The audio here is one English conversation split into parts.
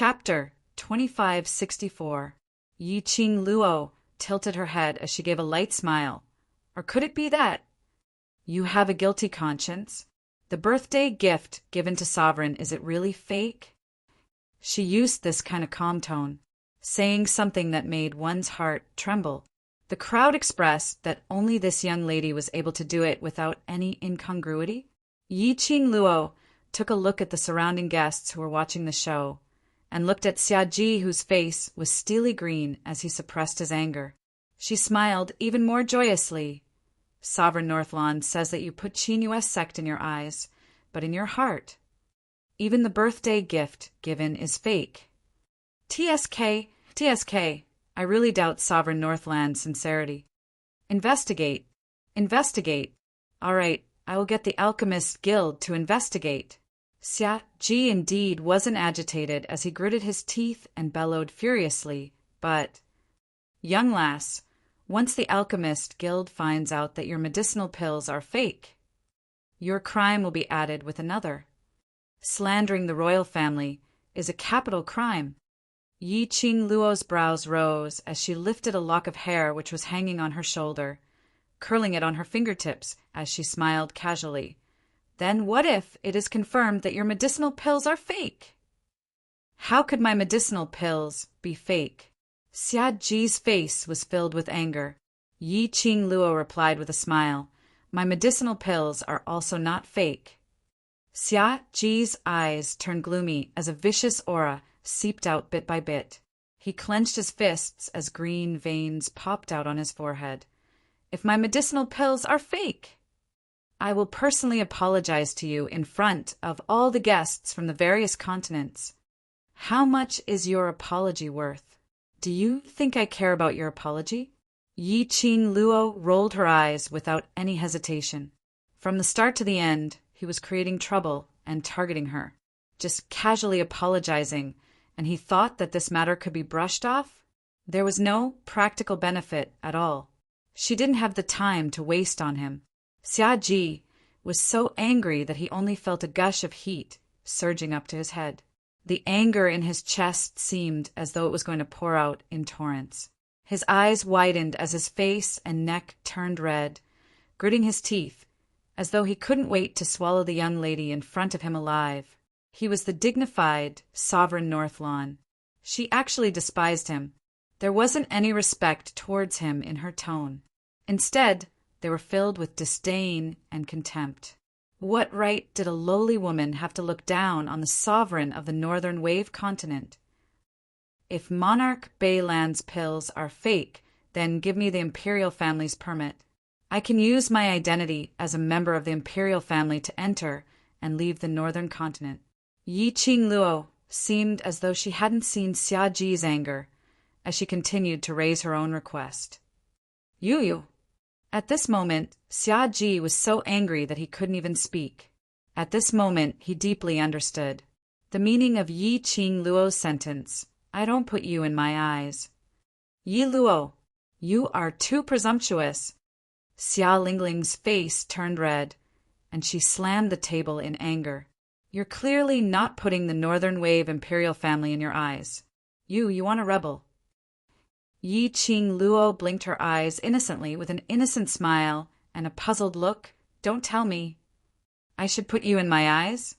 Chapter 2564. Yi Qing Luo tilted her head as she gave a light smile. Or could it be that? You have a guilty conscience? The birthday gift given to Sovereign, is it really fake? She used this kind of calm tone, saying something that made one's heart tremble. The crowd expressed that only this young lady was able to do it without any incongruity. Yi Qing Luo took a look at the surrounding guests who were watching the show, and looked at Xia Ji, whose face was steely green as he suppressed his anger. She smiled even more joyously. Sovereign Northlawn says that you put Qin US sect in your eyes, but in your heart. Even the birthday gift given is fake. TSK, I really doubt Sovereign Northland's sincerity. Investigate. All right, I will get the Alchemist Guild to investigate. Xia Ji indeed wasn't agitated as he gritted his teeth and bellowed furiously, but, young lass, once the Alchemist Guild finds out that your medicinal pills are fake, your crime will be added with another. Slandering the royal family is a capital crime. Yi Qing Luo's brows rose as she lifted a lock of hair which was hanging on her shoulder, curling it on her fingertips as she smiled casually. Then what if it is confirmed that your medicinal pills are fake? How could my medicinal pills be fake? Xia Ji's face was filled with anger. Yi Qing Luo replied with a smile. My medicinal pills are also not fake. Xia Ji's eyes turned gloomy as a vicious aura seeped out bit by bit. He clenched his fists as green veins popped out on his forehead. If my medicinal pills are fake, I will personally apologize to you in front of all the guests from the various continents. How much is your apology worth? Do you think I care about your apology? Yi Qing Luo rolled her eyes without any hesitation. From the start to the end, he was creating trouble and targeting her, just casually apologizing, and he thought that this matter could be brushed off? There was no practical benefit at all. She didn't have the time to waste on him. Xia Ji was so angry that he only felt a gush of heat surging up to his head. The anger in his chest seemed as though it was going to pour out in torrents. His eyes widened as his face and neck turned red, gritting his teeth, as though he couldn't wait to swallow the young lady in front of him alive. He was the dignified Sovereign Northlawn. She actually despised him. There wasn't any respect towards him in her tone. Instead, they were filled with disdain and contempt. What right did a lowly woman have to look down on the sovereign of the Northern Wave continent? If Monarch Bayland's pills are fake, then give me the Imperial family's permit. I can use my identity as a member of the Imperial family to enter and leave the Northern continent. Yi Qing Luo seemed as though she hadn't seen Xia Ji's anger, as she continued to raise her own request. You. At this moment, Xia Ji was so angry that he couldn't even speak. At this moment, he deeply understood the meaning of Yi Qing Luo's sentence, I don't put you in my eyes. Yi Luo, you are too presumptuous. Xia Lingling's face turned red, and she slammed the table in anger. You're clearly not putting the Northern Wave Imperial family in your eyes. You want a rebel. Yi Qing Luo blinked her eyes innocently with an innocent smile and a puzzled look. Don't tell me. I should put you in my eyes?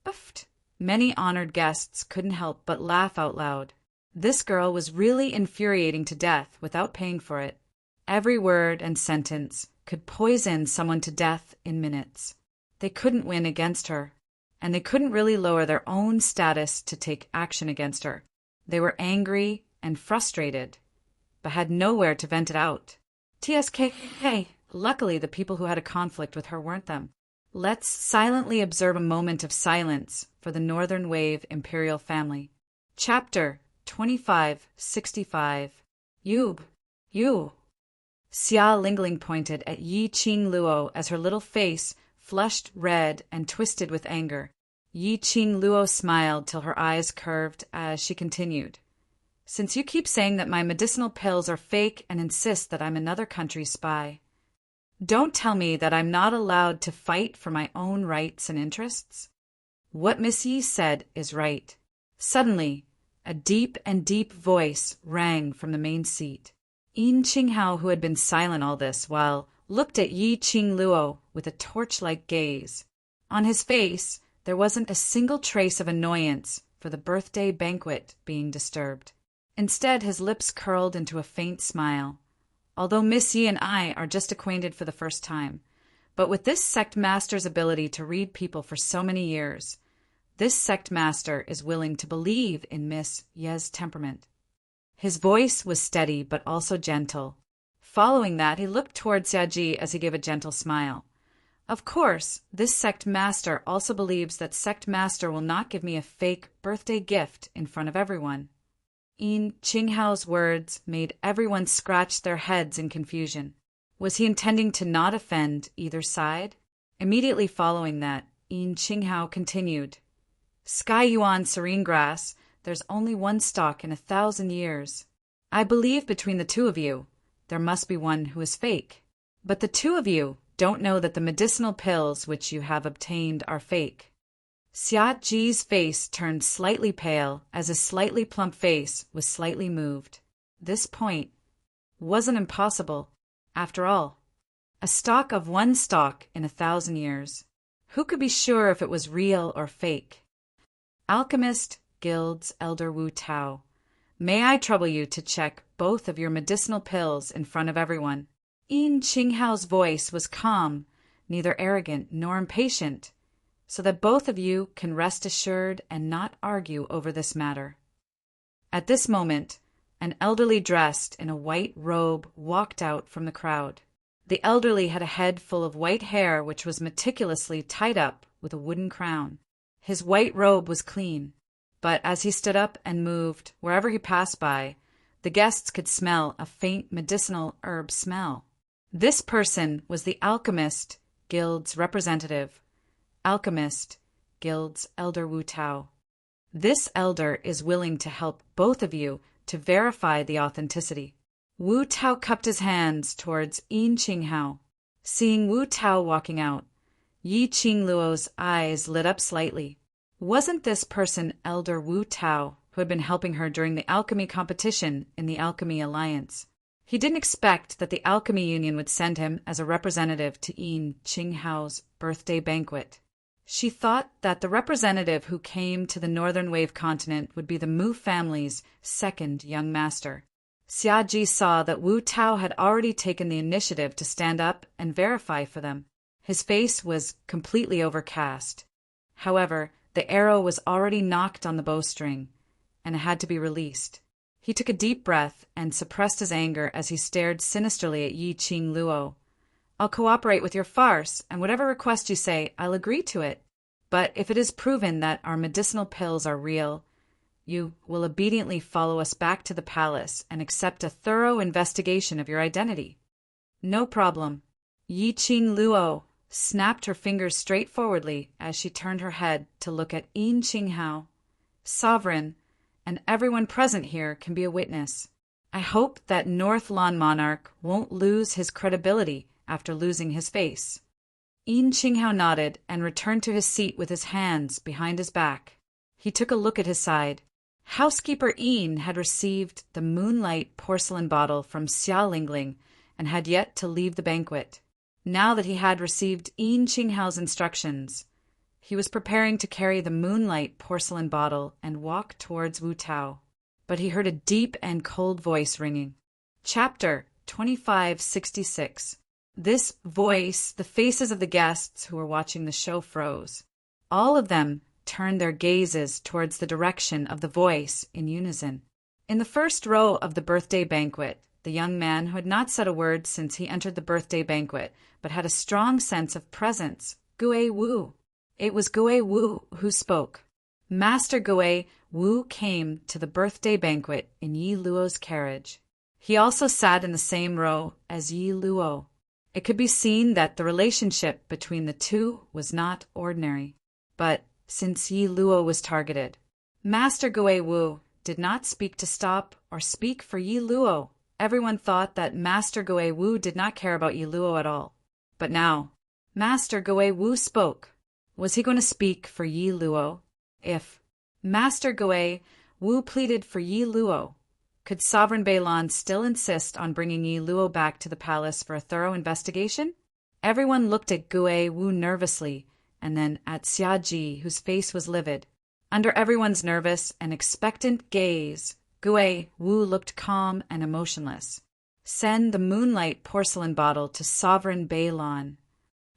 Uffed. Many honored guests couldn't help but laugh out loud. This girl was really infuriating to death without paying for it. Every word and sentence could poison someone to death in minutes. They couldn't win against her, and they couldn't really lower their own status to take action against her. They were angry and frustrated, but had nowhere to vent it out. TSK, luckily the people who had a conflict with her weren't them. Let's silently observe a moment of silence for the Northern Wave Imperial family. Chapter 2565. You. Xia Lingling pointed at Yi Qing Luo as her little face flushed red and twisted with anger. Yi Qing Luo smiled till her eyes curved as she continued. Since you keep saying that my medicinal pills are fake and insist that I'm another country's spy, don't tell me that I'm not allowed to fight for my own rights and interests. What Miss Yi said is right. Suddenly, A deep voice rang from the main seat. Yin Qinghao, who had been silent all this while, looked at Yi Qingluo with a torch-like gaze. On his face, there wasn't a single trace of annoyance for the birthday banquet being disturbed. Instead, his lips curled into a faint smile. Although Miss Yi and I are just acquainted for the first time, but with this sect master's ability to read people for so many years, this sect master is willing to believe in Miss Ye's temperament. His voice was steady but also gentle. Following that, he looked toward Xiaji as he gave a gentle smile. Of course, this sect master also believes that sect master will not give me a fake birthday gift in front of everyone. Yin Qinghao's words made everyone scratch their heads in confusion. Was he intending to not offend either side? Immediately following that, Yin Qinghao continued, Sky Yuan serene grass, there's only one stalk in 1,000 years. I believe between the two of you, there must be one who is fake. But the two of you don't know that the medicinal pills which you have obtained are fake. Xiaji's face turned slightly pale as his slightly plump face was slightly moved. This point wasn't impossible. After all, a stalk of one stalk in 1,000 years. Who could be sure if it was real or fake? Alchemist Guild's Elder Wu Tao, may I trouble you to check both of your medicinal pills in front of everyone? Yin Qinghao's voice was calm, neither arrogant nor impatient, so that both of you can rest assured and not argue over this matter. At this moment, an elderly dressed in a white robe walked out from the crowd. The elderly had a head full of white hair which was meticulously tied up with a wooden crown. His white robe was clean, but as he stood up and moved wherever he passed by, the guests could smell a faint medicinal herb smell. This person was the Alchemist Guild's representative, Alchemist Guild's Elder Wu Tao. This elder is willing to help both of you to verify the authenticity. Wu Tao cupped his hands towards Yin Qinghao. Seeing Wu Tao walking out, Yi Qingluo's eyes lit up slightly. Wasn't this person Elder Wu Tao, who had been helping her during the alchemy competition in the Alchemy Alliance? He didn't expect that the Alchemy Union would send him as a representative to Yin Qinghao's birthday banquet. She thought that the representative who came to the Northern Wave continent would be the Mu family's second young master. Xiaji saw that Wu Tao had already taken the initiative to stand up and verify for them. His face was completely overcast. However, the arrow was already knocked on the bowstring, and it had to be released. He took a deep breath and suppressed his anger as he stared sinisterly at Yi Qingluo. I'll cooperate with your farce, and whatever request you say, I'll agree to it. But if it is proven that our medicinal pills are real, you will obediently follow us back to the palace and accept a thorough investigation of your identity. No problem. Yi Qingluo snapped her fingers straightforwardly as she turned her head to look at Yin Qinghao. Sovereign, and everyone present here can be a witness. I hope that North Lawn Monarch won't lose his credibility after losing his face. Yin Qinghao nodded and returned to his seat with his hands behind his back. He took a look at his side. Housekeeper Yin had received the moonlight porcelain bottle from Xia Lingling and had yet to leave the banquet. Now that he had received Yin Qinghao's instructions, he was preparing to carry the moonlight porcelain bottle and walk towards Wu Tao. But he heard a deep and cold voice ringing. Chapter 2566. This voice, the faces of the guests who were watching the show froze. All of them turned their gazes towards the direction of the voice in unison. In the first row of the birthday banquet, the young man who had not said a word since he entered the birthday banquet, but had a strong sense of presence, Gue Wu. It was Gue Wu who spoke. Master Gue Wu came to the birthday banquet in Yi Luo's carriage. He also sat in the same row as Yi Luo. It could be seen that the relationship between the two was not ordinary. But since Yi Luo was targeted, Master Gue Wu did not speak to stop or speak for Yi Luo. Everyone thought that Master Gue Wu did not care about Yi Luo at all. But now, Master Gue Wu spoke. Was he going to speak for Yi Luo? If Master Gue Wu pleaded for Yi Luo. Could Sovereign Beilan still insist on bringing Yi Luo back to the palace for a thorough investigation? Everyone looked at Gue Wu nervously, and then at Xia Ji, whose face was livid. Under everyone's nervous and expectant gaze, Gue Wu looked calm and emotionless. Send the moonlight porcelain bottle to Sovereign Beilan.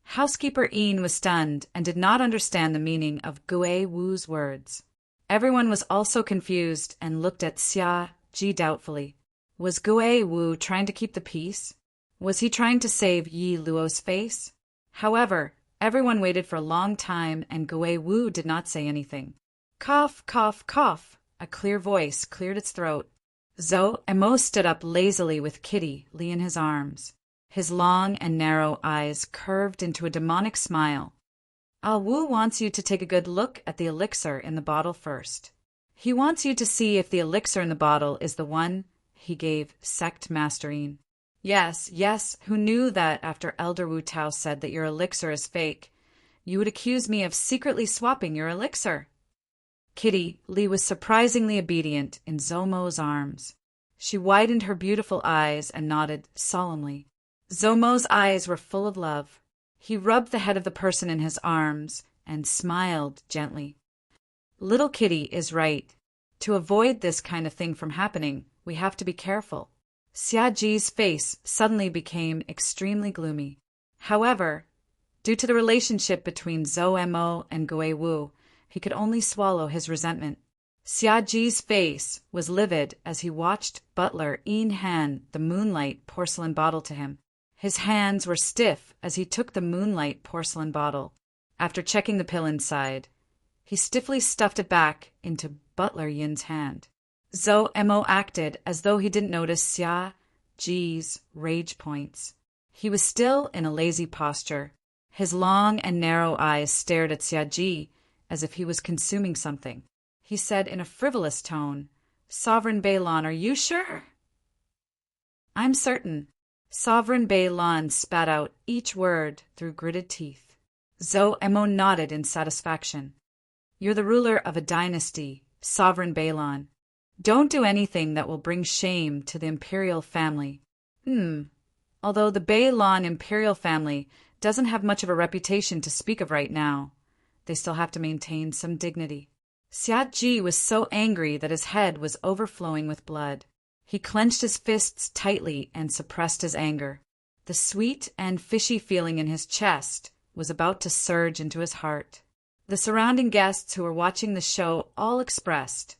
Housekeeper Een was stunned and did not understand the meaning of Gue Wu's words. Everyone was also confused and looked at Xia Ji doubtfully. Was Gue Wu trying to keep the peace? Was he trying to save Yi Luo's face? However, everyone waited for a long time and Gue Wu did not say anything. Cough, cough, cough. A clear voice cleared its throat. Zhou Emo stood up lazily with Kitty Li in his arms. His long and narrow eyes curved into a demonic smile. Ah Wu wants you to take a good look at the elixir in the bottle first. He wants you to see if the elixir in the bottle is the one he gave Sect Master Een. Yes, yes, who knew that after Elder Wu Tao said that your elixir is fake, you would accuse me of secretly swapping your elixir? Kitty Li was surprisingly obedient in Zomo's arms. She widened her beautiful eyes and nodded solemnly. Zomo's eyes were full of love. He rubbed the head of the person in his arms and smiled gently. Little Kitty is right. To avoid this kind of thing from happening, we have to be careful. Xia Ji's face suddenly became extremely gloomy. However, due to the relationship between Zhou Mo and Gue Wu, he could only swallow his resentment. Xia Ji's face was livid as he watched butler Een hand the moonlight porcelain bottle to him. His hands were stiff as he took the moonlight porcelain bottle. After checking the pill inside, he stiffly stuffed it back into butler Yin's hand. Zhou Mo acted as though he didn't notice Xia Ji's rage points. He was still in a lazy posture. His long and narrow eyes stared at Xia Ji as if he was consuming something. He said in a frivolous tone, Sovereign Beilan, are you sure? I'm certain. Sovereign Beilan spat out each word through gritted teeth. Zhou Mo nodded in satisfaction. You're the ruler of a dynasty, Sovereign Beilan. Don't do anything that will bring shame to the imperial family. Although the Beilan imperial family doesn't have much of a reputation to speak of right now, they still have to maintain some dignity. Xia Ji was so angry that his head was overflowing with blood. He clenched his fists tightly and suppressed his anger. The sweet and fishy feeling in his chest was about to surge into his heart. The surrounding guests who were watching the show all expressed,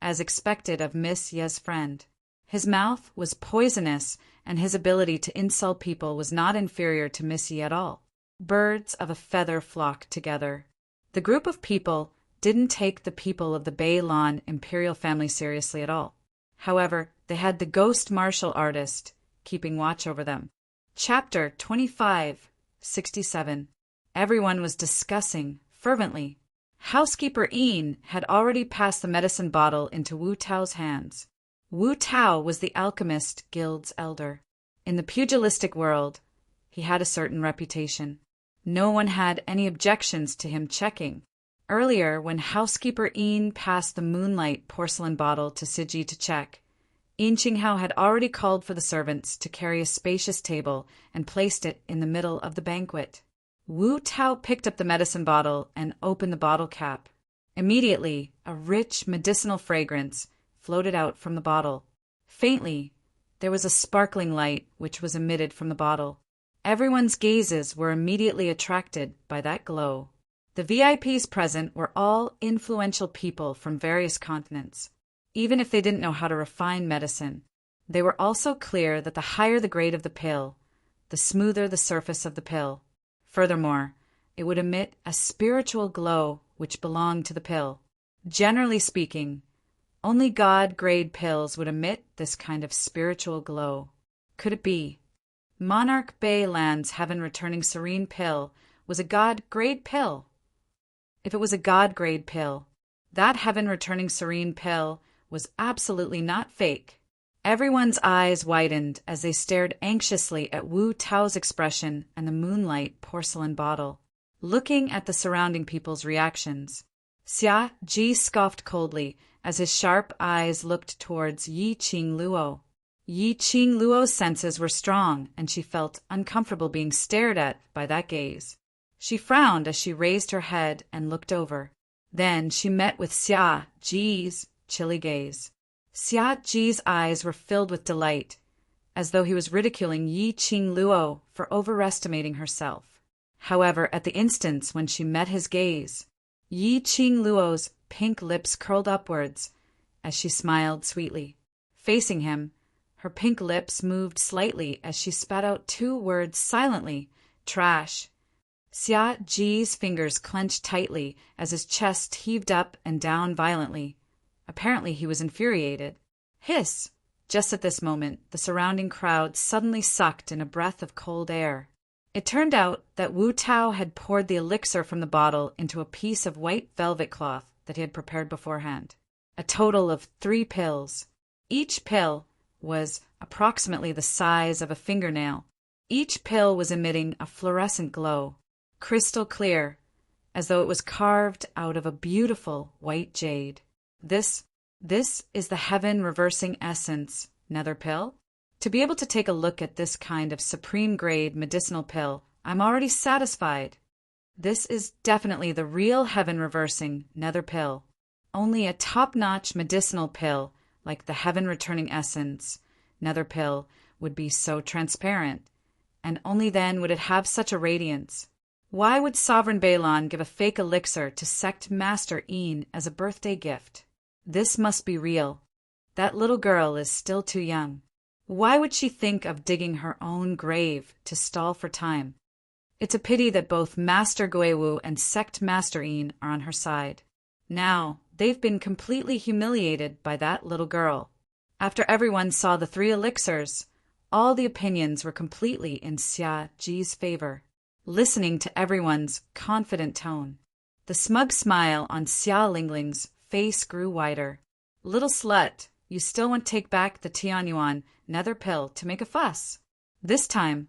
as expected of Miss Ye's friend. His mouth was poisonous, and his ability to insult people was not inferior to Miss Ye at all. Birds of a feather flocked together. The group of people didn't take the people of the Beilan imperial family seriously at all. However, they had the ghost martial artist keeping watch over them. Chapter 25:67. Everyone was discussing fervently. Housekeeper Een had already passed the medicine bottle into Wu Tao's hands. Wu Tao was the Alchemist Guild's elder. In the pugilistic world, he had a certain reputation. No one had any objections to him checking. Earlier, when housekeeper Een passed the moonlight porcelain bottle to Siji to check, Een Qinghao had already called for the servants to carry a spacious table and placed it in the middle of the banquet. Wu Tao picked up the medicine bottle and opened the bottle cap. Immediately, a rich medicinal fragrance floated out from the bottle. Faintly, there was a sparkling light which was emitted from the bottle. Everyone's gazes were immediately attracted by that glow. The VIPs present were all influential people from various continents. Even if they didn't know how to refine medicine, they were also clear that the higher the grade of the pill, the smoother the surface of the pill. Furthermore, it would emit a spiritual glow which belonged to the pill. Generally speaking, only God-grade pills would emit this kind of spiritual glow. Could it be? Monarch Beilan's heaven-returning serene pill was a God-grade pill. If it was a God-grade pill, that heaven-returning serene pill was absolutely not fake. Everyone's eyes widened as they stared anxiously at Wu Tao's expression and the moonlight porcelain bottle. Looking at the surrounding people's reactions, Xia Ji scoffed coldly as his sharp eyes looked towards Yi Qing Luo. Yi Qing Luo's senses were strong, and she felt uncomfortable being stared at by that gaze. She frowned as she raised her head and looked over. Then she met with Xia Ji's chilly gaze. Xia Ji's eyes were filled with delight, as though he was ridiculing Yi Qing Luo for overestimating herself. However, at the instant when she met his gaze, Yi Qing Luo's pink lips curled upwards as she smiled sweetly. Facing him, her pink lips moved slightly as she spat out 2 words silently, trash. Xia Ji's fingers clenched tightly as his chest heaved up and down violently. Apparently he was infuriated. Hiss! Just at this moment, the surrounding crowd suddenly sucked in a breath of cold air. It turned out that Wu Tao had poured the elixir from the bottle into a piece of white velvet cloth that he had prepared beforehand. A total of 3 pills. Each pill was approximately the size of a fingernail. Each pill was emitting a fluorescent glow, crystal clear, as though it was carved out of a beautiful white jade. This is the heaven-reversing essence, nether pill? To be able to take a look at this kind of supreme-grade medicinal pill, I'm already satisfied. This is definitely the real heaven-reversing nether pill. Only a top-notch medicinal pill, like the heaven-returning essence, nether pill, would be so transparent, and only then would it have such a radiance. Why would Sovereign Balon give a fake elixir to Sect Master Een as a birthday gift? This must be real. That little girl is still too young. Why would she think of digging her own grave to stall for time? It's a pity that both Master Guiwu and Sect Master Een are on her side. Now, they've been completely humiliated by that little girl. After everyone saw the 3 elixirs, all the opinions were completely in Xia Ji's favor. Listening to everyone's confident tone, the smug smile on Xia Lingling's face grew wider. Little slut, you still want to take back the Tianyuan nether pill to make a fuss. This time,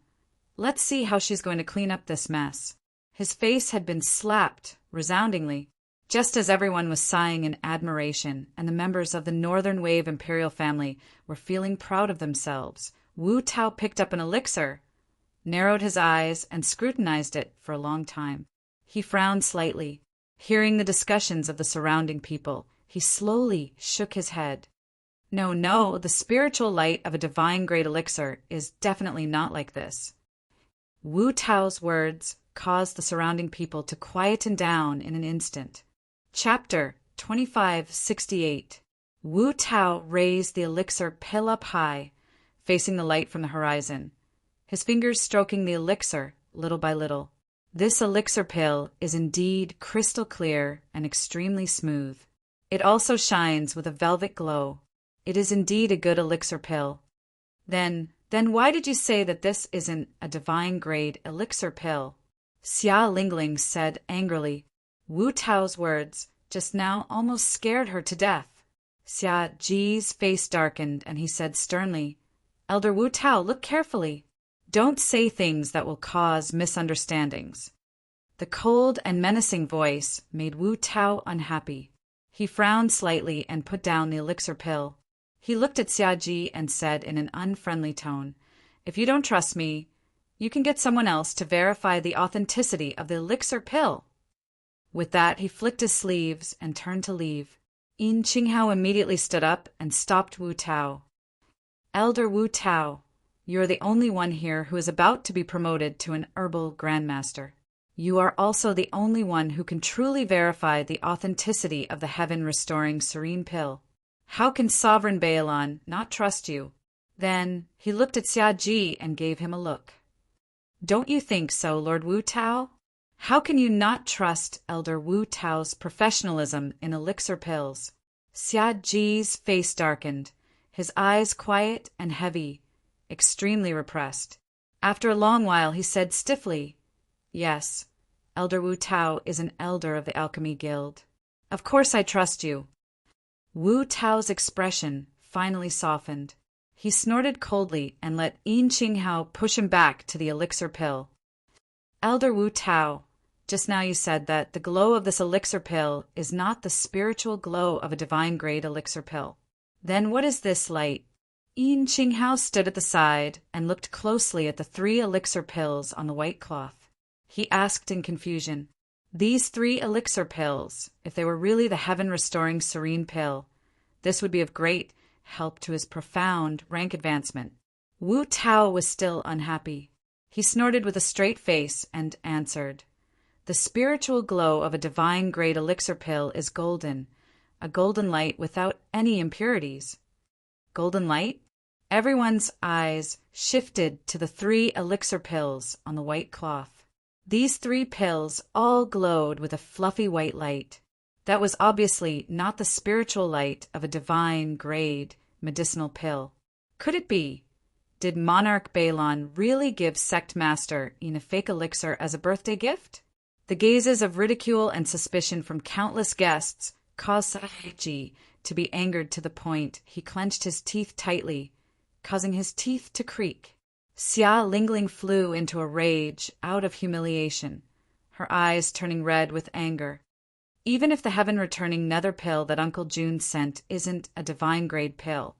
let's see how she's going to clean up this mess. His face had been slapped resoundingly. Just as everyone was sighing in admiration and the members of the Northern Wave Imperial family were feeling proud of themselves, Wu Tao picked up an elixir, narrowed his eyes, and scrutinized it for a long time. He frowned slightly. Hearing the discussions of the surrounding people, he slowly shook his head. No, the spiritual light of a divine-grade elixir is definitely not like this. Wu Tao's words caused the surrounding people to quieten down in an instant. Chapter 2568. Wu Tao raised the elixir pill up high, facing the light from the horizon, his fingers stroking the elixir little by little. This elixir pill is indeed crystal clear and extremely smooth. It also shines with a velvet glow. It is indeed a good elixir pill. Then why did you say that this isn't a divine-grade elixir pill? Xia Lingling said angrily. Wu Tao's words just now almost scared her to death. Xia Ji's face darkened and he said sternly, Elder Wu Tao, look carefully. Don't say things that will cause misunderstandings. The cold and menacing voice made Wu Tao unhappy. He frowned slightly and put down the elixir pill. He looked at Xia Ji and said in an unfriendly tone, If you don't trust me, you can get someone else to verify the authenticity of the elixir pill. With that, he flicked his sleeves and turned to leave. Yin Qinghao immediately stood up and stopped Wu Tao. Elder Wu Tao, you are the only one here who is about to be promoted to an herbal grandmaster. You are also the only one who can truly verify the authenticity of the heaven-restoring serene pill. How can Sovereign Balon not trust you? Then he looked at Xia Ji and gave him a look. Don't you think so, Lord Wu Tao? How can you not trust Elder Wu Tao's professionalism in elixir pills? Xia Ji's face darkened, his eyes quiet and heavy, extremely repressed. After a long while he said stiffly, Yes, Elder Wu Tao is an elder of the Alchemy Guild. Of course I trust you. Wu Tao's expression finally softened. He snorted coldly and let Yin Qinghao push him back to the elixir pill. Elder Wu Tao, Just now you said that the glow of this elixir pill is not the spiritual glow of a divine-grade elixir pill. Then what is this light? Yin Qinghao stood at the side and looked closely at the 3 elixir pills on the white cloth. He asked in confusion, these 3 elixir pills, if they were really the heaven-restoring serene pill, this would be of great help to his profound rank advancement. Wu Tao was still unhappy. He snorted with a straight face and answered, the spiritual glow of a divine-grade elixir pill is golden, a golden light without any impurities. Golden light? Everyone's eyes shifted to the 3 elixir pills on the white cloth. These 3 pills all glowed with a fluffy white light. That was obviously not the spiritual light of a divine-grade medicinal pill. Could it be? Did Monarch Balon really give Sect Master Yin a fake elixir as a birthday gift? The gazes of ridicule and suspicion from countless guests caused Saiji to be angered to the point he clenched his teeth tightly, causing his teeth to creak. Xia Lingling flew into a rage out of humiliation, her eyes turning red with anger. Even if the heaven-returning nether pill that Uncle June sent isn't a divine-grade pill,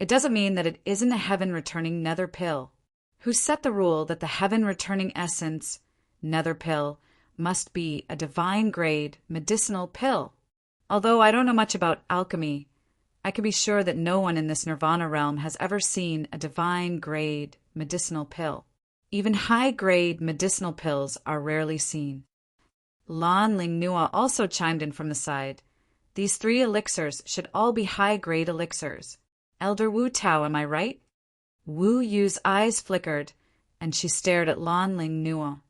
it doesn't mean that it isn't a heaven-returning nether pill. Who set the rule that the heaven-returning essence, nether pill, must be a divine-grade medicinal pill? Although I don't know much about alchemy, I can be sure that no one in this nirvana realm has ever seen a divine-grade medicinal pill. Even high-grade medicinal pills are rarely seen. Lan Ling Nua also chimed in from the side. These 3 elixirs should all be high-grade elixirs. Elder Wu Tao, am I right? Wu Yu's eyes flickered, and she stared at Lan Ling Nua.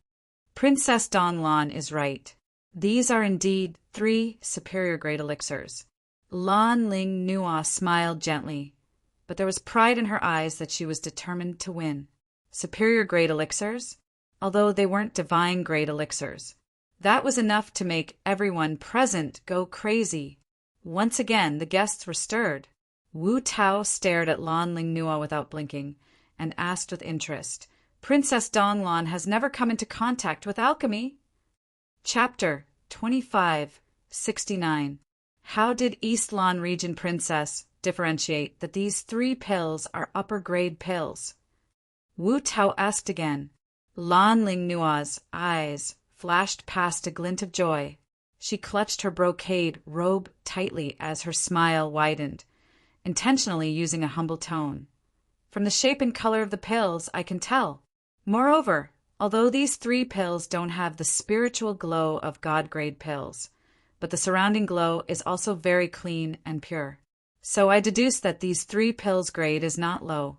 Princess Donglan is right. These are indeed 3 superior-grade elixirs. Lan Ling Nua smiled gently, but there was pride in her eyes that she was determined to win. Superior-grade elixirs? Although they weren't divine-grade elixirs. That was enough to make everyone present go crazy. Once again, the guests were stirred. Wu Tao stared at Lan Ling Nua without blinking, and asked with interest, Princess Donglan has never come into contact with alchemy. Chapter 2569. How did East Lan Region Princess differentiate that these 3 pills are upper-grade pills? Wu Tao asked again. Lan Ling Nua's eyes flashed past a glint of joy. She clutched her brocade robe tightly as her smile widened, intentionally using a humble tone. From the shape and color of the pills, I can tell. Moreover, although these 3 pills don't have the spiritual glow of God-grade pills, but the surrounding glow is also very clean and pure. So I deduce that these 3 pills' grade is not low.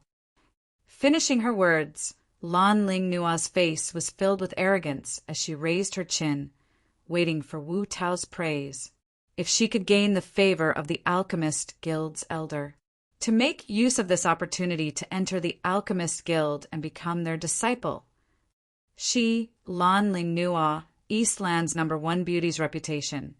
Finishing her words, Lan Ling Nua's face was filled with arrogance as she raised her chin, waiting for Wu Tao's praise. If she could gain the favor of the Alchemist Guild's elder. To make use of this opportunity to enter the Alchemist Guild and become their disciple. She, Lan Ling Nua, Eastland's #1 beauty's reputation,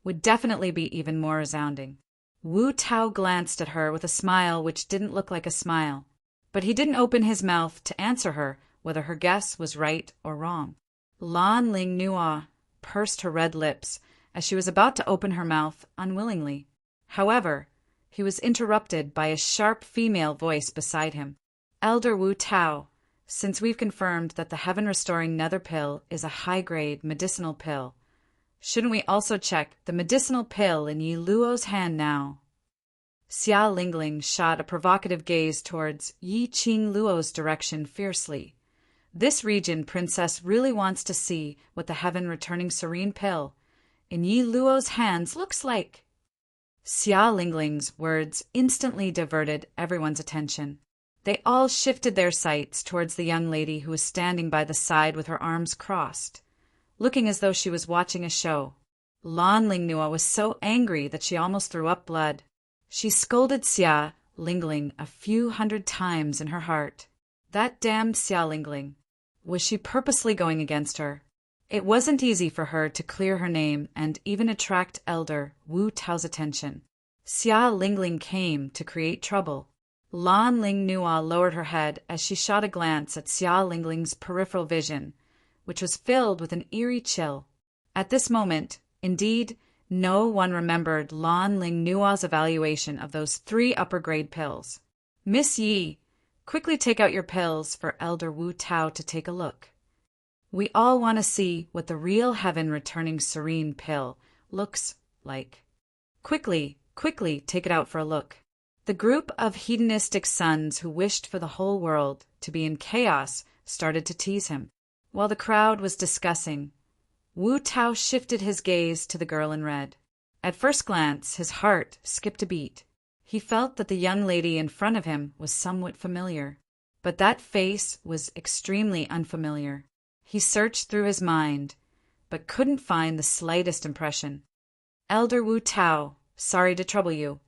would definitely be even more resounding. Wu Tao glanced at her with a smile which didn't look like a smile, but he didn't open his mouth to answer her whether her guess was right or wrong. Lan Ling Nua pursed her red lips as she was about to open her mouth unwillingly. However, he was interrupted by a sharp female voice beside him. Elder Wu Tao, since we've confirmed that the heaven-restoring nether pill is a high-grade medicinal pill, shouldn't we also check the medicinal pill in Yi Luo's hand now? Xia Lingling shot a provocative gaze towards Yi Qing Luo's direction fiercely. This region princess really wants to see what the heaven-returning serene pill in Yi Luo's hands looks like. Xia Lingling's words instantly diverted everyone's attention. They all shifted their sights towards the young lady who was standing by the side with her arms crossed, looking as though she was watching a show. Lan Ling Nua was so angry that she almost threw up blood. She scolded Xia Lingling a few hundred times in her heart. That damned Xia Lingling. Was she purposely going against her? It wasn't easy for her to clear her name and even attract Elder Wu Tao's attention. Xia Lingling came to create trouble. Lan Ling Nua lowered her head as she shot a glance at Xia Lingling's peripheral vision, which was filled with an eerie chill. At this moment, indeed, no one remembered Lan Ling Nua's evaluation of those 3 upper-grade pills. "Miss Yi, quickly take out your pills for Elder Wu Tao to take a look. We all want to see what the real heaven-returning serene pill looks like. Quickly, quickly take it out for a look." The group of hedonistic sons who wished for the whole world to be in chaos started to tease him. While the crowd was discussing, Wu Tao shifted his gaze to the girl in red. At first glance, his heart skipped a beat. He felt that the young lady in front of him was somewhat familiar, but that face was extremely unfamiliar. He searched through his mind, but couldn't find the slightest impression. "Elder Wu Tao, sorry to trouble you."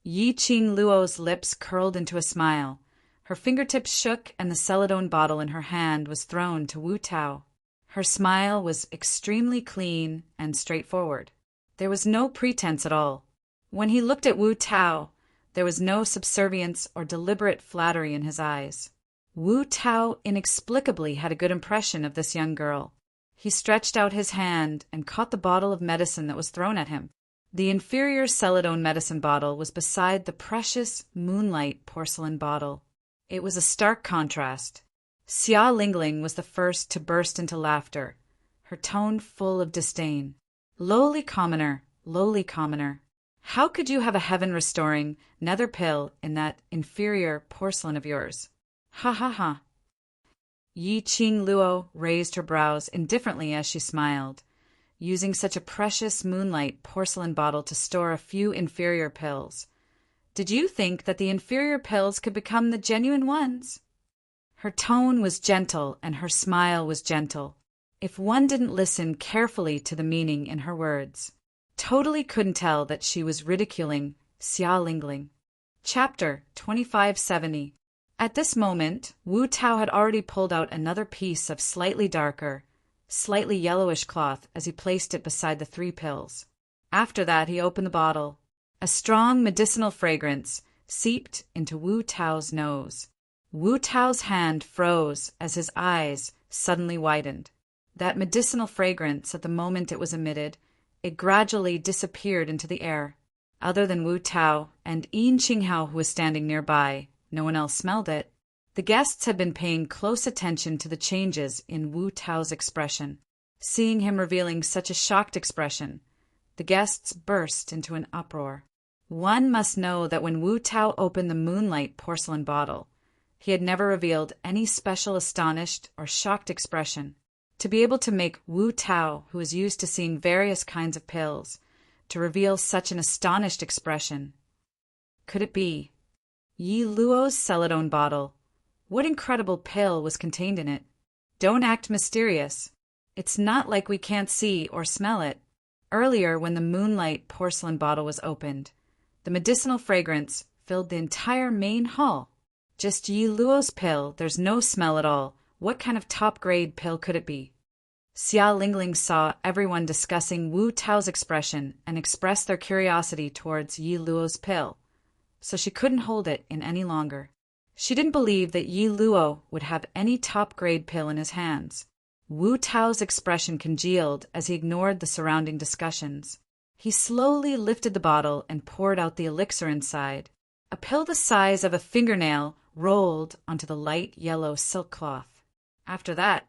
Yi Qing Luo's lips curled into a smile. Her fingertips shook and the celadone bottle in her hand was thrown to Wu Tao. Her smile was extremely clean and straightforward. There was no pretense at all. When he looked at Wu Tao, there was no subservience or deliberate flattery in his eyes. Wu Tao inexplicably had a good impression of this young girl. He stretched out his hand and caught the bottle of medicine that was thrown at him. The inferior celadone medicine bottle was beside the precious moonlight porcelain bottle. It was a stark contrast. Xia Lingling was the first to burst into laughter, her tone full of disdain. Lowly commoner, how could you have a heaven-restoring nether pill in that inferior porcelain of yours? Ha ha ha. Yi Qing Luo raised her brows indifferently as she smiled, using such a precious moonlight porcelain bottle to store a few inferior pills. Did you think that the inferior pills could become the genuine ones? Her tone was gentle and her smile was gentle. If one didn't listen carefully to the meaning in her words, totally couldn't tell that she was ridiculing Xia Lingling. Chapter 2570. At this moment, Wu Tao had already pulled out another piece of slightly darker, slightly yellowish cloth as he placed it beside the 3 pills. After that, he opened the bottle. A strong medicinal fragrance seeped into Wu Tao's nose. Wu Tao's hand froze as his eyes suddenly widened. That medicinal fragrance, at the moment it was emitted, it gradually disappeared into the air. Other than Wu Tao and Yin Qinghao, who was standing nearby, no one else smelled it. The guests had been paying close attention to the changes in Wu Tao's expression. Seeing him revealing such a shocked expression, the guests burst into an uproar. One must know that when Wu Tao opened the moonlight porcelain bottle, he had never revealed any special astonished or shocked expression. To be able to make Wu Tao, who was used to seeing various kinds of pills, to reveal such an astonished expression. Could it be Yi Luo's celadone bottle? What incredible pill was contained in it? Don't act mysterious. It's not like we can't see or smell it. Earlier, when the moonlight porcelain bottle was opened, the medicinal fragrance filled the entire main hall. Just Yi Luo's pill, there's no smell at all. What kind of top-grade pill could it be? Xia Lingling saw everyone discussing Wu Tao's expression and expressed their curiosity towards Yi Luo's pill, so she couldn't hold it in any longer. She didn't believe that Yi Luo would have any top-grade pill in his hands. Wu Tao's expression congealed as he ignored the surrounding discussions. He slowly lifted the bottle and poured out the elixir inside. A pill the size of a fingernail rolled onto the light yellow silk cloth. After that,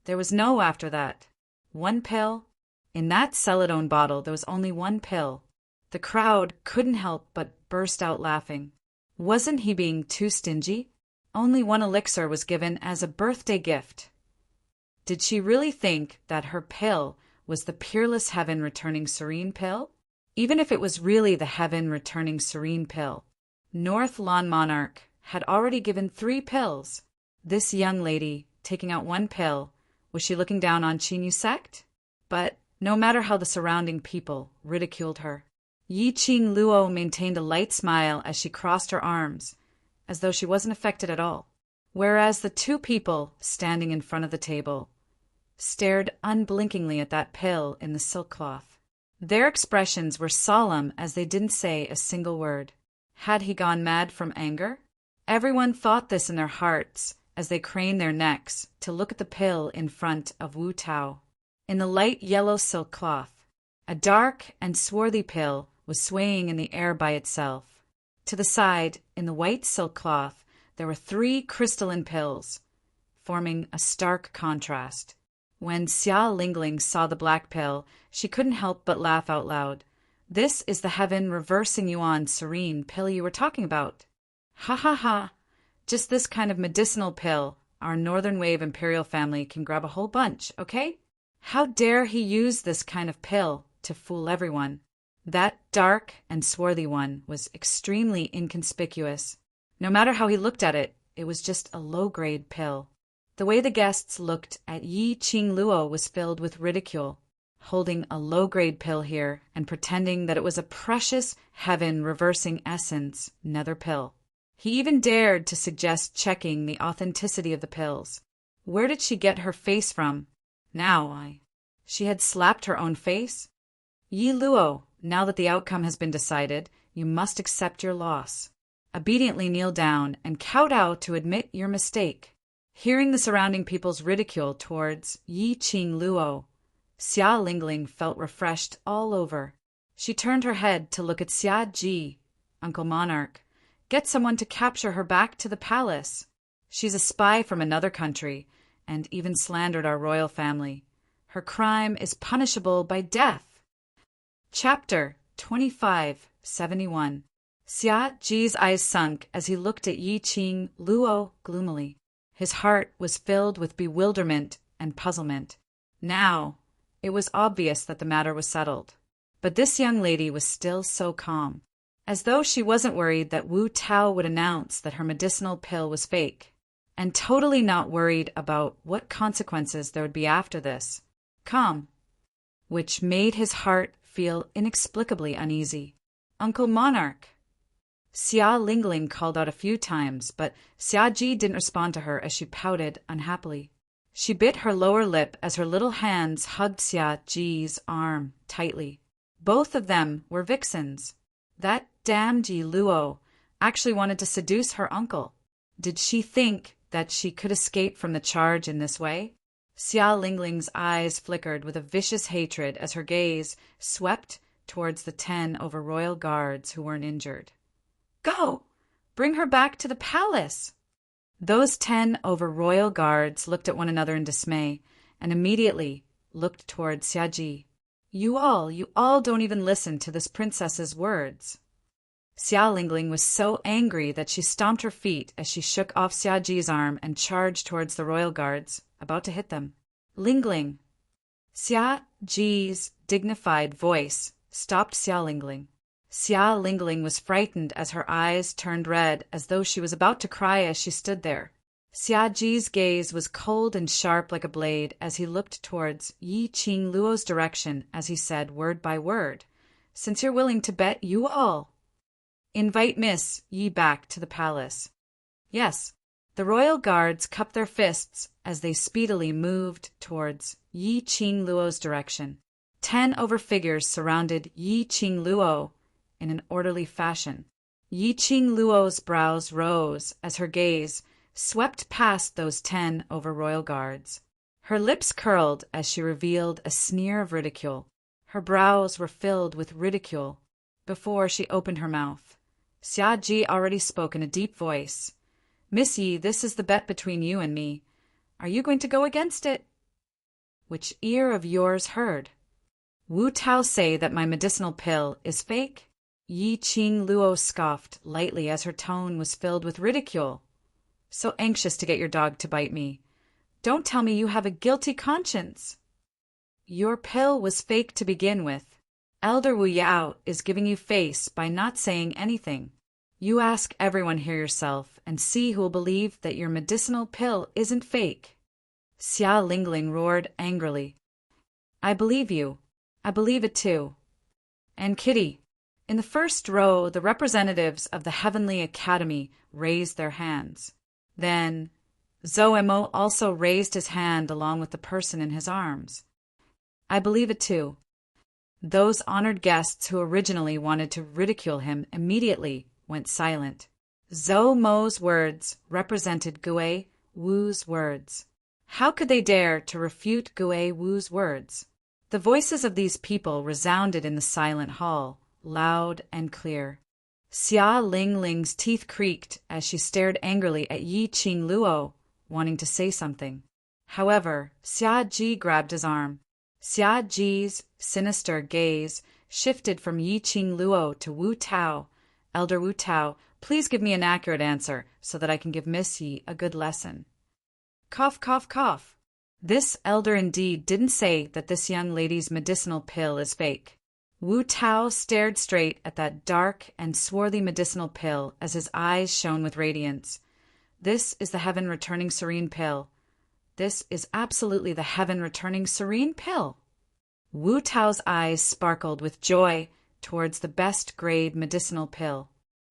there was no after that. One pill. In that celadone bottle, there was only one pill. The crowd couldn't help but burst out laughing. Wasn't he being too stingy? Only one elixir was given as a birthday gift. Did she really think that her pill was the peerless heaven-returning serene pill? Even if it was really the heaven-returning serene pill, North Lawn Monarch had already given 3 pills. This young lady, taking out one pill, was she looking down on Qinyu sect? But no matter how the surrounding people ridiculed her, Yi Qing Luo maintained a light smile as she crossed her arms, as though she wasn't affected at all, whereas the 2 people standing in front of the table stared unblinkingly at that pill in the silk cloth. Their expressions were solemn as they didn't say a single word. Had he gone mad from anger? Everyone thought this in their hearts as they craned their necks to look at the pill in front of Wu Tao. In the light yellow silk cloth, a dark and swarthy pill was swaying in the air by itself. To the side, in the white silk cloth, there were 3 crystalline pills, forming a stark contrast. When Xia Lingling saw the black pill, she couldn't help but laugh out loud. "This is the heaven reversing yuan serene pill you were talking about. Ha ha ha. Just this kind of medicinal pill our Northern Wave Imperial family can grab a whole bunch, okay? How dare he use this kind of pill to fool everyone?" That dark and swarthy one was extremely inconspicuous. No matter how he looked at it, it was just a low-grade pill. The way the guests looked at Yi Qing Luo was filled with ridicule, holding a low-grade pill here and pretending that it was a precious heaven-reversing essence nether pill. He even dared to suggest checking the authenticity of the pills. Where did she get her face from? She had slapped her own face? "Yi Luo, now that the outcome has been decided, you must accept your loss. Obediently kneel down and kowtow to admit your mistake." Hearing the surrounding people's ridicule towards Yi Qing Luo, Xia Lingling felt refreshed all over. She turned her head to look at Xia Ji, Uncle Monarch. "Get someone to capture her back to the palace. She's a spy from another country, and even slandered our royal family. Her crime is punishable by death." Chapter 2571. Xia Ji's eyes sunk as he looked at Yi Qing Luo gloomily. His heart was filled with bewilderment and puzzlement. Now, it was obvious that the matter was settled. But this young lady was still so calm, as though she wasn't worried that Wu Tao would announce that her medicinal pill was fake, and totally not worried about what consequences there would be after this. Calm, which made his heart feel inexplicably uneasy. "Uncle Monarch." Xia Lingling called out a few times, but Xia Ji didn't respond to her as she pouted unhappily. She bit her lower lip as her little hands hugged Xia Ji's arm tightly. Both of them were vixens. That damned Yi Luo actually wanted to seduce her uncle. Did she think that she could escape from the charge in this way? Xia Lingling's eyes flickered with a vicious hatred as her gaze swept towards the 10 over royal guards who weren't injured. "Go! Bring her back to the palace!" Those 10 over royal guards looked at one another in dismay and immediately looked towards Xia Ji. You all don't even listen to this princess's words." Xia Lingling was so angry that she stomped her feet as she shook off Xia Ji's arm and charged towards the royal guards, about to hit them. "Lingling." Xia Ji's dignified voice stopped Xia Lingling. Xia Lingling was frightened as her eyes turned red as though she was about to cry as she stood there. Xia Ji's gaze was cold and sharp like a blade as he looked towards Yi Qing Luo's direction as he said word by word, "Since you're willing to bet, you all invite Miss Yi back to the palace." Yes, the royal guards cupped their fists as they speedily moved towards Yi Qing Luo's direction. 10 over figures surrounded Yi Qing Luo in an orderly fashion. Yi Qing Luo's brows rose as her gaze swept past those 10 over royal guards. Her lips curled as she revealed a sneer of ridicule. Her brows were filled with ridicule before she opened her mouth. Xia Ji already spoke in a deep voice. "Miss Yi, this is the bet between you and me. Are you going to go against it?" "Which ear of yours heard? Wu Tao say that my medicinal pill is fake?" Yi Qing Luo scoffed lightly as her tone was filled with ridicule. "So anxious to get your dog to bite me. Don't tell me you have a guilty conscience." "Your pill was fake to begin with. Elder Wu Yao is giving you face by not saying anything. You ask everyone here yourself and see who will believe that your medicinal pill isn't fake." Xia Lingling roared angrily. "I believe you. I believe it too." And Kitty. In the first row, the representatives of the Heavenly Academy raised their hands. Then Zoemo also raised his hand along with the person in his arms. "I believe it too." Those honored guests who originally wanted to ridicule him immediately went silent. Zoe Mo's words represented Gue Wu's words. How could they dare to refute Gui Wu's words? The voices of these people resounded in the silent hall, loud and clear. Xia Lingling's teeth creaked as she stared angrily at Yi Qing Luo, wanting to say something. However, Xia Ji grabbed his arm. Xia Ji's sinister gaze shifted from Yi Qing Luo to Wu Tao. Elder Wu Tao, please give me an accurate answer so that I can give Miss Yi a good lesson. Cough, cough, cough. This elder indeed didn't say that this young lady's medicinal pill is fake. Wu Tao stared straight at that dark and swarthy medicinal pill as his eyes shone with radiance. This is the heaven-returning serene pill. This is absolutely the heaven-returning serene pill. Wu Tao's eyes sparkled with joy towards the best-grade medicinal pill.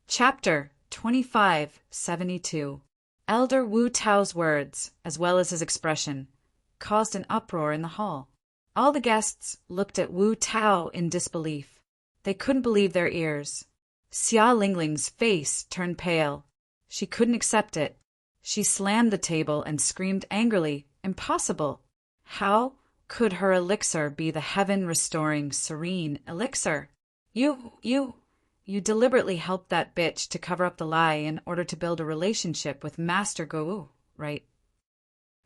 Chapter 2572. Elder Wu Tao's words, as well as his expression, caused an uproar in the hall. All the guests looked at Wu Tao in disbelief. They couldn't believe their ears. Xia Lingling's face turned pale. She couldn't accept it. She slammed the table and screamed angrily, "Impossible! How could her elixir be the heaven-restoring, serene elixir? You deliberately helped that bitch to cover up the lie in order to build a relationship with Master Gou, right?"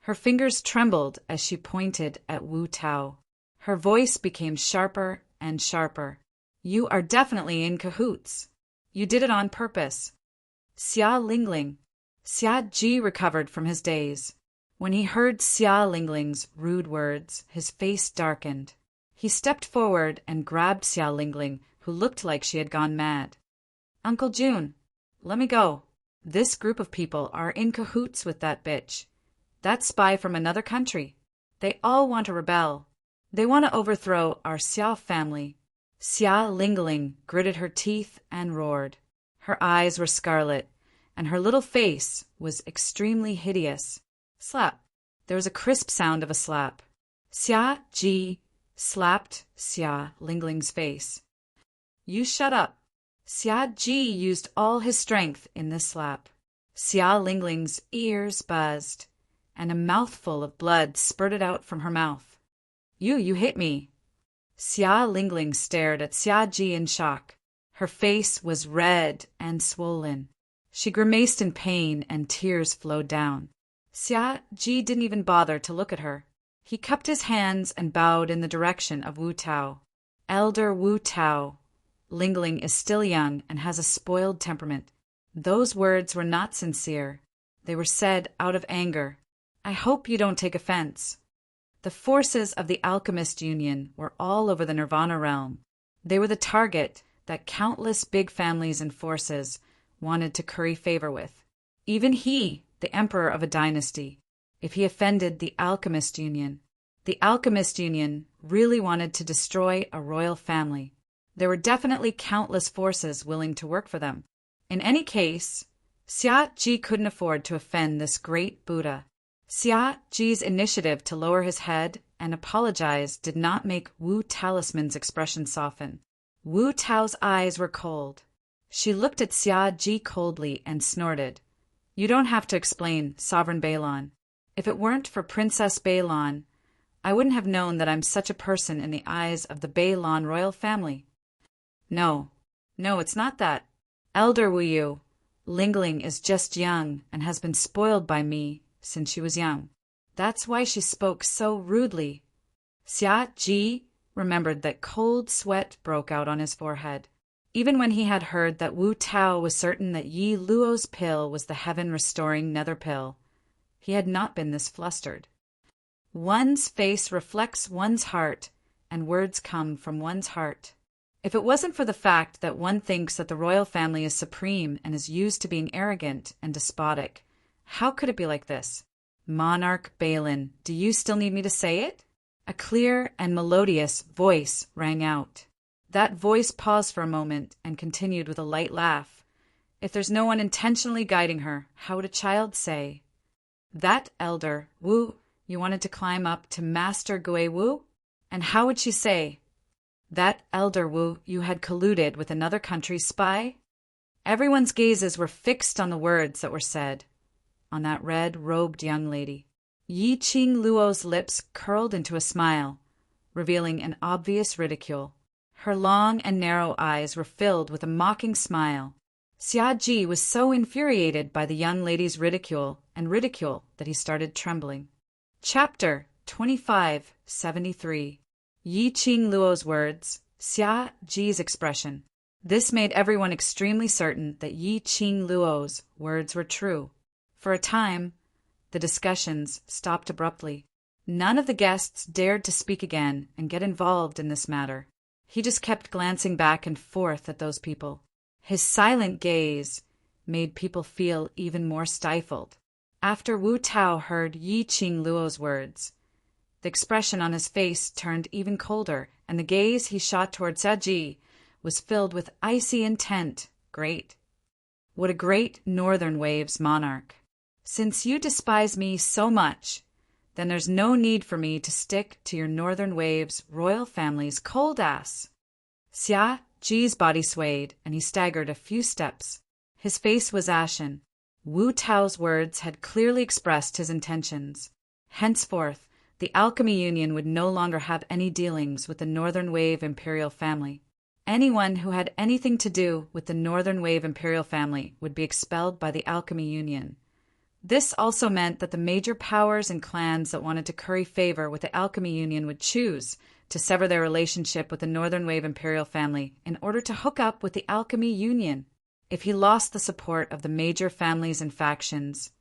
Her fingers trembled as she pointed at Wu Tao. Her voice became sharper and sharper. "You are definitely in cahoots. You did it on purpose." Xia Lingling. Xia Ji recovered from his daze. When he heard Xia Lingling's rude words, his face darkened. He stepped forward and grabbed Xia Lingling, who looked like she had gone mad. "Uncle June, let me go. This group of people are in cahoots with that bitch. That spy from another country. They all want to rebel. They want to overthrow our Xia family." Xia Lingling gritted her teeth and roared. Her eyes were scarlet, and her little face was extremely hideous. Slap. There was a crisp sound of a slap. Xia Ji slapped Xia Lingling's face. "You shut up." Xia Ji used all his strength in this slap. Xia Lingling's ears buzzed, and a mouthful of blood spurted out from her mouth. You hit me." Xia Lingling stared at Xia Ji in shock. Her face was red and swollen. She grimaced in pain and tears flowed down. Xia Ji didn't even bother to look at her. He cupped his hands and bowed in the direction of Wu Tao. "Elder Wu Tao, Lingling is still young and has a spoiled temperament. Those words were not sincere. They were said out of anger. I hope you don't take offense." The forces of the Alchemist Union were all over the Nirvana realm. They were the target that countless big families and forces wanted to curry favor with. Even he, the emperor of a dynasty, if he offended the Alchemist Union. The Alchemist Union really wanted to destroy a royal family. There were definitely countless forces willing to work for them. In any case, Xia Ji couldn't afford to offend this great Buddha. Xia Ji's initiative to lower his head and apologize did not make Wu Talisman's expression soften. Wu Tao's eyes were cold. She looked at Xia Ji coldly and snorted. "You don't have to explain, Sovereign Balon. If it weren't for Princess Balon, I wouldn't have known that I'm such a person in the eyes of the Balon royal family." No, it's not that. Elder Wu Yu, Lingling is just young and has been spoiled by me since she was young. That's why she spoke so rudely." Xia Ji remembered that cold sweat broke out on his forehead. Even when he had heard that Wu Tao was certain that Yi Luo's pill was the heaven-restoring nether pill, he had not been this flustered. One's face reflects one's heart, and words come from one's heart. If it wasn't for the fact that one thinks that the royal family is supreme and is used to being arrogant and despotic, how could it be like this? "Monarch Balin, do you still need me to say it?" A clear and melodious voice rang out. That voice paused for a moment and continued with a light laugh. If there's no one intentionally guiding her, how would a child say? "That elder, Wu, you wanted to climb up to Master Gui Wu?" And how would she say, "That elder Wu, you had colluded with another country's spy?" Everyone's gazes were fixed on the words that were said. on that red-robed young lady. Yi Qing Luo's lips curled into a smile, revealing an obvious ridicule. Her long and narrow eyes were filled with a mocking smile. Xia Ji was so infuriated by the young lady's ridicule that he started trembling. Chapter 2573. Yi Qing Luo's words, Xia Ji's expression. This made everyone extremely certain that Yi Qing Luo's words were true. For a time, the discussions stopped abruptly. None of the guests dared to speak again and get involved in this matter. He just kept glancing back and forth at those people. His silent gaze made people feel even more stifled. After Wu Tao heard Yi Qing Luo's words, the expression on his face turned even colder, and the gaze he shot toward Xia Ji was filled with icy intent. Great. What a great northern waves monarch. Since you despise me so much, then there's no need for me to stick to your northern waves royal family's cold ass. Xia Ji's body swayed, and he staggered a few steps. His face was ashen. Wu Tao's words had clearly expressed his intentions. Henceforth, the Alchemy Union would no longer have any dealings with the Northern Wave Imperial family. Anyone who had anything to do with the Northern Wave Imperial family would be expelled by the Alchemy Union. This also meant that the major powers and clans that wanted to curry favor with the Alchemy Union would choose to sever their relationship with the Northern Wave Imperial family in order to hook up with the Alchemy Union. If he lost the support of the major families and factions,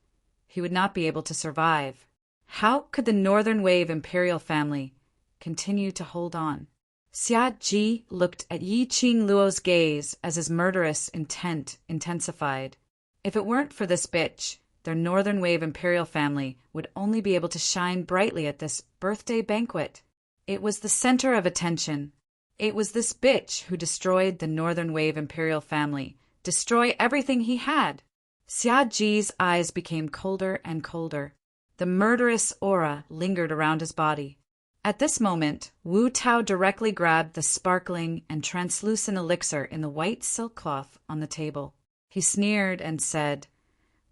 he would not be able to survive. How could the Northern Wave Imperial family continue to hold on? Xia Ji looked at Yi Qing Luo's gaze as his murderous intent intensified. If it weren't for this bitch, their Northern Wave Imperial family would only be able to shine brightly at this birthday banquet. It was the center of attention. It was this bitch who destroyed the Northern Wave Imperial family, destroy everything he had. Xia Ji's eyes became colder and colder. The murderous aura lingered around his body. At this moment, Wu Tao directly grabbed the sparkling and translucent elixir in the white silk cloth on the table. He sneered and said,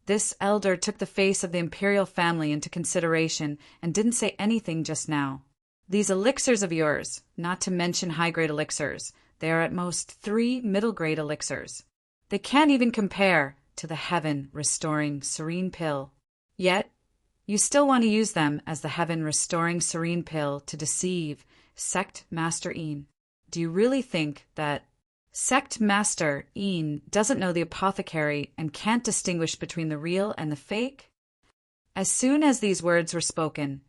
"This elder took the face of the imperial family into consideration and didn't say anything just now. These elixirs of yours, not to mention high-grade elixirs, they are at most 3 middle-grade elixirs. They can't even compare to the heaven-restoring serene pill. Yet, you still want to use them as the heaven-restoring serene pill to deceive Sect Master Yin. Do you really think that Sect Master Yin doesn't know the apothecary and can't distinguish between the real and the fake?" As soon as these words were spoken,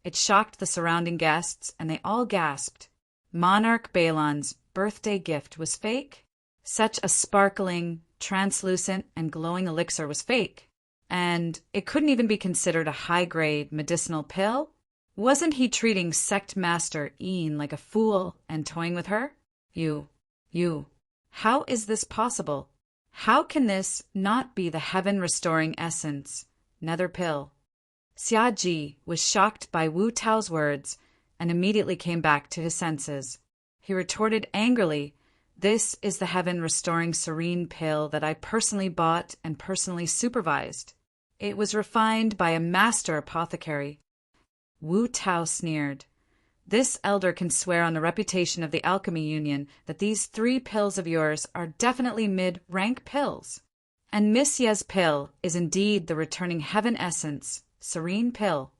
it shocked the surrounding guests, and they all gasped. Monarch Balon's birthday gift was fake? Such a sparkling, translucent, and glowing elixir was fake. And it couldn't even be considered a high-grade medicinal pill? Wasn't he treating Sect Master Yin like a fool and toying with her? You, how is this possible? How can this not be the heaven-restoring essence, nether pill? Xia Ji was shocked by Wu Tao's words and immediately came back to his senses. He retorted angrily, "This is the heaven-restoring serene pill that I personally bought and personally supervised. It was refined by a master apothecary." Wu Tao sneered. "This elder can swear on the reputation of the Alchemy Union that these 3 pills of yours are definitely mid-rank pills. And Miss Ye's pill is indeed the returning heaven essence, serene pill.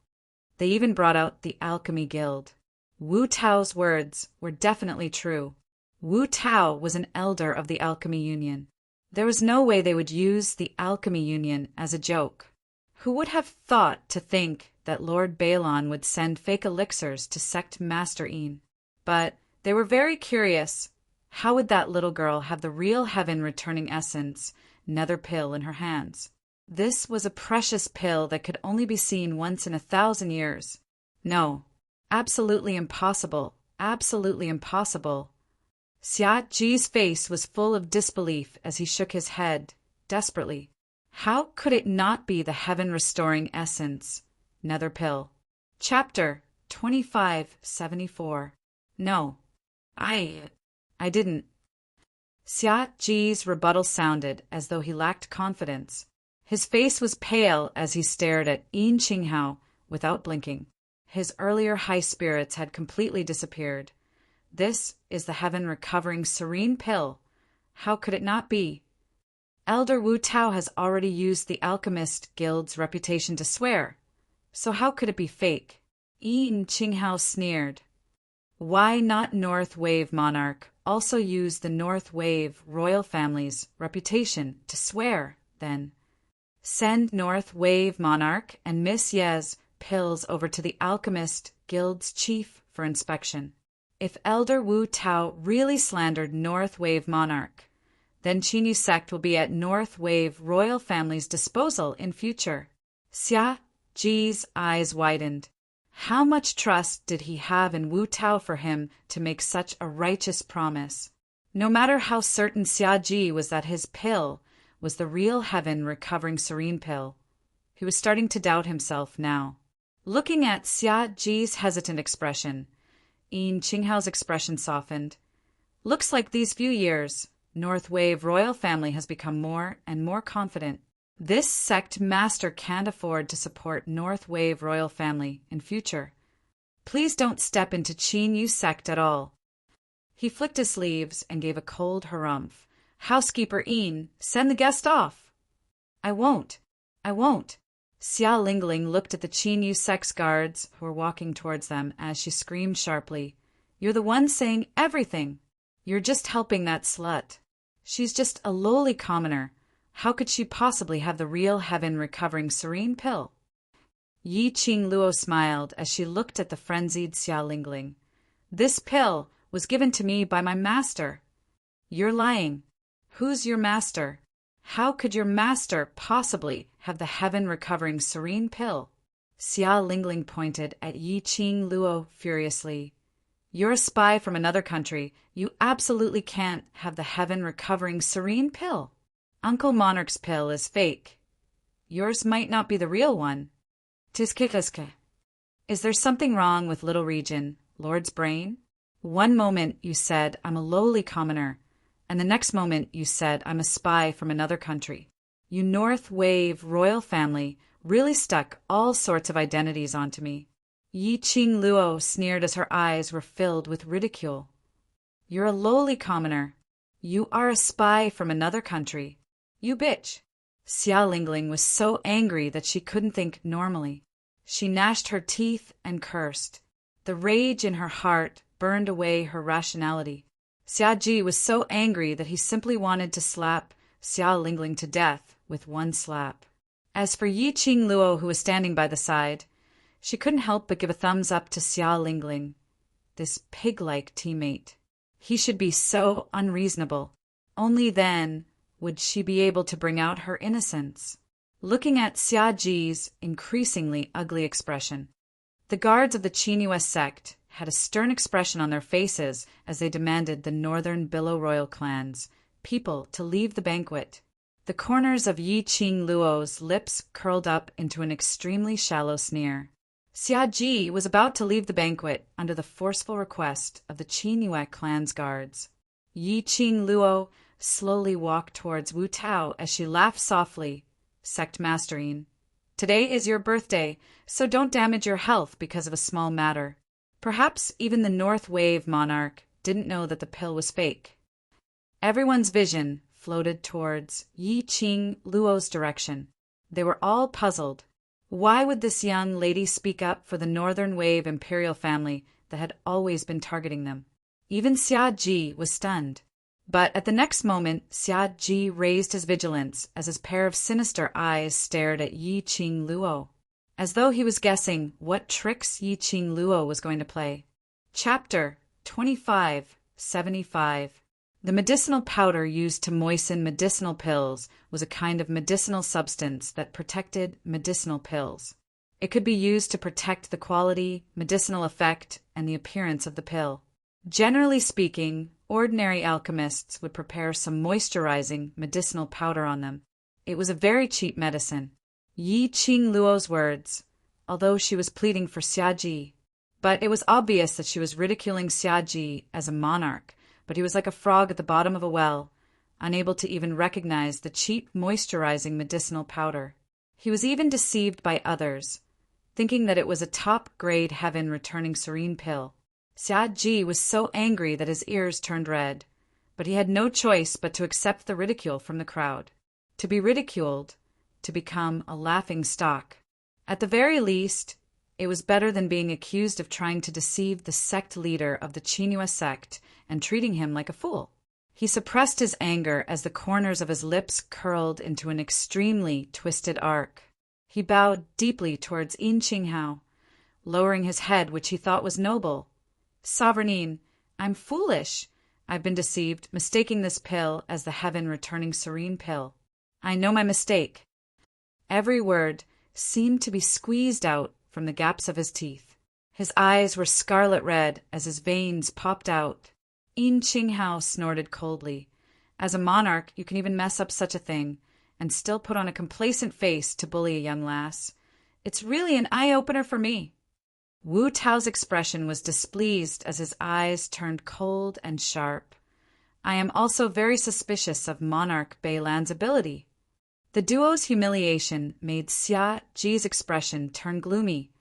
They even brought out the Alchemy Guild." Wu Tao's words were definitely true. Wu Tao was an elder of the Alchemy Union. There was no way they would use the Alchemy Union as a joke. Who would have thought to think that Lord Balon would send fake elixirs to Sect Master Yin? But they were very curious. How would that little girl have the real heaven-returning essence, nether pill, in her hands? This was a precious pill that could only be seen once in 1,000 years. No, absolutely impossible, absolutely impossible. Xia Ji's face was full of disbelief as he shook his head, desperately. How could it not be the heaven-restoring essence, nether pill? Chapter 2574. No, I didn't. Xia Ji's rebuttal sounded as though he lacked confidence. His face was pale as he stared at Yin Qinghao without blinking. His earlier high spirits had completely disappeared. This is the heaven recovering serene pill. How could it not be? Elder Wu Tao has already used the Alchemist Guild's reputation to swear. So how could it be fake? Yin Qinghao sneered. Why not North Wave Monarch also use the North Wave royal family's reputation to swear, then? Send North Wave Monarch and Miss Ye's pills over to the Alchemist Guild's chief for inspection. If Elder Wu Tao really slandered North Wave Monarch, then Qinyu sect will be at North Wave royal family's disposal in future. Xia Ji's eyes widened. How much trust did he have in Wu Tao for him to make such a righteous promise? No matter how certain Xia Ji was that his pill was the real heaven recovering serene pill, he was starting to doubt himself now. Looking at Xia Ji's hesitant expression, Yin Qinghao's expression softened. Looks like these few years, North Wave royal family has become more and more confident. This sect master can't afford to support North Wave royal family in future. Please don't step into Qinyu sect at all. He flicked his sleeves and gave a cold harumph. Housekeeper Yin, send the guest off. I won't. Xia Lingling looked at the Qinyu sect's guards who were walking towards them as she screamed sharply. You're the one saying everything. You're just helping that slut. She's just a lowly commoner. How could she possibly have the real heaven recovering serene pill? Yi Qing Luo smiled as she looked at the frenzied Xia Lingling. This pill was given to me by my master. You're lying. Who's your master? How could your master possibly have the heaven recovering serene pill? Xia Lingling pointed at Yi Qing Luo furiously. You're a spy from another country. You absolutely can't have the heaven recovering serene pill. Uncle Monarch's pill is fake. Yours might not be the real one. Tiskikiske. Is there something wrong with Little Region, Lord's brain? One moment you said I'm a lowly commoner, and the next moment you said I'm a spy from another country. You North Wave royal family really stuck all sorts of identities onto me. Yi Qing Luo sneered as her eyes were filled with ridicule. You're a lowly commoner. You are a spy from another country. You bitch. Xia Lingling was so angry that she couldn't think normally. She gnashed her teeth and cursed. The rage in her heart burned away her rationality. Xia Ji was so angry that he simply wanted to slap Xia Lingling to death with one slap. As for Yi Qing Luo, who was standing by the side, she couldn't help but give a thumbs up to Xia Lingling, this pig-like teammate. He should be so unreasonable. Only then would she be able to bring out her innocence. Looking at Xia Ji's increasingly ugly expression, the guards of the Qinyu sect had a stern expression on their faces as they demanded the Northern Billow Royal clan's people to leave the banquet. The corners of Yi Qing Luo's lips curled up into an extremely shallow sneer. Xia Ji was about to leave the banquet under the forceful request of the Qinyu clan's guards. Yi Qing Luo slowly walked towards Wu Tao as she laughed softly. Sect mastering. Today is your birthday, so don't damage your health because of a small matter. Perhaps even the North Wave Monarch didn't know that the pill was fake. Everyone's vision floated towards Yi Qing Luo's direction. They were all puzzled. Why would this young lady speak up for the Northern Wave imperial family that had always been targeting them? Even Xia Ji was stunned. But at the next moment, Xia Ji raised his vigilance as his pair of sinister eyes stared at Yi Qing Luo, as though he was guessing what tricks Yi Qing Luo was going to play. Chapter 2575. The medicinal powder used to moisten medicinal pills was a kind of medicinal substance that protected medicinal pills. It could be used to protect the quality, medicinal effect, and the appearance of the pill. Generally speaking, ordinary alchemists would prepare some moisturizing medicinal powder on them. It was a very cheap medicine. Yi Qing Luo's words, although she was pleading for Xia Ji. But it was obvious that she was ridiculing Xia Ji as a monarch, but he was like a frog at the bottom of a well, unable to even recognize the cheap moisturizing medicinal powder. He was even deceived by others, thinking that it was a top-grade heaven-returning serene pill. Xia Ji was so angry that his ears turned red, but he had no choice but to accept the ridicule from the crowd. To be ridiculed, to become a laughing stock. At the very least, it was better than being accused of trying to deceive the sect leader of the Qinghua sect and treating him like a fool. He suppressed his anger as the corners of his lips curled into an extremely twisted arc. He bowed deeply towards Yin Qinghao, lowering his head, which he thought was noble. Sovereignine, I'm foolish. I've been deceived, mistaking this pill as the heaven-returning serene pill. I know my mistake. Every word seemed to be squeezed out from the gaps of his teeth. His eyes were scarlet red as his veins popped out. Yin Qinghao snorted coldly. As a monarch, you can even mess up such a thing and still put on a complacent face to bully a young lass. It's really an eye-opener for me. Wu Tao's expression was displeased as his eyes turned cold and sharp. I am also very suspicious of Monarch Beilan's ability. The duo's humiliation made Xia Ji's expression turn gloomy,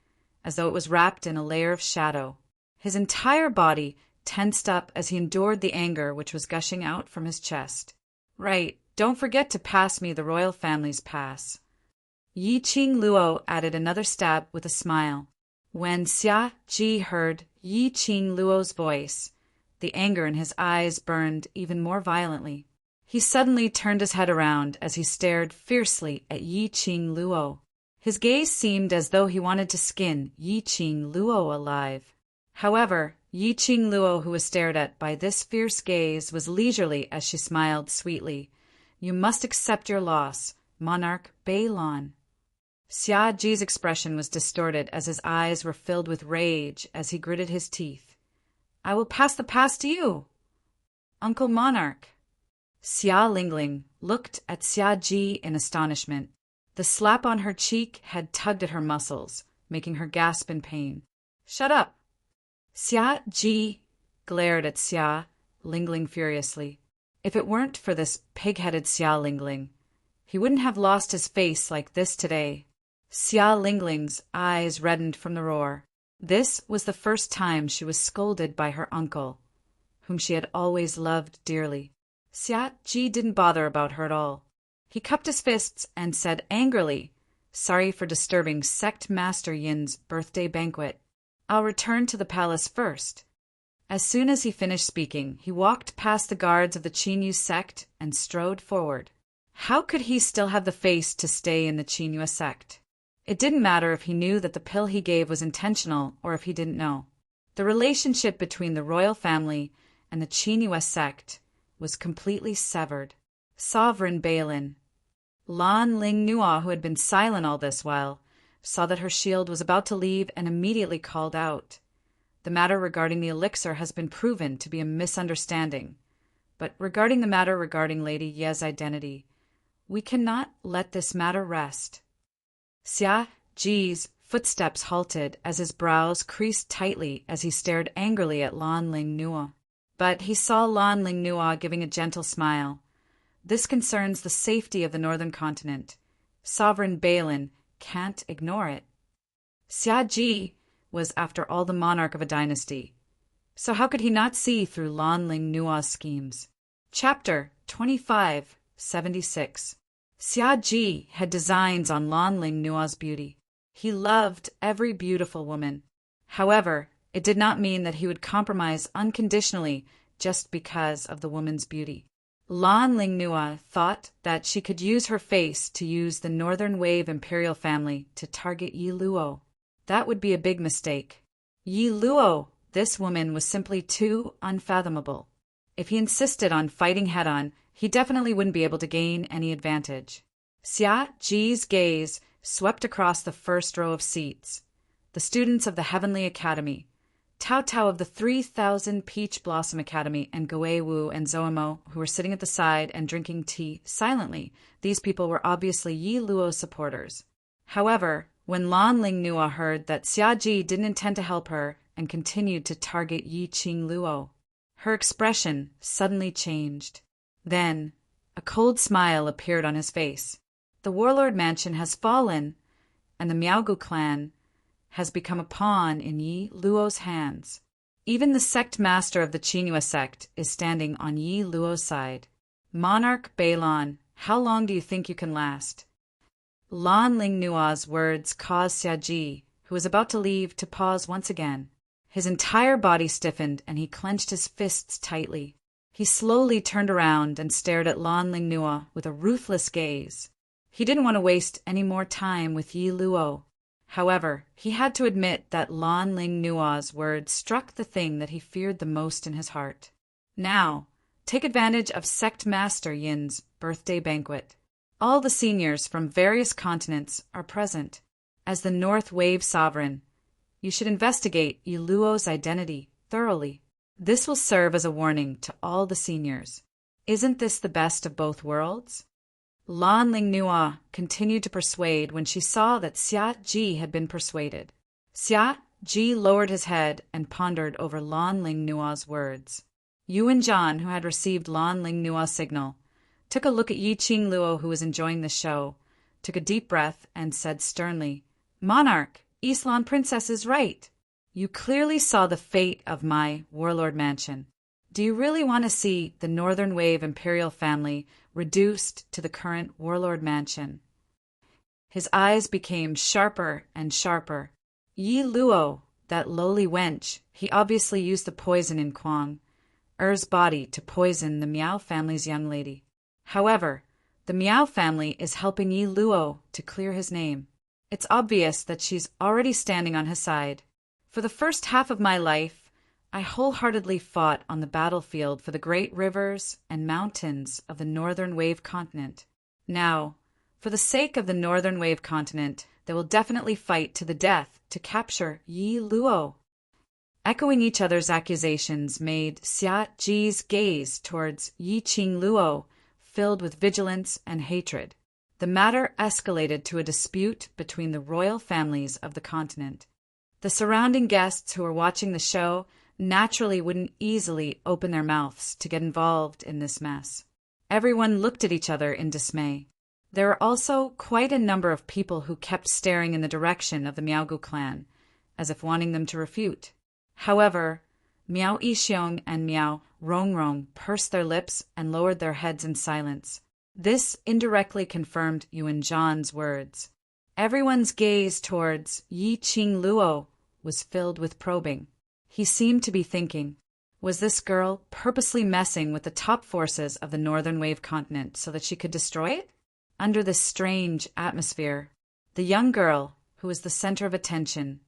as though it was wrapped in a layer of shadow. His entire body tensed up as he endured the anger which was gushing out from his chest. Right, don't forget to pass me the royal family's pass. Yi Qing Luo added another stab with a smile. When Xia Ji heard Yi Qing Luo's voice, the anger in his eyes burned even more violently. He suddenly turned his head around as he stared fiercely at Yi Qing Luo. His gaze seemed as though he wanted to skin Yi Qing Luo alive. However, Yi Qing Luo, who was stared at by this fierce gaze, was leisurely as she smiled sweetly. You must accept your loss, Monarch Beilan. Xia Ji's expression was distorted as his eyes were filled with rage as he gritted his teeth. I will pass the pass to you, Uncle Monarch. Xia Lingling looked at Xia Ji in astonishment. The slap on her cheek had tugged at her muscles, making her gasp in pain. Shut up! Xia Ji glared at Xia Lingling furiously. If it weren't for this pig-headed Xia Lingling, he wouldn't have lost his face like this today. Xia Lingling's eyes reddened from the roar. This was the first time she was scolded by her uncle, whom she had always loved dearly. Xia Ji didn't bother about her at all. He cupped his fists and said angrily, sorry for disturbing Sect Master Yin's birthday banquet. I'll return to the palace first. As soon as he finished speaking, he walked past the guards of the Qinyu sect and strode forward. How could he still have the face to stay in the Qinyu sect? It didn't matter if he knew that the pill he gave was intentional or if he didn't know. The relationship between the royal family and the Qinyu sect was completely severed. Sovereign Beilan. Lan Ling Nua, who had been silent all this while, saw that her shield was about to leave and immediately called out. The matter regarding the elixir has been proven to be a misunderstanding. But regarding the matter regarding Lady Ye's identity, we cannot let this matter rest. Xia Ji's footsteps halted as his brows creased tightly as he stared angrily at Lan Ling Nua. But he saw Lan Ling Nua giving a gentle smile. This concerns the safety of the northern continent. Sovereign Beilan can't ignore it. Xia Ji was, after all, the monarch of a dynasty. So how could he not see through Lan Ling Nua's schemes? Chapter 2576. Xia Ji had designs on Lan Ling Nua's beauty. He loved every beautiful woman. However, it did not mean that he would compromise unconditionally just because of the woman's beauty. Lan Ling Nua thought that she could use her face to use the Northern Wave imperial family to target Yi Luo. That would be a big mistake. Yi Luo, this woman was simply too unfathomable. If he insisted on fighting head-on, he definitely wouldn't be able to gain any advantage. Xia Ji's gaze swept across the first row of seats. The students of the Heavenly Academy, Tao Tao of the 3000 Peach Blossom Academy, and Goei Wu and Zoemo, who were sitting at the side and drinking tea silently. These people were obviously Yi Luo supporters. However, when Lan Ling Nua heard that Xia Ji didn't intend to help her and continued to target Yi Qing Luo, her expression suddenly changed. Then, A cold smile appeared on his face. The Warlord mansion has fallen, and the Miaogu clan has become a pawn in Yi Luo's hands. Even the sect master of the Qinghua sect is standing on Yi Luo's side. Monarch Beilon, how long do you think you can last? Lan Lingnua's words caused Xiaji, who was about to leave, to pause once again. His entire body stiffened, and he clenched his fists tightly. He slowly turned around and stared at Lan Lingnua with a ruthless gaze. He didn't want to waste any more time with Yi Luo. However, he had to admit that Lan Lingnua's words struck the thing that he feared the most in his heart. Now, take advantage of Sect Master Yin's birthday banquet. All the seniors from various continents are present. As the North Wave Sovereign, you should investigate Yi Luo's identity thoroughly. This will serve as a warning to all the seniors. Isn't this the best of both worlds? Lan Lingnua continued to persuade when she saw that Xia Ji had been persuaded. Xia Ji lowered his head and pondered over Lan Lingnua's words. Yuan Zhan, who had received Lan Lingnua's signal, took a look at Yiqing Luo, who was enjoying the show, took a deep breath, and said sternly, "Monarch, Islan Princess is right. You clearly saw the fate of my Warlord mansion. Do you really want to see the Northern Wave imperial family reduced to the current Warlord mansion?" His eyes became sharper and sharper. Yi Luo, that lowly wench, he obviously used the poison in Kuang Er's body to poison the Miao family's young lady. However, the Miao family is helping Yi Luo to clear his name. It's obvious that she's already standing on his side. For the first half of my life, I wholeheartedly fought on the battlefield for the great rivers and mountains of the Northern Wave continent. Now, for the sake of the Northern Wave continent, they will definitely fight to the death to capture Yi Luo. Echoing each other's accusations made Xia Ji's gaze towards Yiqing Luo filled with vigilance and hatred. The matter escalated to a dispute between the royal families of the continent. The surrounding guests who were watching the show naturally wouldn't easily open their mouths to get involved in this mess. Everyone looked at each other in dismay. There were also quite a number of people who kept staring in the direction of the Miaogu clan, as if wanting them to refute. However, Miao Yixiong and Miao Rongrong pursed their lips and lowered their heads in silence. This indirectly confirmed Yuan Zhan's words. Everyone's gaze towards Yiqing Luo was filled with probing. He seemed to be thinking, was this girl purposely messing with the top forces of the Northern Wave continent so that she could destroy it? Under this strange atmosphere, the young girl, who was the center of attention,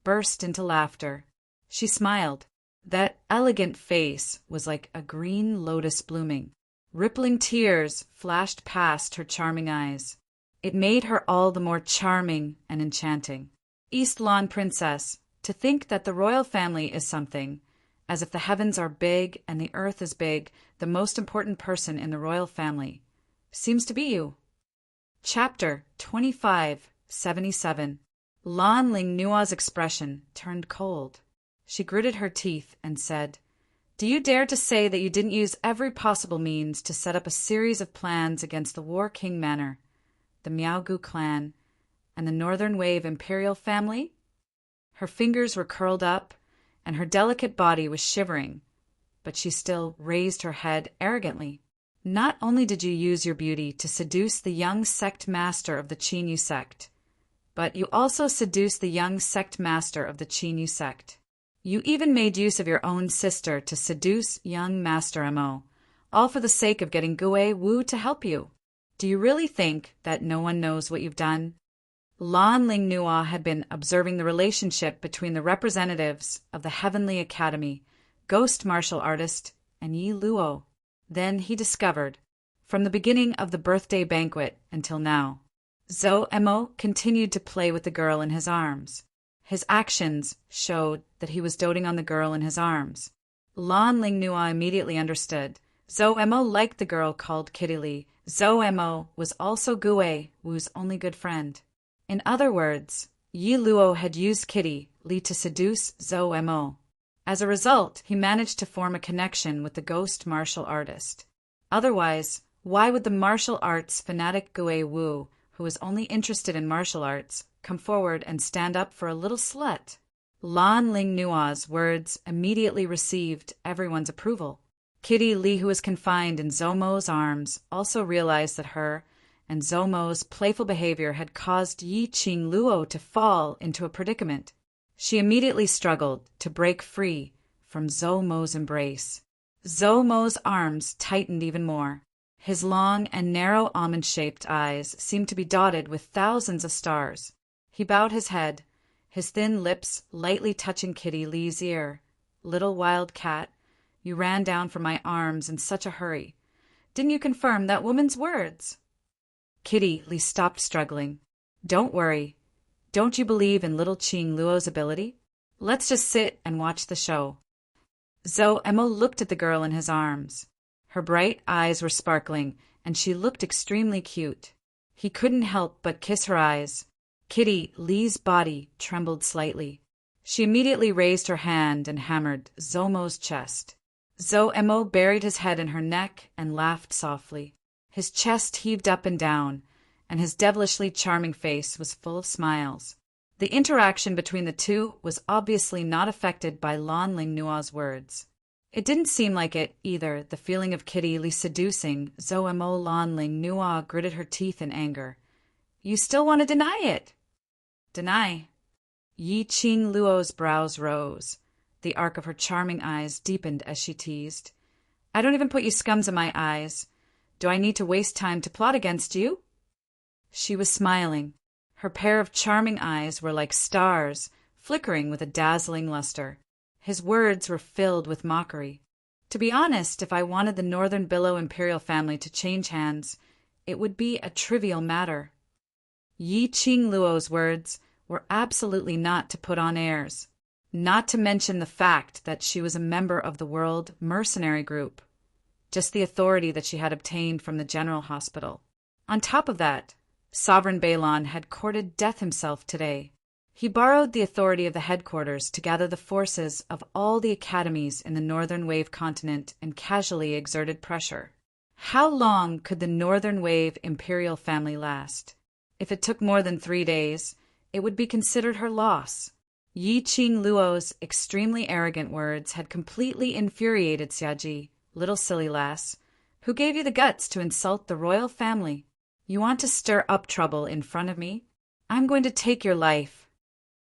burst into laughter. She smiled. That elegant face was like a green lotus blooming. Rippling tears flashed past her charming eyes. It made her all the more charming and enchanting. East Lawn Princess, to think that the royal family is something, as if the heavens are big and the earth is big, the most important person in the royal family, seems to be you. Chapter 2577. Lan Lingnua's expression turned cold. She gritted her teeth and said, "Do you dare to say that you didn't use every possible means to set up a series of plans against the War King Manor, the Miaogu clan, and the Northern Wave imperial family?" Her fingers were curled up, and her delicate body was shivering, but she still raised her head arrogantly. "Not only did you use your beauty to seduce the young sect master of the Qinyu sect, but you also seduced the young sect master of the Qinyu sect. You even made use of your own sister to seduce young Master Mo, all for the sake of getting Gue Wu to help you. Do you really think that no one knows what you've done?" Lan Lingnua had been observing the relationship between the representatives of the Heavenly Academy, Ghost Martial Artist, and Yi Luo. Then he discovered, from the beginning of the birthday banquet until now, Zhou Mo continued to play with the girl in his arms. His actions showed that he was doting on the girl in his arms. Lan Lingnua immediately understood. Zhou Mo liked the girl called Kitty Li. Zhou Mo was also Gue Wu's only good friend. In other words, Yi Luo had used Kitty Li to seduce Zhou Mo. As a result, he managed to form a connection with the ghost martial artist. Otherwise, Why would the martial arts fanatic Gue Wu, who was only interested in martial arts, come forward and stand up for a little slut? Lan Ling Nua's words immediately received everyone's approval. Kitty Li, who was confined in Zomo's arms, also realized that her and Zomo's playful behavior had caused Yi Qing Luo to fall into a predicament. She immediately struggled to break free from Zomo's embrace. Zomo's arms tightened even more. His long and narrow almond-shaped eyes seemed to be dotted with thousands of stars. He bowed his head, his thin lips lightly touching Kitty Li's ear. "Little wild cat, you ran down from my arms in such a hurry. Didn't you confirm that woman's words?" Kitty Li stopped struggling. "Don't worry. Don't you believe in little Qing Luo's ability? Let's just sit and watch the show." Zhou Emo looked at the girl in his arms. Her bright eyes were sparkling, and she looked extremely cute. He couldn't help but kiss her eyes. Kitty Li's body trembled slightly. She immediately raised her hand and hammered Zomo's chest. Zhou Emo buried his head in her neck and laughed softly. His chest heaved up and down, and his devilishly charming face was full of smiles. The interaction between the two was obviously not affected by Lan Ling Nua's words. It didn't seem like it, either. The feeling of Kitty Li seducing Zhou Emo. Lan Ling Nua gritted her teeth in anger. "You still want to deny it?" "Deny?" Yi Qing Luo's brows rose. The arc of her charming eyes deepened as she teased. "I don't even put you scums in my eyes. Do I need to waste time to plot against you?" She was smiling. Her pair of charming eyes were like stars, flickering with a dazzling luster. His words were filled with mockery. "To be honest, if I wanted the Northern Billow imperial family to change hands, it would be a trivial matter." Yi Qing Luo's words were absolutely not to put on airs, not to mention the fact that she was a member of the World Mercenary Group, just the authority that she had obtained from the General Hospital. On top of that, Sovereign Balon had courted death himself today. He borrowed the authority of the headquarters to gather the forces of all the academies in the Northern Wave continent and casually exerted pressure. How long could the Northern Wave imperial family last? If it took more than 3 days, it would be considered her loss. Yi Qing Luo's extremely arrogant words had completely infuriated Xiaji. "Little silly lass, who gave you the guts to insult the royal family? You want to stir up trouble in front of me? I'm going to take your life."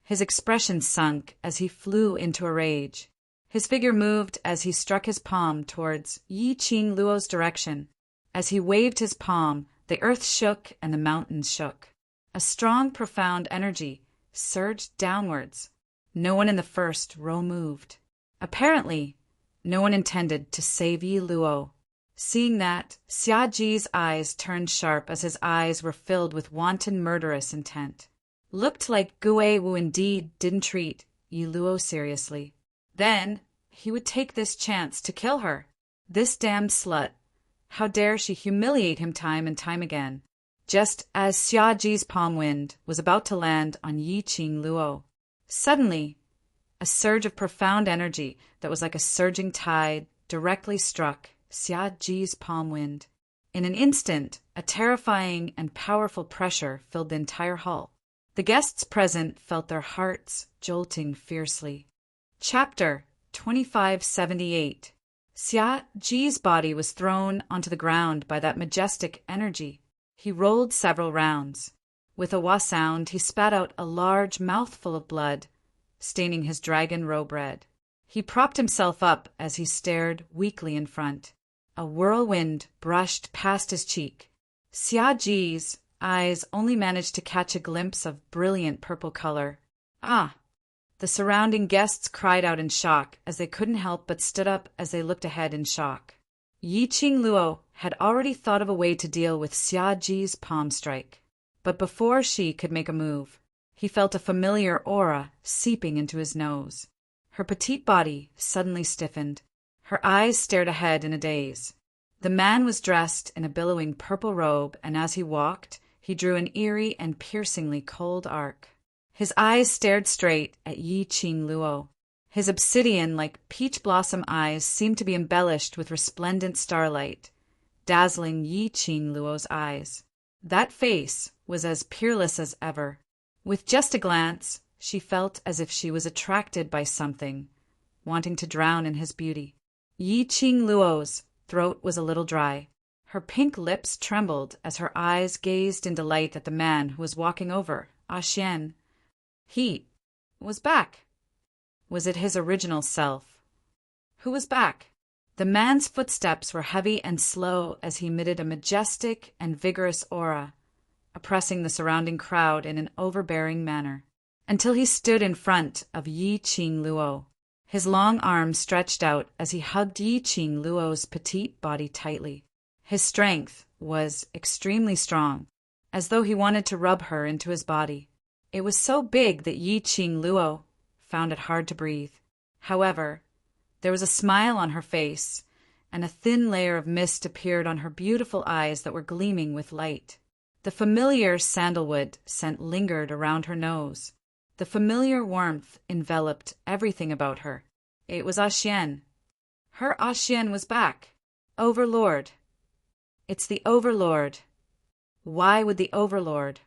His expression sunk as he flew into a rage. His figure moved as he struck his palm towards Yi Qing Luo's direction. As he waved his palm, the earth shook and the mountains shook. A strong, profound energy surged downwards. No one in the first row moved. Apparently, no one intended to save Yi Luo. Seeing that, Xiaji's eyes turned sharp as his eyes were filled with wanton murderous intent. Looked like Gue Wu indeed didn't treat Yi Luo seriously. Then he would take this chance to kill her. This damned slut. How dare she humiliate him time and time again? Just as Xiaji's palm wind was about to land on Yi Qing Luo, suddenly, a surge of profound energy that was like a surging tide directly struck Xiaji's palm wind. In an instant, a terrifying and powerful pressure filled the entire hall. The guests present felt their hearts jolting fiercely. Chapter 2578. Xiaji's body was thrown onto the ground by that majestic energy. He rolled several rounds. With a wah sound, he spat out a large mouthful of blood, staining his dragon robe red. He propped himself up as he stared weakly in front. A whirlwind brushed past his cheek. Xiaji's eyes only managed to catch a glimpse of brilliant purple color. "Ah!" The surrounding guests cried out in shock as they couldn't help but stood up as they looked ahead in shock. Yi Qing Luo had already thought of a way to deal with Xiaji's palm strike. But before she could make a move, he felt a familiar aura seeping into his nose. Her petite body suddenly stiffened. Her eyes stared ahead in a daze. The man was dressed in a billowing purple robe, and as he walked, he drew an eerie and piercingly cold arc. His eyes stared straight at Yi Qing Luo. His obsidian-like peach blossom eyes seemed to be embellished with resplendent starlight. dazzling Yi Qing Luo's eyes. That face was as peerless as ever. With just a glance, she felt as if she was attracted by something, wanting to drown in his beauty. Yi Qing Luo's throat was a little dry. Her pink lips trembled as her eyes gazed in delight at the man who was walking over, Xian. He was back. Was it his original self? Who was back? The man's footsteps were heavy and slow as he emitted a majestic and vigorous aura, oppressing the surrounding crowd in an overbearing manner, until he stood in front of Yi Qing Luo. His long arms stretched out as he hugged Yi Qing Luo's petite body tightly. His strength was extremely strong, as though he wanted to rub her into his body. It was so big that Yi Qing Luo found it hard to breathe. However, there was a smile on her face, and a thin layer of mist appeared on her beautiful eyes that were gleaming with light. The familiar sandalwood scent lingered around her nose. The familiar warmth enveloped everything about her. It was Xian. Her Xian was back. Overlord. It's the Overlord. Why would the Overlord?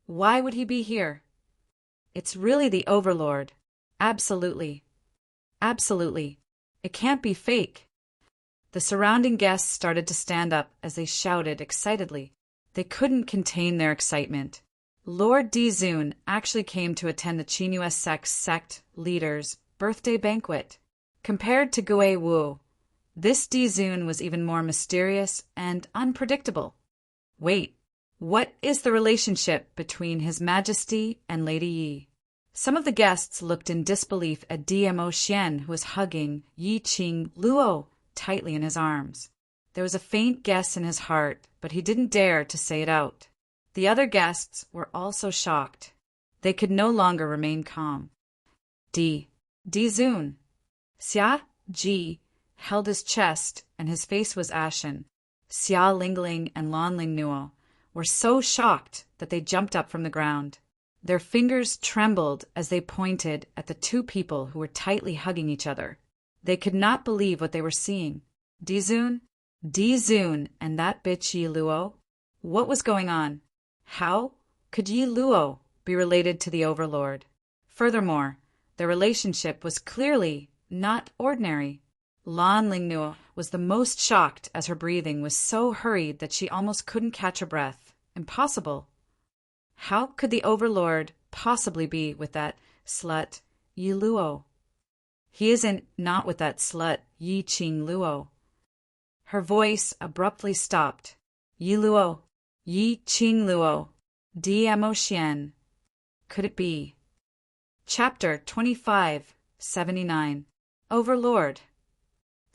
Why would he be here? It's really the Overlord. Absolutely. Absolutely. It can't be fake. The surrounding guests started to stand up as they shouted excitedly. They couldn't contain their excitement. Lord Dizun actually came to attend the Qingyue sect leader's birthday banquet. Compared to Gui Wu, this Dizun was even more mysterious and unpredictable. Wait, what is the relationship between His Majesty and Lady Yi? Some of the guests looked in disbelief at DMO Xian, who was hugging Yi Qing Luo tightly in his arms. There was a faint guess in his heart, but he didn't dare to say it out. The other guests were also shocked. They could no longer remain calm. Dizun. Xia Ji held his chest, and his face was ashen. Xia Lingling and Lan Lingnuo were so shocked that they jumped up from the ground. Their fingers trembled as they pointed at the two people who were tightly hugging each other. They could not believe what they were seeing. Dizun and that bitch Yi Luo? What was going on? How could Yi Luo be related to the Overlord? Furthermore, their relationship was clearly not ordinary. Lan Lingnuo was the most shocked as her breathing was so hurried that she almost couldn't catch her breath. Impossible. How could the Overlord possibly be with that slut Yi Luo? He isn't not with that slut Yi Qing Luo. Her voice abruptly stopped. Yi Luo, Yi Qing Luo, DMO Xian. Could it be? Chapter 2579. Overlord.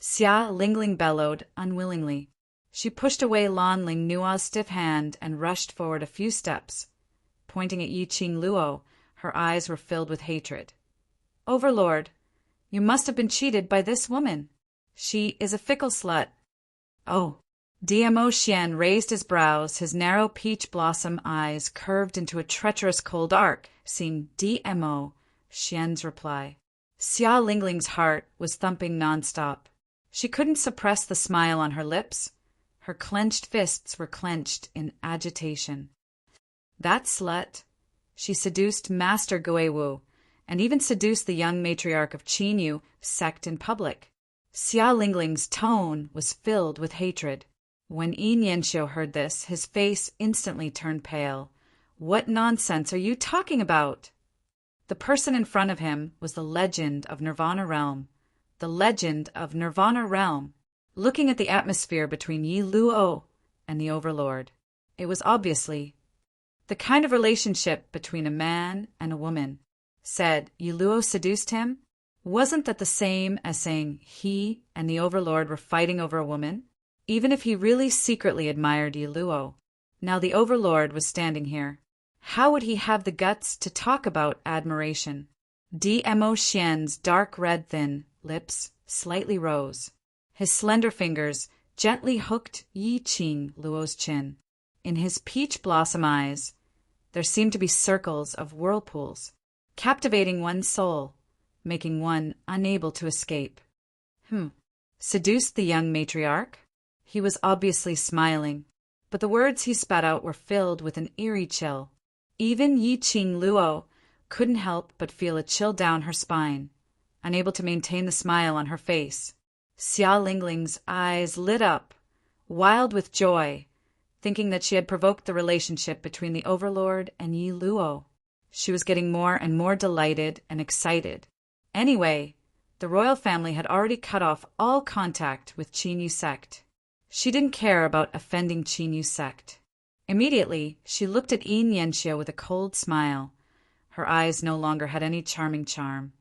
Xia Lingling bellowed unwillingly. She pushed away Lan Lingnuo's stiff hand and rushed forward a few steps. Pointing at Yi Qing Luo, her eyes were filled with hatred. Overlord, you must have been cheated by this woman. She is a fickle slut. Oh. DMO Xian raised his brows, his narrow peach blossom eyes curved into a treacherous cold arc, seeing DMO Xian's reply. Xia Lingling's heart was thumping nonstop. She couldn't suppress the smile on her lips. Her clenched fists were clenched in agitation. That slut. She seduced Master Guiwu, and even seduced the young matriarch of Qingyue sect in public. Xia Lingling's tone was filled with hatred. When Yi Nianxiu heard this, his face instantly turned pale. What nonsense are you talking about? The person in front of him was the legend of Nirvana Realm. The legend of Nirvana Realm. Looking at the atmosphere between Yi Luo and the Overlord, it was obviously the kind of relationship between a man and a woman. Said Yi Luo seduced him? Wasn't that the same as saying he and the Overlord were fighting over a woman? Even if he really secretly admired Yi Luo. Now the Overlord was standing here. How would he have the guts to talk about admiration? DMO Xian's dark red thin lips slightly rose. His slender fingers gently hooked Yi Qing Luo's chin. In his peach blossom eyes, there seemed to be circles of whirlpools, captivating one's soul, making one unable to escape. Seduced the young matriarch? He was obviously smiling, but the words he spat out were filled with an eerie chill. Even Yiqing Luo couldn't help but feel a chill down her spine, unable to maintain the smile on her face. Xia Lingling's eyes lit up, wild with joy, thinking that she had provoked the relationship between the Overlord and Yi Luo. She was getting more and more delighted and excited. Anyway, the royal family had already cut off all contact with Qin Yu sect. She didn't care about offending Qin Yu sect. Immediately, she looked at Yin Yanxia with a cold smile. Her eyes no longer had any charming charm.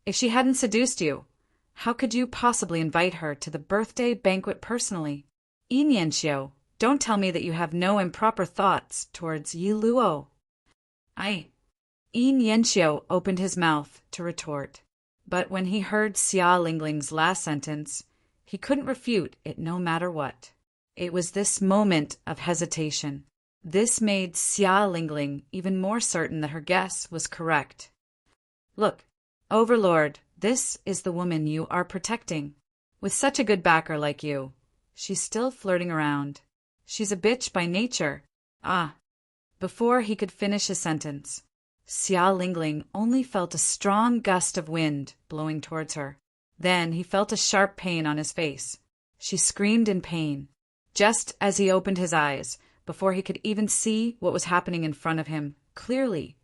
If she hadn't seduced you, how could you possibly invite her to the birthday banquet personally? Yin Yanxia, don't tell me that you have no improper thoughts towards Yi Luo. Yin Yanxia opened his mouth to retort, but when he heard Xia Lingling's last sentence, he couldn't refute it no matter what. It was this moment of hesitation. This made Xia Lingling even more certain that her guess was correct. Look, Overlord, this is the woman you are protecting. With such a good backer like you, she's still flirting around. She's a bitch by nature. Before he could finish his sentence, Xia Lingling only felt a strong gust of wind blowing towards her. Then he felt a sharp pain on his face. She screamed in pain. Just as he opened his eyes, before he could even see what was happening in front of him clearly,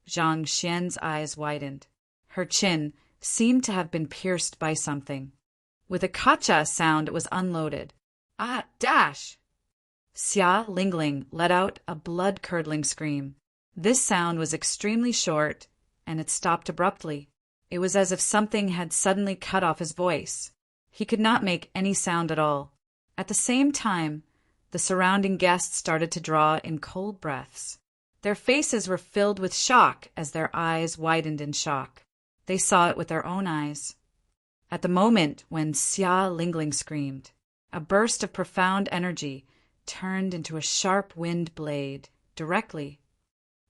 Zhang Xian's eyes widened. Her chin seemed to have been pierced by something. With a kacha sound, it was unloaded. Dash! Xia Lingling let out a blood-curdling scream. This sound was extremely short, and it stopped abruptly. It was as if something had suddenly cut off his voice. He could not make any sound at all. At the same time, the surrounding guests started to draw in cold breaths. Their faces were filled with shock as their eyes widened in shock. They saw it with their own eyes. At the moment when Xia Lingling screamed, a burst of profound energy turned into a sharp wind blade directly,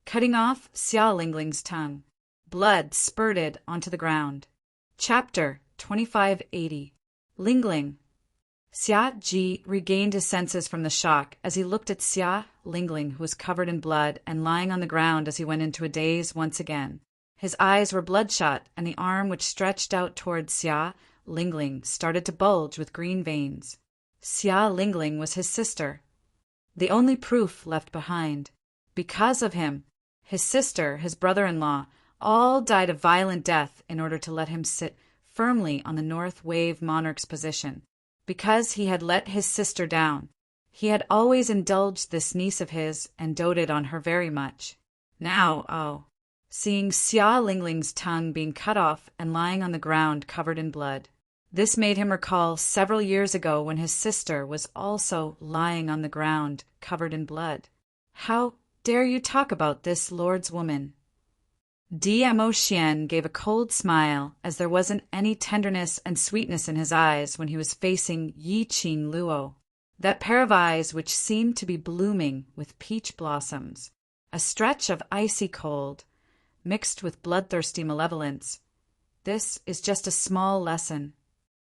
cutting off Xia Lingling's tongue. Blood spurted onto the ground. Chapter 2580. Lingling. Xia Ji regained his senses from the shock as he looked at Xia Lingling, who was covered in blood and lying on the ground as he went into a daze once again. His eyes were bloodshot, and the arm which stretched out towards Xia Lingling started to bulge with green veins. Xia Lingling was his sister, the only proof left behind. Because of him, his sister, his brother-in-law, all died a violent death in order to let him sit firmly on the North Wave Monarch's position. Because he had let his sister down, he had always indulged this niece of his and doted on her very much. Now, seeing Xia Lingling's tongue being cut off and lying on the ground covered in blood, this made him recall several years ago when his sister was also lying on the ground covered in blood. How dare you talk about this lord's woman? Dmo Xian gave a cold smile as there wasn't any tenderness and sweetness in his eyes when he was facing Yiqing Luo, that pair of eyes which seemed to be blooming with peach blossoms, a stretch of icy cold, mixed with bloodthirsty malevolence. This is just a small lesson.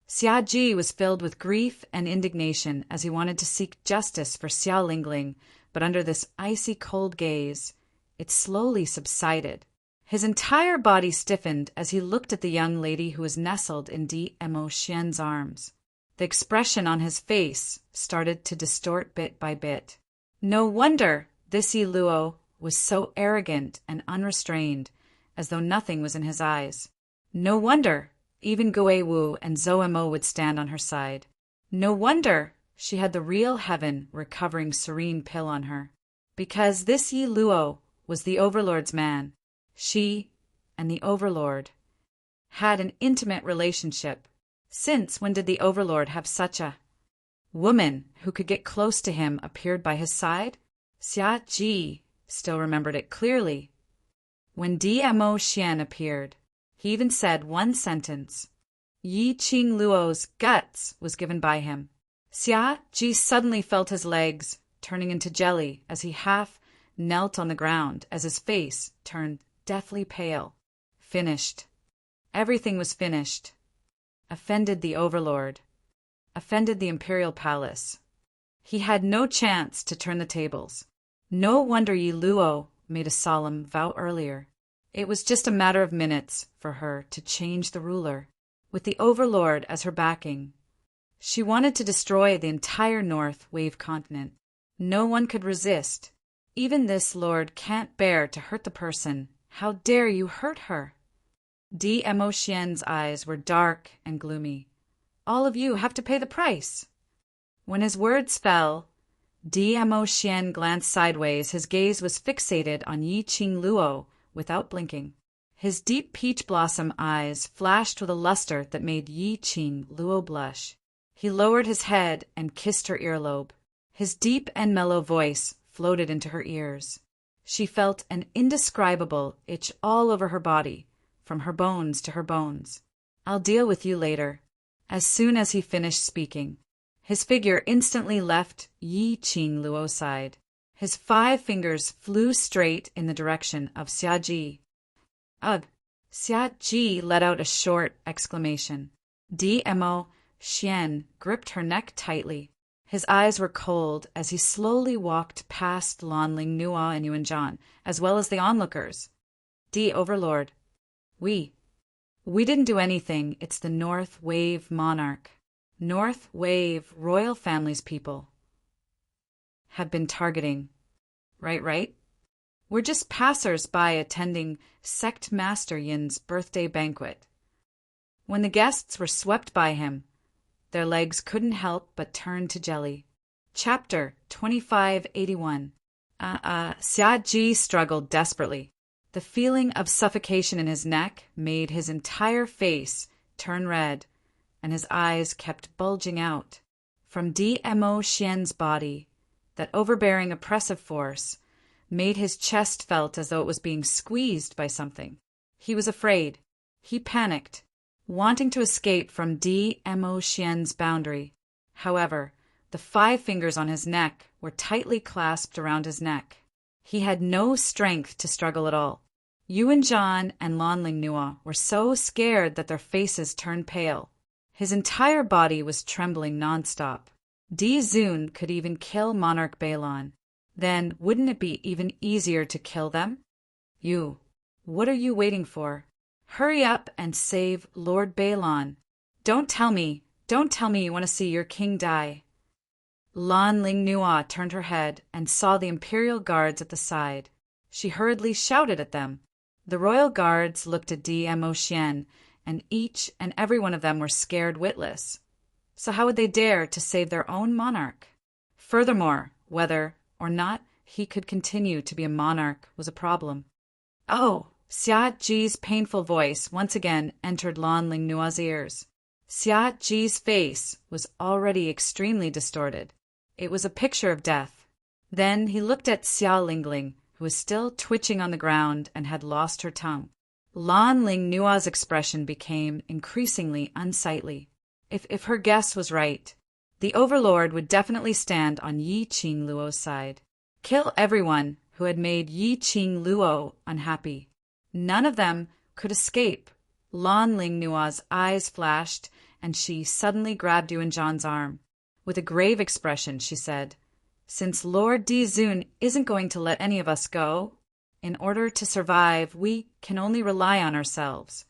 Xia Ji was filled with grief and indignation as he wanted to seek justice for Xia Lingling, but under this icy cold gaze, it slowly subsided. His entire body stiffened as he looked at the young lady who was nestled in Dmo Xian's arms. The expression on his face started to distort bit by bit. No wonder this Yi Luo was so arrogant and unrestrained, as though nothing was in his eyes. No wonder even Gui Wu and Zhou Mo would stand on her side. No wonder she had the real heaven recovering serene pill on her. Because this Yi Luo was the Overlord's man. She and the Overlord had an intimate relationship. Since when did the Overlord have such a woman who could get close to him appeared by his side? Xia Ji still remembered it clearly. When Dmo Xian appeared, he even said one sentence. Yiqing Luo's guts was given by him. Xia Ji suddenly felt his legs turning into jelly as he half knelt on the ground as his face turned deathly pale. Finished. Everything was finished. Offended the Overlord. offended the imperial palace. He had no chance to turn the tables. No wonder Yi Luo made a solemn vow earlier. It was just a matter of minutes for her to change the ruler, with the Overlord as her backing. She wanted to destroy the entire North Wave continent. No one could resist. Even this lord can't bear to hurt the person. How dare you hurt her? Dmo Xian's eyes were dark and gloomy. All of you have to pay the price. When his words fell, Dmo Xian glanced sideways. His gaze was fixated on Yi Luo without blinking. His deep peach blossom eyes flashed with a luster that made Yi Luo blush. He lowered his head and kissed her earlobe. His deep and mellow voice floated into her ears. She felt an indescribable itch all over her body, from her bones to her bones. I'll deal with you later. As soon as he finished speaking, his figure instantly left Yi Luo's side. His 5 fingers flew straight in the direction of Xia Ji. Ugh! Xia Ji let out a short exclamation. Dmo Xian gripped her neck tightly. His eyes were cold as he slowly walked past Lanling Nua and Yuanzhan, as well as the onlookers. Overlord, we didn't do anything. It's the North Wave monarch. North Wave royal family's people have been targeting. Right? We're just passers-by attending Sect Master Yin's birthday banquet. When the guests were swept by him, their legs couldn't help but turn to jelly. Chapter 2581. Xia Ji struggled desperately. The feeling of suffocation in his neck made his entire face turn red, and his eyes kept bulging out. From Dmo Xian's body, that overbearing oppressive force made his chest felt as though it was being squeezed by something. He was afraid. He panicked, wanting to escape from Dmo Xian's boundary. However, the 5 fingers on his neck were tightly clasped around his neck. He had no strength to struggle at all. Yuanzhan and Lanling Nua were so scared that their faces turned pale. His entire body was trembling nonstop. Zun could even kill Monarch Balon. Then wouldn't it be even easier to kill them? What are you waiting for? Hurry up and save Lord Balon. Don't tell me you want to see your king die. Lanling Nua turned her head and saw the imperial guards at the side. She hurriedly shouted at them. The royal guards looked at Dmo Xian, and each and every one of them were scared witless. So how would they dare to save their own monarch? Furthermore, whether or not he could continue to be a monarch was a problem. Oh! Xia Ji's painful voice once again entered Lanling Nua's ears. Xia Ji's face was already extremely distorted. It was a picture of death. Then he looked at Xia Lingling, who was still twitching on the ground and had lost her tongue. Lanling Nua's expression became increasingly unsightly. If her guess was right, the Overlord would definitely stand on Yi Luo's side. Kill everyone who had made Yi Luo unhappy. None of them could escape. Lanling Nua's eyes flashed, and she suddenly grabbed Yuanzhan's arm. With a grave expression, she said, "Since Lord Zun isn't going to let any of us go, in order to survive, we can only rely on ourselves."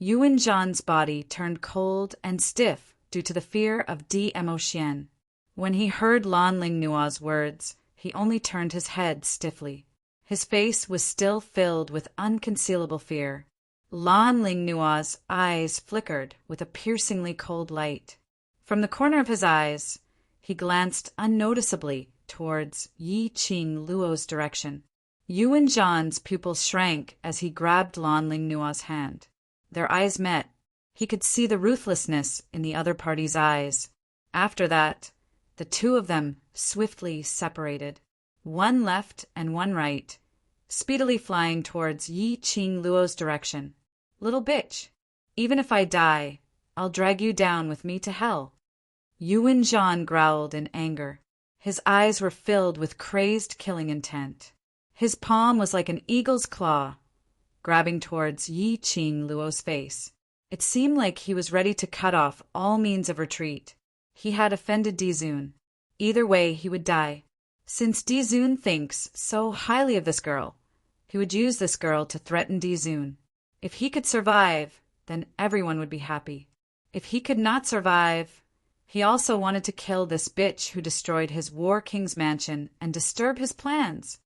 Yuanzhan's body turned cold and stiff due to the fear of Dmo Xian. When he heard Lanling Nua's words, he only turned his head stiffly. His face was still filled with unconcealable fear. Lanling Nua's eyes flickered with a piercingly cold light. From the corner of his eyes, he glanced unnoticeably towards Yi Luo's direction. Yuanzhan's pupils shrank as he grabbed Lanling Nua's hand. Their eyes met. He could see the ruthlessness in the other party's eyes. After that, the two of them swiftly separated, one left and one right, speedily flying towards Yi Luo's direction. "Little bitch, even if I die, I'll drag you down with me to hell." Yuanzhan growled in anger. His eyes were filled with crazed killing intent. His palm was like an eagle's claw, grabbing towards Yi Luo's face. It seemed like he was ready to cut off all means of retreat. He had offended Dizun. Either way, he would die. Since Dizun thinks so highly of this girl, he would use this girl to threaten Dizun. If he could survive, then everyone would be happy. If he could not survive, he also wanted to kill this bitch who destroyed his War King's mansion and disturb his plans.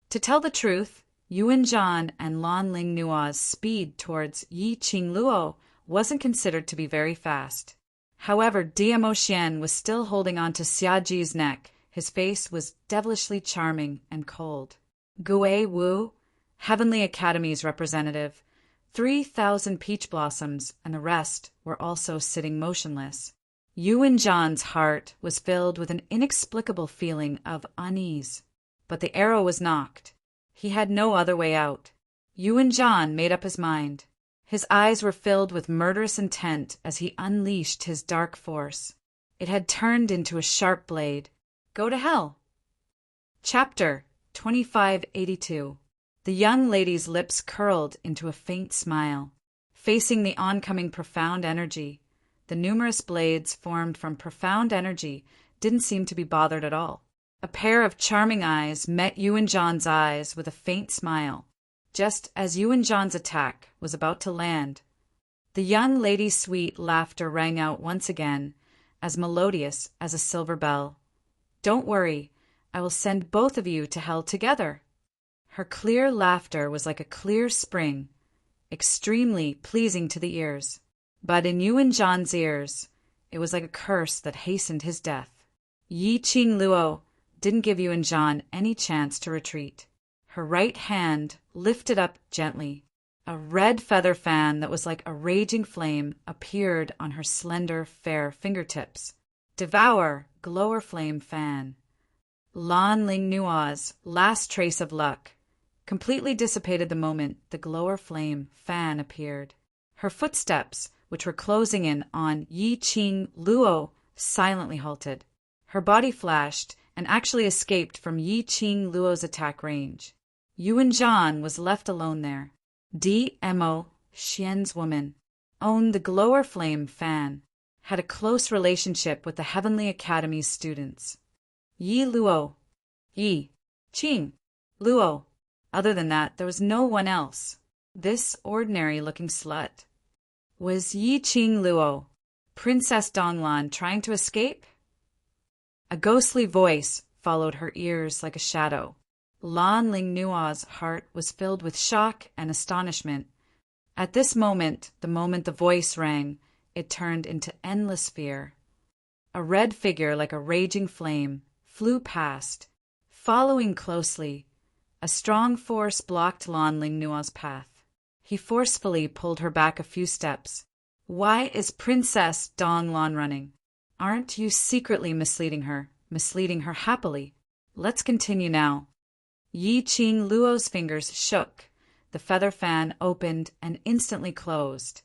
To tell the truth, Yuan Zhan and Lan Ling Nua's speed towards Yi Qing Luo wasn't considered to be very fast. However, Diamo Xian was still holding on to Xiaji's neck. His face was devilishly charming and cold. Gui Wu, Heavenly Academy's representative, 3,000 peach blossoms, and the rest were also sitting motionless. Yuan Zhan's heart was filled with an inexplicable feeling of unease. But the arrow was knocked. He had no other way out. Yuan Zhan made up his mind. His eyes were filled with murderous intent as he unleashed his dark force. It had turned into a sharp blade. Go to hell. Chapter 2582. The young lady's lips curled into a faint smile. Facing the oncoming profound energy, the numerous blades formed from profound energy didn't seem to be bothered at all. A pair of charming eyes met Yuan Zhan's eyes with a faint smile. Just as Yuan Zhan's attack was about to land, the young lady's sweet laughter rang out once again, as melodious as a silver bell. Don't worry, I will send both of you to hell together. Her clear laughter was like a clear spring, extremely pleasing to the ears. But in Yuan Zhan's ears, it was like a curse that hastened his death. Yi Qing Luo didn't give Yuan Zhan any chance to retreat. Her right hand lifted up gently. A red feather fan that was like a raging flame appeared on her slender, fair fingertips. Devour, glower flame fan. Lan Ling Nua's last trace of luck completely dissipated the moment the glower flame fan appeared. Her footsteps, which were closing in on Yi Qing Luo, silently halted. Her body flashed and actually escaped from Yi Qing Luo's attack range. Yuan Zhan was left alone there. Diamo Xian's woman owned the glower flame fan, had a close relationship with the Heavenly Academy's students. Yi Luo, Yi Qing Luo. Other than that, there was no one else. This ordinary-looking slut. Was Yi Qing Luo, Princess Donglan, trying to escape? A ghostly voice followed her ears like a shadow. Lan Ling Nua's heart was filled with shock and astonishment. At this moment, the moment the voice rang, it turned into endless fear. A red figure like a raging flame flew past. Following closely, a strong force blocked Lan Ling Nua's path. He forcefully pulled her back a few steps. Why is Princess Donglan running? Aren't you secretly misleading her happily? Let's continue now. Yi Qing Luo's fingers shook. The feather fan opened and instantly closed,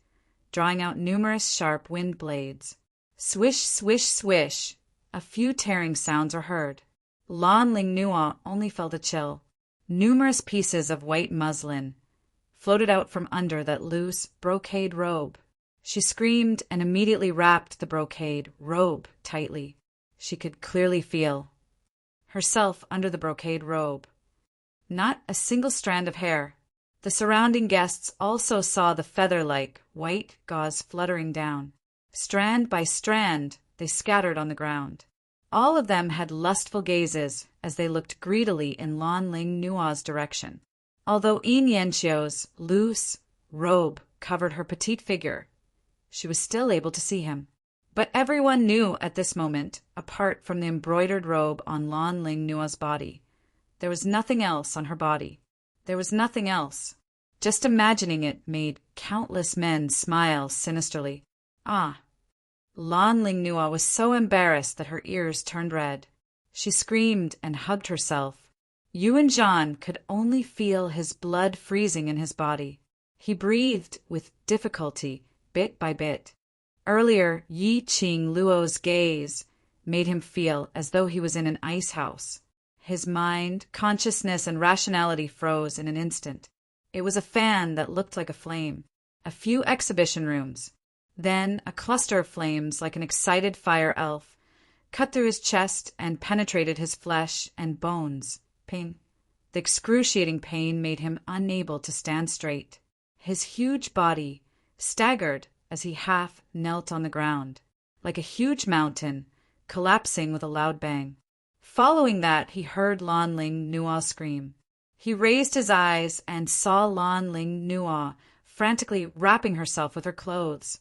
drawing out numerous sharp wind blades. Swish, swish, swish. A few tearing sounds are heard. Lan Ling Nua only felt a chill. Numerous pieces of white muslin floated out from under that loose brocade robe. She screamed and immediately wrapped the brocade robe tightly. She could clearly feel herself under the brocade robe. Not a single strand of hair. The surrounding guests also saw the feather-like white gauze fluttering down. Strand by strand, they scattered on the ground. All of them had lustful gazes as they looked greedily in Lan Ling Nua's direction. Although Yin Yanxiu's loose robe covered her petite figure, she was still able to see him. But everyone knew at this moment, apart from the embroidered robe on Lan Ling Nua's body, there was nothing else on her body. There was nothing else. Just imagining it made countless men smile sinisterly. Ah! Lan Ling Nua was so embarrassed that her ears turned red. She screamed and hugged herself. Yuan Zhan could only feel his blood freezing in his body. He breathed with difficulty, bit by bit. Earlier, Yi Qing Luo's gaze made him feel as though he was in an ice house. His mind, consciousness, and rationality froze in an instant. It was a fan that looked like a flame. A few exhibition rooms. Then a cluster of flames like an excited fire elf cut through his chest and penetrated his flesh and bones. Pain. The excruciating pain made him unable to stand straight. His huge body staggered as he half knelt on the ground, like a huge mountain, collapsing with a loud bang. Following that, he heard Lan Ling Nua scream. He raised his eyes and saw Lan Ling Nua frantically wrapping herself with her clothes,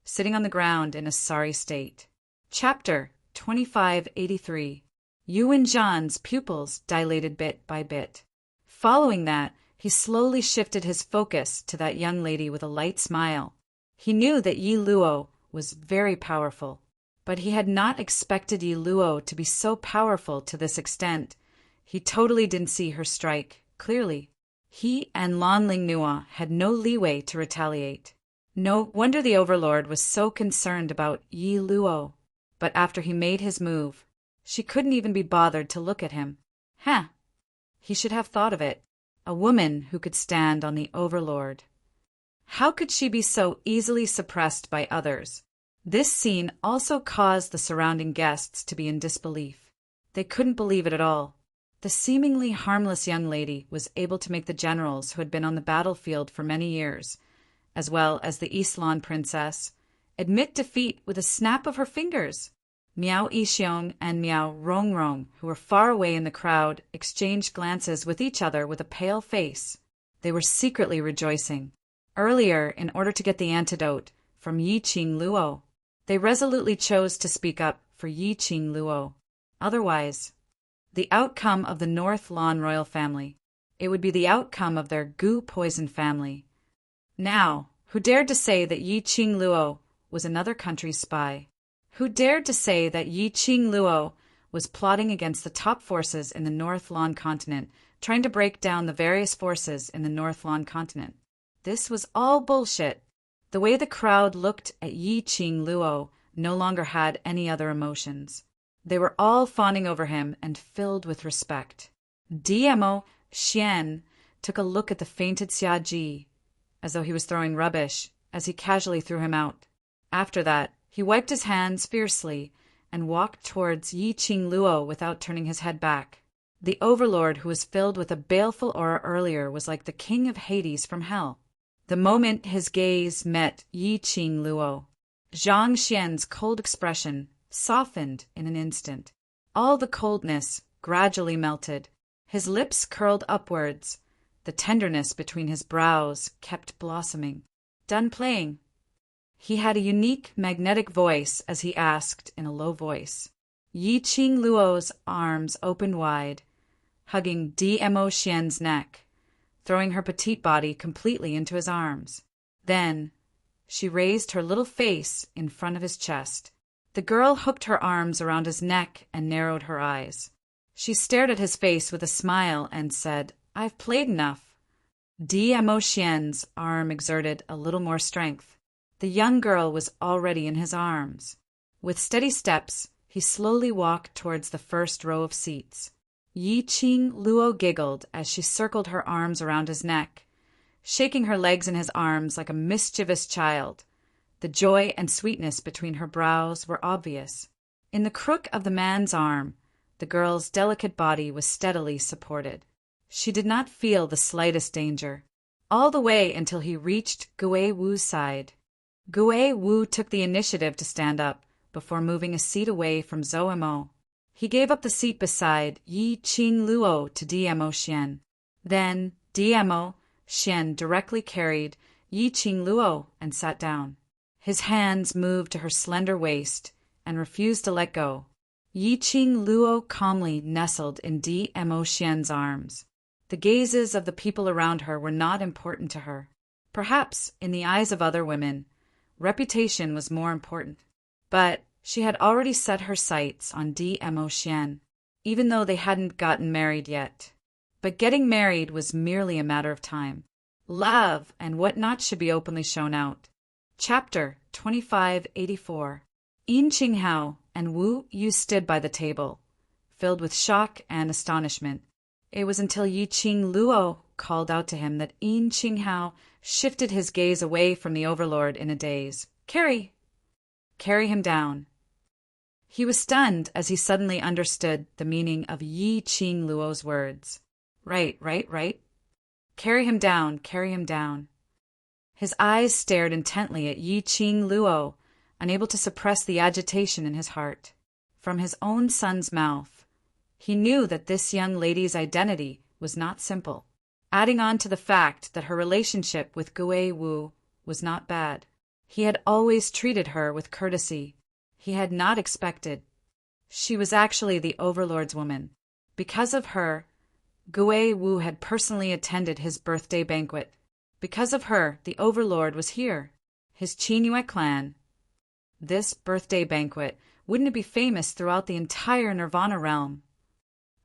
sitting on the ground in a sorry state. Chapter 2583. Yuan Zhan's pupils dilated bit by bit. Following that, he slowly shifted his focus to that young lady with a light smile. He knew that Yi Luo was very powerful, but he had not expected Yi Luo to be so powerful to this extent. He totally didn't see her strike clearly. He and Lan Ling Nua had no leeway to retaliate. No wonder the Overlord was so concerned about Yi Luo. But after he made his move, she couldn't even be bothered to look at him. He should have thought of it. A woman who could stand on the Overlord. How could she be so easily suppressed by others? This scene also caused the surrounding guests to be in disbelief. They couldn't believe it at all. The seemingly harmless young lady was able to make the generals who had been on the battlefield for many years, as well as the East Lawn princess, admit defeat with a snap of her fingers. Miao Yixiong and Miao Rongrong, who were far away in the crowd, exchanged glances with each other with a pale face. They were secretly rejoicing. Earlier, in order to get the antidote from Yiqing Luo, they resolutely chose to speak up for Yiqing Luo. Otherwise, the outcome of the North Lawn royal family, it would be the outcome of their Gu poison family. Now, who dared to say that Yiqing Luo was another country's spy? Who dared to say that Yiqing Luo was plotting against the top forces in the North Lawn continent, trying to break down the various forces in the North Lawn continent? This was all bullshit. The way the crowd looked at Yiqing Luo no longer had any other emotions. They were all fawning over him and filled with respect. DMO Xian took a look at the fainted Xia Ji, as though he was throwing rubbish, as he casually threw him out. After that, he wiped his hands fiercely and walked towards Yiqing Luo without turning his head back. The Overlord, who was filled with a baleful aura earlier, was like the king of Hades from hell. The moment his gaze met Yiqing Luo, Zhang Xian's cold expression softened in an instant. All the coldness gradually melted. His lips curled upwards. The tenderness between his brows kept blossoming. Done playing. He had a unique magnetic voice as he asked in a low voice. Yiqing Luo's arms opened wide, hugging DMO Xian's neck, throwing her petite body completely into his arms. Then she raised her little face in front of his chest. The girl hooked her arms around his neck and narrowed her eyes. She stared at his face with a smile and said, "I've played enough." DMO Xian's arm exerted a little more strength. The young girl was already in his arms. With steady steps, he slowly walked towards the first row of seats. Yiqing Luo giggled as she circled her arms around his neck, shaking her legs in his arms like a mischievous child. The joy and sweetness between her brows were obvious. In the crook of the man's arm, the girl's delicate body was steadily supported. She did not feel the slightest danger, all the way until he reached Gui Wu's side. Gui Wu took the initiative to stand up before moving a seat away from Zhou Mo. He gave up the seat beside Yiqing Luo to DMO Xian. Then DMO Xian directly carried Yiqing Luo and sat down. His hands moved to her slender waist and refused to let go. Yiqing Luo calmly nestled in DMO Xian's arms. The gazes of the people around her were not important to her. Perhaps, in the eyes of other women, reputation was more important. But she had already set her sights on DMO Xian, even though they hadn't gotten married yet. But getting married was merely a matter of time. Love and whatnot should be openly shown out. Chapter 2584. Yin Qinghao and Wu Yu stood by the table, filled with shock and astonishment. It was until Yiqing Luo called out to him that Yin Qinghao shifted his gaze away from the Overlord in a daze. Carry him down." He was stunned as he suddenly understood the meaning of Yi Qing Luo's words. Right. Carry him down, carry him down. His eyes stared intently at Yi Qing Luo, unable to suppress the agitation in his heart. From his own son's mouth, he knew that this young lady's identity was not simple, adding on to the fact that her relationship with Gui Wu was not bad. He had always treated her with courtesy. He had not expected. She was actually the Overlord's woman. Because of her, Gui Wu had personally attended his birthday banquet. Because of her, the Overlord was here. His Qingyue clan. This birthday banquet, wouldn't it be famous throughout the entire Nirvana realm?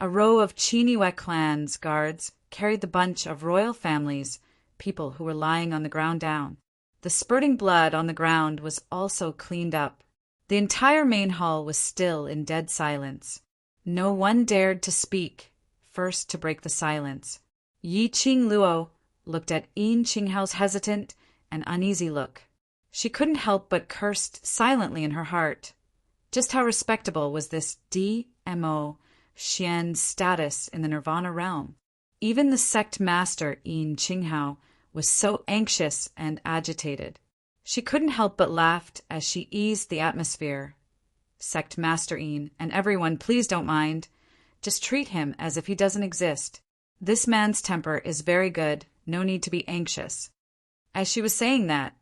A row of Qingyue clan's guards carried the bunch of royal families, people who were lying on the ground down. The spurting blood on the ground was also cleaned up. The entire main hall was still in dead silence. No one dared to speak, first to break the silence. Yi Qing Luo looked at Yin Qinghao's hesitant and uneasy look. She couldn't help but cursed silently in her heart. Just how respectable was this DMO Xian's status in the Nirvana realm? Even the sect master Yin Qinghao was so anxious and agitated. She couldn't help but laugh as she eased the atmosphere. Sect Master Yin, and everyone, please don't mind. Just treat him as if he doesn't exist. This man's temper is very good, no need to be anxious. As she was saying that,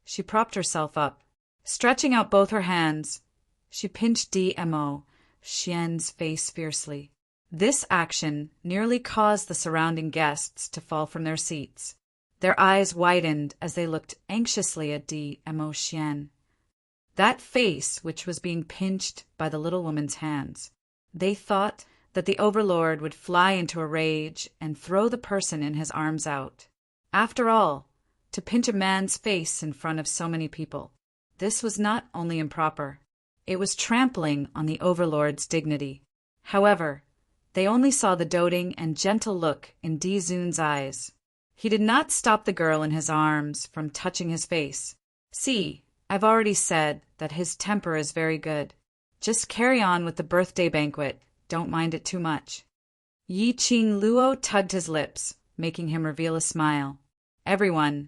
she propped herself up. Stretching out both her hands, she pinched DMO Xian's face fiercely. This action nearly caused the surrounding guests to fall from their seats. Their eyes widened as they looked anxiously at DMO Xian. That face which was being pinched by the little woman's hands. They thought that the Overlord would fly into a rage and throw the person in his arms out. After all, to pinch a man's face in front of so many people, this was not only improper, it was trampling on the Overlord's dignity. However, they only saw the doting and gentle look in Di Zun's eyes. He did not stop the girl in his arms from touching his face. See, I've already said that his temper is very good. Just carry on with the birthday banquet. Don't mind it too much. Yi Qing Luo tugged his lips, making him reveal a smile. Everyone.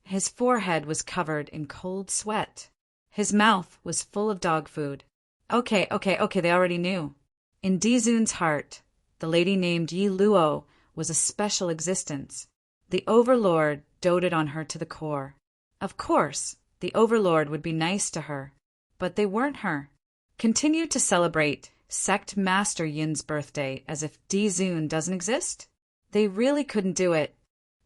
His forehead was covered in cold sweat. His mouth was full of dog food. Okay, they already knew. In Di Zun's heart, the lady named Yi Luo was a special existence. The Overlord doted on her to the core. Of course, the Overlord would be nice to her, but they weren't her. Continue to celebrate Sect Master Yin's birthday as if Di Zun doesn't exist? They really couldn't do it.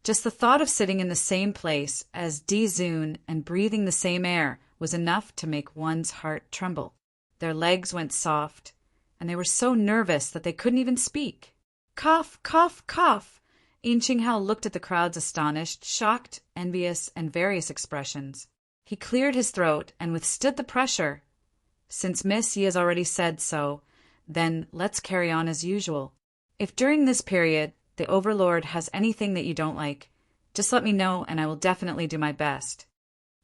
Just the thought of sitting in the same place as Di Zun and breathing the same air was enough to make one's heart tremble. Their legs went soft, and they were so nervous that they couldn't even speak. Cough, cough, cough. Yin Qinghao looked at the crowd's astonished, shocked, envious, and various expressions. He cleared his throat and withstood the pressure. Since Miss Yi has already said so, then let's carry on as usual. If during this period the Overlord has anything that you don't like, just let me know and I will definitely do my best.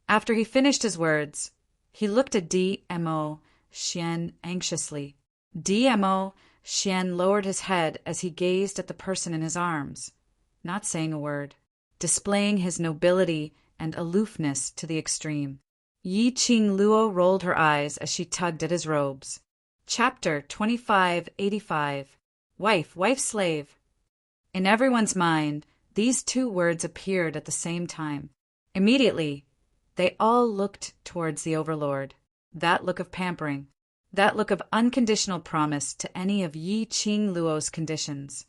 After he finished his words, he looked at DMO Xian anxiously. DMO Xian lowered his head as he gazed at the person in his arms, not saying a word, displaying his nobility and aloofness to the extreme. Yi Qing Luo rolled her eyes as she tugged at his robes. Chapter 2585. Wife, slave. In everyone's mind, these two words appeared at the same time. Immediately, they all looked towards the Overlord. That look of pampering, that look of unconditional promise to any of Yi Qing Luo's conditions.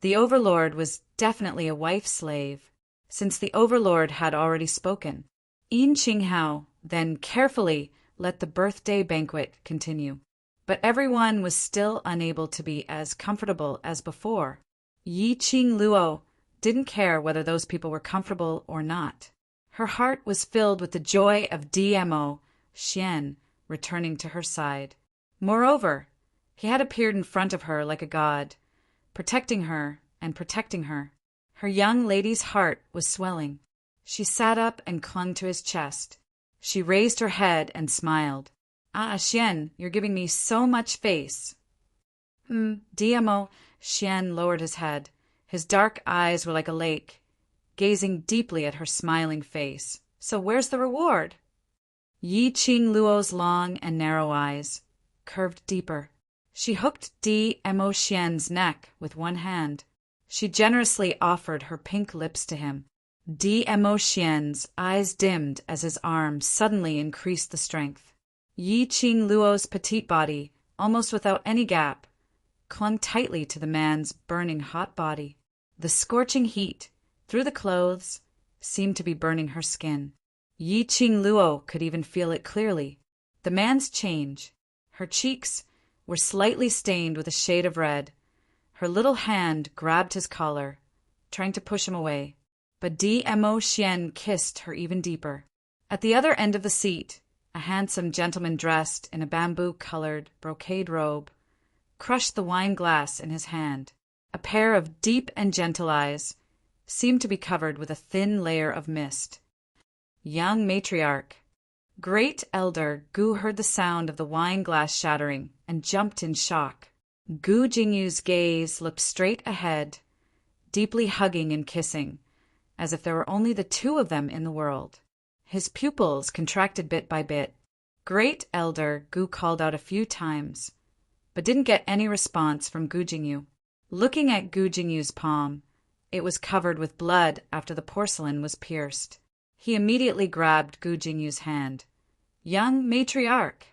The Overlord was definitely a wife-slave, since the Overlord had already spoken. Yin Qinghao then carefully let the birthday banquet continue. But everyone was still unable to be as comfortable as before. Yi Qing Luo didn't care whether those people were comfortable or not. Her heart was filled with the joy of DMO Xian returning to her side. Moreover, he had appeared in front of her like a god, protecting her and protecting her. Her young lady's heart was swelling. She sat up and clung to his chest. She raised her head and smiled. Ah, Xian, you're giving me so much face. DMO, Xian lowered his head. His dark eyes were like a lake, gazing deeply at her smiling face. So where's the reward? Yi Qing Luo's long and narrow eyes curved deeper. She hooked DMO Xian's neck with one hand. She generously offered her pink lips to him. DMO Xian's eyes dimmed as his arm suddenly increased the strength. Yi Qing Luo's petite body, almost without any gap, clung tightly to the man's burning hot body. The scorching heat, through the clothes, seemed to be burning her skin. Yi Qing Luo could even feel it clearly. The man's change. Her cheeks were slightly stained with a shade of red. Her little hand grabbed his collar, trying to push him away. But DMO Xian kissed her even deeper. At the other end of the seat, a handsome gentleman dressed in a bamboo-colored brocade robe crushed the wine glass in his hand. A pair of deep and gentle eyes seemed to be covered with a thin layer of mist. Young matriarch. Great elder Gu heard the sound of the wine glass shattering and jumped in shock. Gu Jingyu's gaze looked straight ahead, deeply hugging and kissing, as if there were only the two of them in the world. His pupils contracted bit by bit. Great elder Gu called out a few times, but didn't get any response from Gu Jingyu. Looking at Gu Jingyu's palm, it was covered with blood after the porcelain was pierced. He immediately grabbed Gu Jingyu's hand. Young matriarch.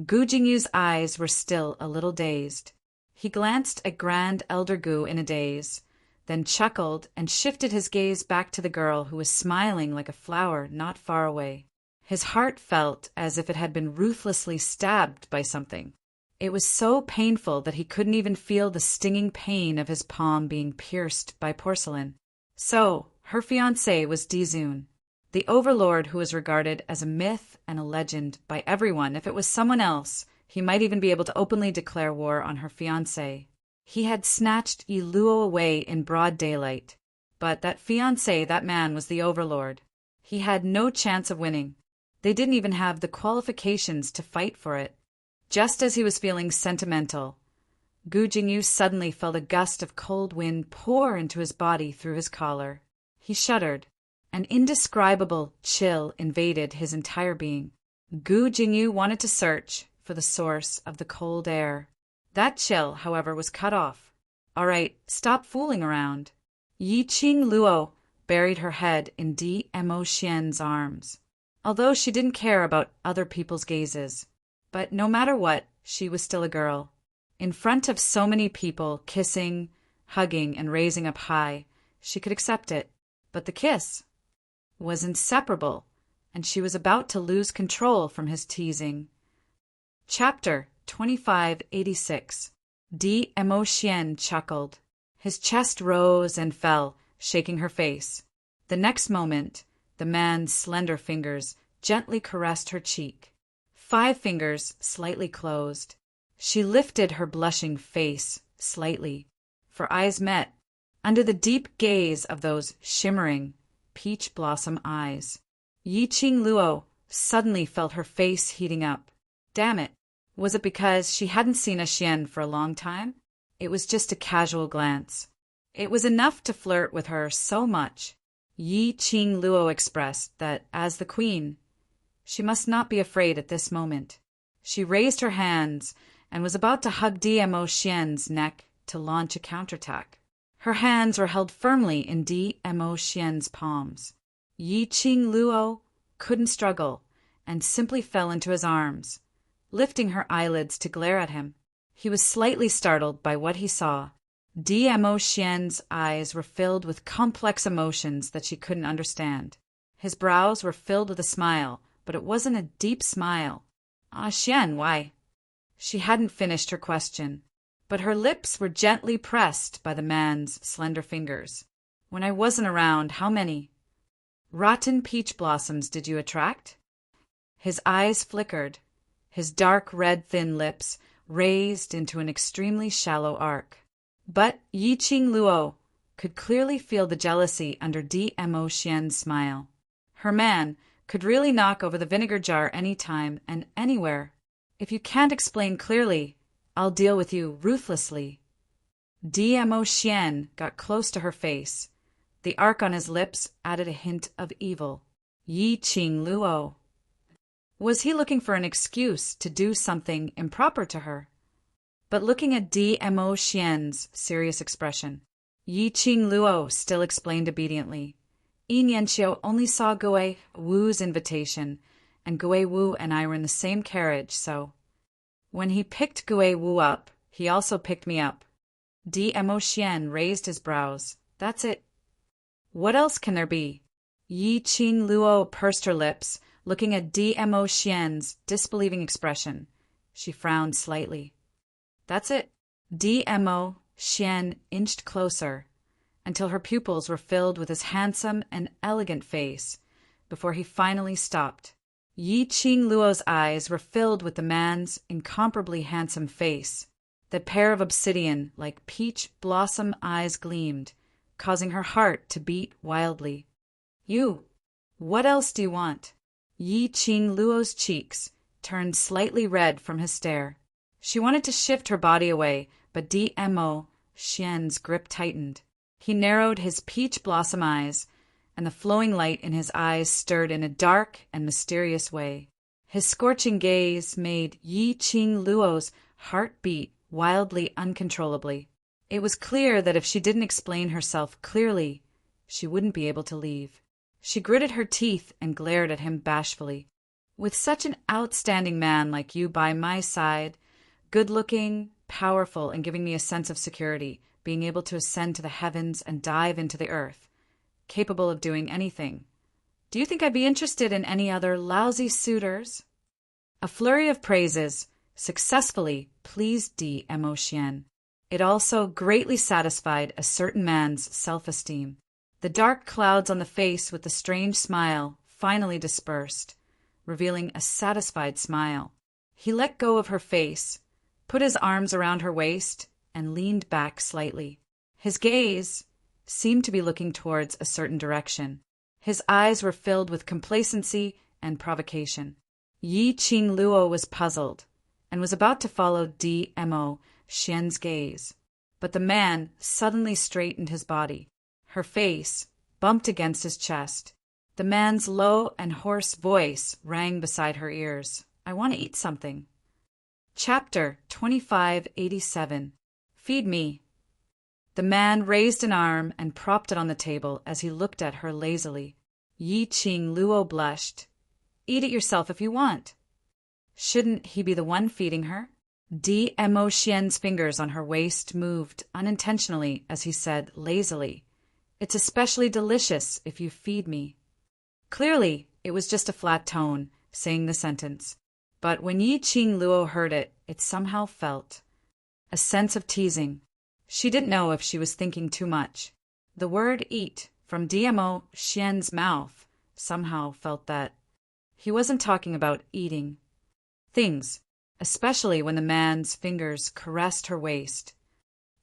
Gu Jingyu's eyes were still a little dazed. He glanced at Grand Elder Gu in a daze, then chuckled and shifted his gaze back to the girl who was smiling like a flower not far away. His heart felt as if it had been ruthlessly stabbed by something. It was so painful that he couldn't even feel the stinging pain of his palm being pierced by porcelain. So, her fiancé was Dizun, the overlord who was regarded as a myth and a legend by everyone. If it was someone else, he might even be able to openly declare war on her fiancé. He had snatched Yi Luo away in broad daylight, but that fiancé, that man, was the overlord. He had no chance of winning. They didn't even have the qualifications to fight for it. Just as he was feeling sentimental, Gu Jingyu suddenly felt a gust of cold wind pour into his body through his collar. He shuddered. An indescribable chill invaded his entire being. Gu Jingyu wanted to search for the source of the cold air. That chill, however, was cut off. All right, stop fooling around. Yi Qing Luo buried her head in DMO Xian's arms, although she didn't care about other people's gazes. But no matter what, she was still a girl. In front of so many people, kissing, hugging, and raising up high, she could accept it. But the kiss was inseparable, and she was about to lose control from his teasing. Chapter 2586. DMO Xian chuckled. His chest rose and fell, shaking her face. The next moment, the man's slender fingers gently caressed her cheek. 5 fingers slightly closed. She lifted her blushing face slightly, for eyes met under the deep gaze of those shimmering peach blossom eyes. Yi Qing Luo suddenly felt her face heating up. Damn it! Was it because she hadn't seen a Xian for a long time? It was just a casual glance. It was enough to flirt with her so much. Yi Qing Luo expressed that, as the queen, she must not be afraid at this moment. She raised her hands and was about to hug DMO Xian's neck to launch a counterattack. Her hands were held firmly in DMO Xian's palms. Yi Qing Luo couldn't struggle and simply fell into his arms, lifting her eyelids to glare at him. He was slightly startled by what he saw. DMO Xian's eyes were filled with complex emotions that she couldn't understand. His brows were filled with a smile, but it wasn't a deep smile. Ah, Xian, why? She hadn't finished her question, but her lips were gently pressed by the man's slender fingers. When I wasn't around, how many rotten peach blossoms did you attract? His eyes flickered. His dark red thin lips raised into an extremely shallow arc. But Yi Qing Luo could clearly feel the jealousy under DMO Xian's smile. Her man could really knock over the vinegar jar any time and anywhere If you can't explain clearly, I'll deal with you ruthlessly. Dmo Xian got close to her face. The arc on his lips added a hint of evil. Yi Qing Luo. Was he looking for an excuse to do something improper to her? But looking at Dmo Xian's serious expression, Yi Qing Luo still explained obediently. Yin Yanxiu only saw Gui Wu's invitation, and Gui Wu and I were in the same carriage, so... When he picked Gui Wu up, he also picked me up. Dmo Xian raised his brows. That's it. What else can there be? Yi Qing Luo pursed her lips, looking at Dmo Xian's disbelieving expression. She frowned slightly. That's it. Dmo Xian inched closer, until her pupils were filled with his handsome and elegant face, before he finally stopped. Yi Qing Luo's eyes were filled with the man's incomparably handsome face. The pair of obsidian-like peach blossom eyes gleamed, causing her heart to beat wildly. You, what else do you want? Yi Qing Luo's cheeks turned slightly red from his stare. She wanted to shift her body away, but Dmo Xian's grip tightened. He narrowed his peach blossom eyes, and the flowing light in his eyes stirred in a dark and mysterious way. His scorching gaze made Yi Qing Luo's heart beat wildly uncontrollably. It was clear that if she didn't explain herself clearly, she wouldn't be able to leave. She gritted her teeth and glared at him bashfully. With such an outstanding man like you by my side, good-looking, powerful, and giving me a sense of security, being able to ascend to the heavens and dive into the earth, capable of doing anything, do you think I'd be interested in any other lousy suitors? A flurry of praises successfully pleased Dmo Xian. It also greatly satisfied a certain man's self-esteem. The dark clouds on the face with the strange smile finally dispersed, revealing a satisfied smile. He let go of her face, put his arms around her waist, and leaned back slightly. His gaze seemed to be looking towards a certain direction. His eyes were filled with complacency and provocation. Yi Qing Luo was puzzled, and was about to follow Dmo Xian's gaze. But the man suddenly straightened his body. Her face bumped against his chest. The man's low and hoarse voice rang beside her ears. I want to eat something. Chapter 2587. Feed me. The man raised an arm and propped it on the table as he looked at her lazily. Yi Qing Luo blushed. Eat it yourself if you want. Shouldn't he be the one feeding her? Dmo Xian's fingers on her waist moved unintentionally as he said lazily, It's especially delicious if you feed me. Clearly, it was just a flat tone, saying the sentence. But when Yi Qing Luo heard it, it somehow felt a sense of teasing. She didn't know if she was thinking too much. The word eat from Dmo Xian's mouth somehow felt that he wasn't talking about eating things, especially when the man's fingers caressed her waist.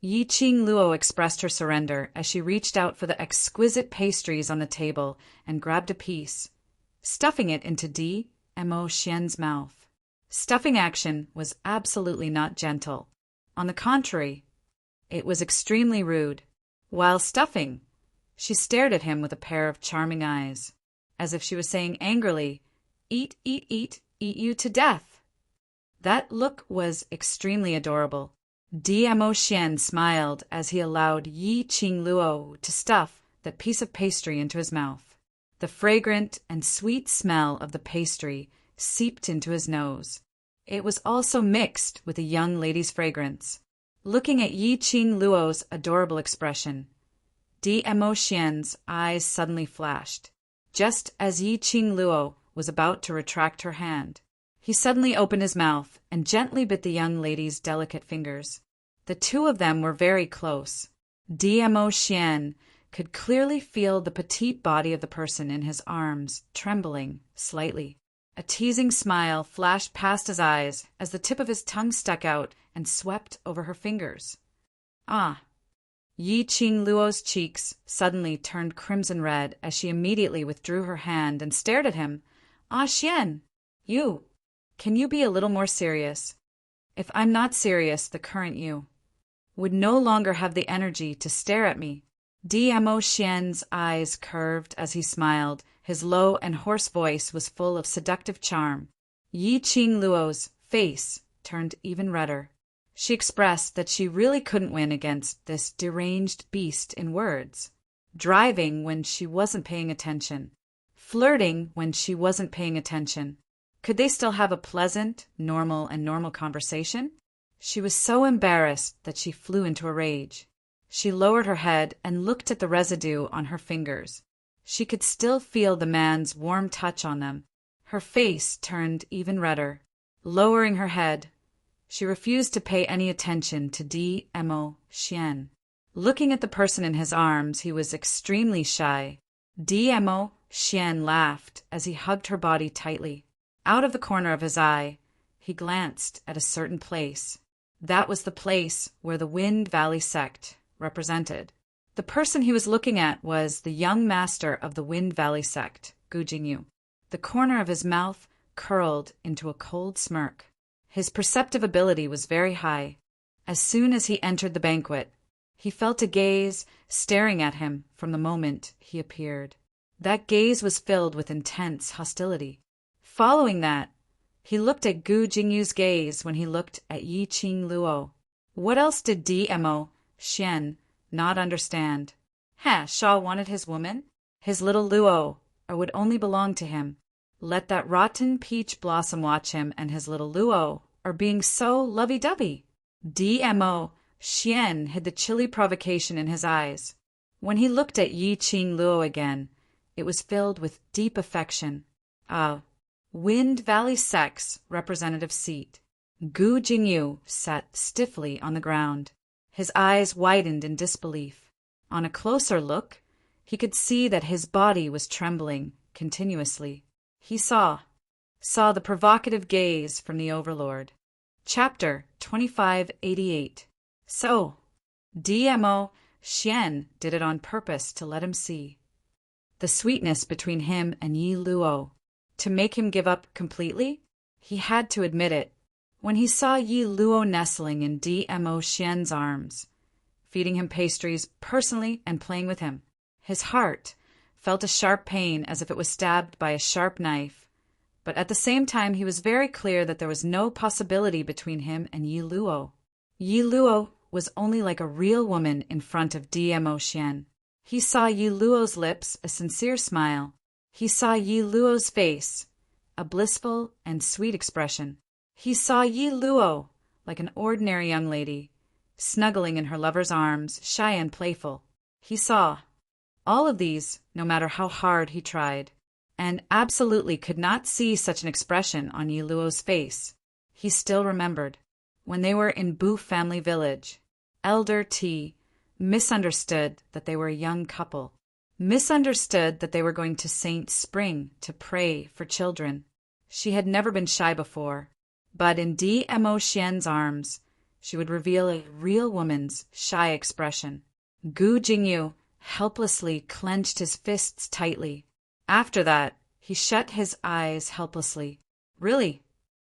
Yi Qing Luo expressed her surrender as she reached out for the exquisite pastries on the table and grabbed a piece, stuffing it into Dmo Xian's mouth. Stuffing action was absolutely not gentle. On the contrary, it was extremely rude. While stuffing, she stared at him with a pair of charming eyes, as if she was saying angrily, Eat, eat, eat, eat you to death. That look was extremely adorable. Dmo Xian smiled as he allowed Yi Qing Luo to stuff that piece of pastry into his mouth. The fragrant and sweet smell of the pastry seeped into his nose. It was also mixed with a young lady's fragrance. Looking at Yi Qing Luo's adorable expression, Dmo Xian's eyes suddenly flashed. Just as Yi Qing Luo was about to retract her hand, he suddenly opened his mouth and gently bit the young lady's delicate fingers. The two of them were very close. Dmo Xian could clearly feel the petite body of the person in his arms trembling slightly. A teasing smile flashed past his eyes as the tip of his tongue stuck out and swept over her fingers. Ah! Yi Qing Luo's cheeks suddenly turned crimson red as she immediately withdrew her hand and stared at him. Ah, Xian! You! Can you be a little more serious? If I'm not serious, the current you would no longer have the energy to stare at me. Dmo Xian's eyes curved as he smiled. His low and hoarse voice was full of seductive charm. Yi Qing Luo's face turned even redder. She expressed that she really couldn't win against this deranged beast in words. Driving when she wasn't paying attention. Flirting when she wasn't paying attention. Could they still have a pleasant, normal conversation? She was so embarrassed that she flew into a rage. She lowered her head and looked at the residue on her fingers. She could still feel the man's warm touch on them. Her face turned even redder. Lowering her head, she refused to pay any attention to Dmo Xian. Looking at the person in his arms, he was extremely shy. Dmo Xian laughed as he hugged her body tightly. Out of the corner of his eye, he glanced at a certain place. That was the place where the Wind Valley sect represented. The person he was looking at was the young master of the Wind Valley sect, Gu Jingyu. The corner of his mouth curled into a cold smirk. His perceptive ability was very high. As soon as he entered the banquet, he felt a gaze staring at him from the moment he appeared. That gaze was filled with intense hostility. Following that, he looked at Gu Jingyu's gaze when he looked at Yi Qing Luo. What else did Dmo Xian not understand? Shaw wanted his woman? His little Luo, or would only belong to him. Let that rotten peach blossom watch him and his little Luo, or being so lovey-dovey. Dmo Xian hid the chilly provocation in his eyes. When he looked at Yi Qing Luo again, it was filled with deep affection. Wind Valley Sect's representative seat. Gu Jingyu sat stiffly on the ground. His eyes widened in disbelief. On a closer look, he could see that his body was trembling continuously. He saw the provocative gaze from the Overlord. Chapter 2588. So, Dmo Xian did it on purpose to let him see the sweetness between him and Yi Luo. To make him give up completely? He had to admit it. When he saw Yi Luo nestling in Dmo Xian's arms, feeding him pastries personally and playing with him, his heart felt a sharp pain as if it was stabbed by a sharp knife. But at the same time, he was very clear that there was no possibility between him and Yi Luo. Yi Luo was only like a real woman in front of Dmo Xian. He saw Yi Luo's lips a sincere smile. He saw Yi Luo's face, a blissful and sweet expression. He saw Yi Luo like an ordinary young lady, snuggling in her lover's arms, shy and playful. He saw all of these, no matter how hard he tried, and absolutely could not see such an expression on Yi Luo's face. He still remembered when they were in Bu family village. Elder T misunderstood that they were a young couple. Misunderstood that they were going to Saint Spring to pray for children. She had never been shy before, but in Dmo Xian's arms, she would reveal a real woman's shy expression. Gu Jingyu helplessly clenched his fists tightly. After that, he shut his eyes helplessly. Really?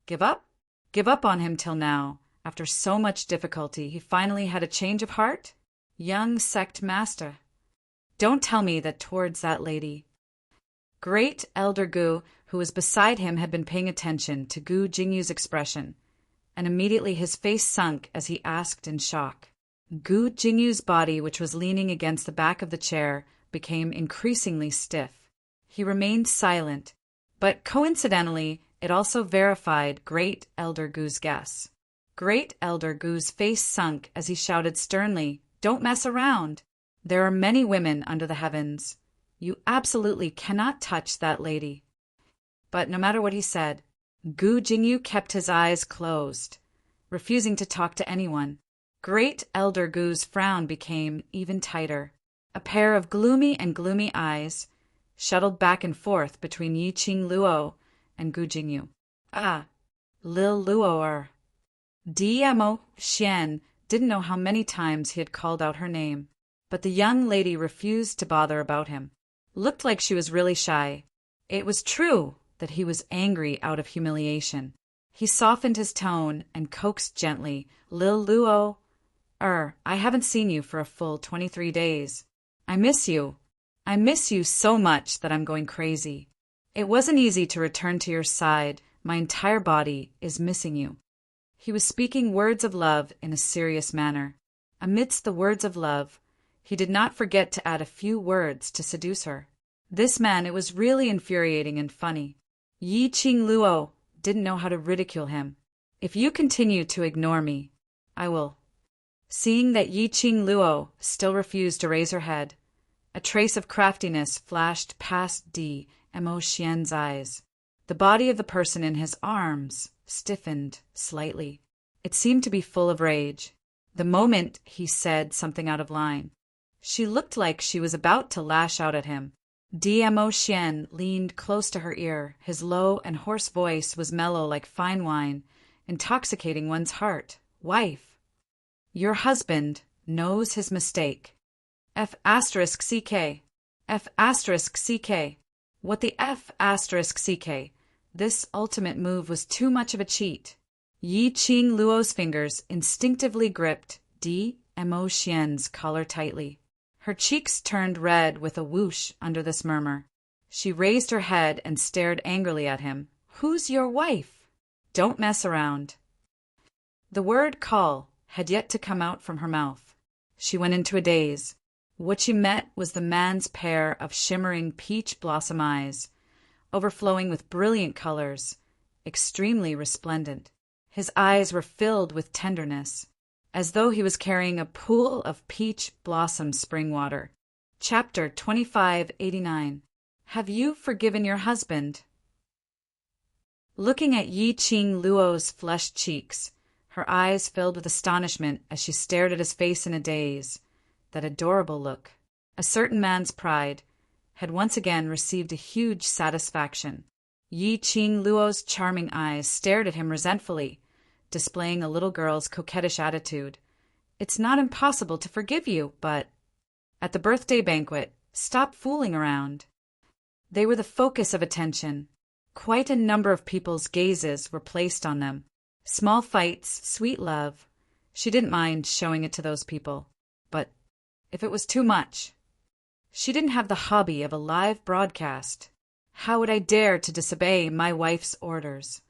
Give up? Give up on him till now. After so much difficulty, he finally had a change of heart? Young sect master. Don't tell me that towards that lady. Great Elder Gu, who was beside him, had been paying attention to Gu Jingyu's expression, and immediately his face sunk as he asked in shock. Gu Jingyu's body, which was leaning against the back of the chair, became increasingly stiff. He remained silent, but coincidentally, it also verified Great Elder Gu's guess. Great Elder Gu's face sunk as he shouted sternly, "Don't mess around! There are many women under the heavens. You absolutely cannot touch that lady." But no matter what he said, Gu Jingyu kept his eyes closed, refusing to talk to anyone. Great Elder Gu's frown became even tighter. A pair of gloomy eyes shuttled back and forth between Yi Qing Luo and Gu Jingyu. Lil Luo. Dmo Xian didn't know how many times he had called out her name, but the young lady refused to bother about him. Looked like she was really shy. It was true that he was angry out of humiliation. He softened his tone and coaxed gently, Lil Luo, I haven't seen you for a full 23 days. I miss you. I miss you so much that I'm going crazy. It wasn't easy to return to your side. My entire body is missing you. He was speaking words of love in a serious manner. Amidst the words of love, he did not forget to add a few words to seduce her. This man, it was really infuriating and funny. Yi Qing Luo didn't know how to ridicule him. If you continue to ignore me, I will. Seeing that Yi Qing Luo still refused to raise her head, a trace of craftiness flashed past Mo Xian's eyes. The body of the person in his arms stiffened slightly. It seemed to be full of rage. The moment he said something out of line, she looked like she was about to lash out at him. Mo Xian leaned close to her ear. His low and hoarse voice was mellow like fine wine, intoxicating one's heart. Wife, your husband knows his mistake. F*CK. F*CK. What the F*CK? This ultimate move was too much of a cheat. Yi Qing Luo's fingers instinctively gripped Mo Xian's collar tightly. Her cheeks turned red with a whoosh under this murmur. She raised her head and stared angrily at him. Who's your wife? Don't mess around. The word call had yet to come out from her mouth. She went into a daze. What she met was the man's pair of shimmering peach blossom eyes, overflowing with brilliant colors, extremely resplendent. His eyes were filled with tenderness, as though he was carrying a pool of peach blossom spring water. Chapter 2589. Have you forgiven your husband? Looking at Yi Qing Luo's flushed cheeks, her eyes filled with astonishment as she stared at his face in a daze. That adorable look, a certain man's pride, had once again received a huge satisfaction. Yi Qing Luo's charming eyes stared at him resentfully, displaying a little girl's coquettish attitude. It's not impossible to forgive you, but... At the birthday banquet, stop fooling around. They were the focus of attention. Quite a number of people's gazes were placed on them. Small fights, sweet love. She didn't mind showing it to those people. But if it was too much... She didn't have the hobby of a live broadcast. How would I dare to disobey my wife's orders?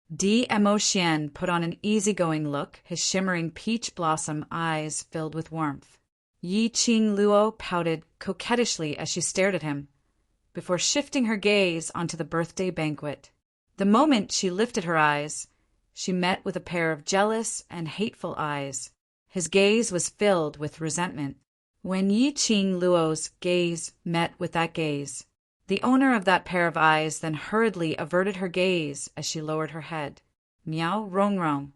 Mo Xian put on an easygoing look, his shimmering peach blossom eyes filled with warmth. Yi Qing Luo pouted coquettishly as she stared at him, before shifting her gaze onto the birthday banquet. The moment she lifted her eyes, she met with a pair of jealous and hateful eyes. His gaze was filled with resentment. When Yi Qing Luo's gaze met with that gaze, the owner of that pair of eyes then hurriedly averted her gaze as she lowered her head. Miao Rongrong.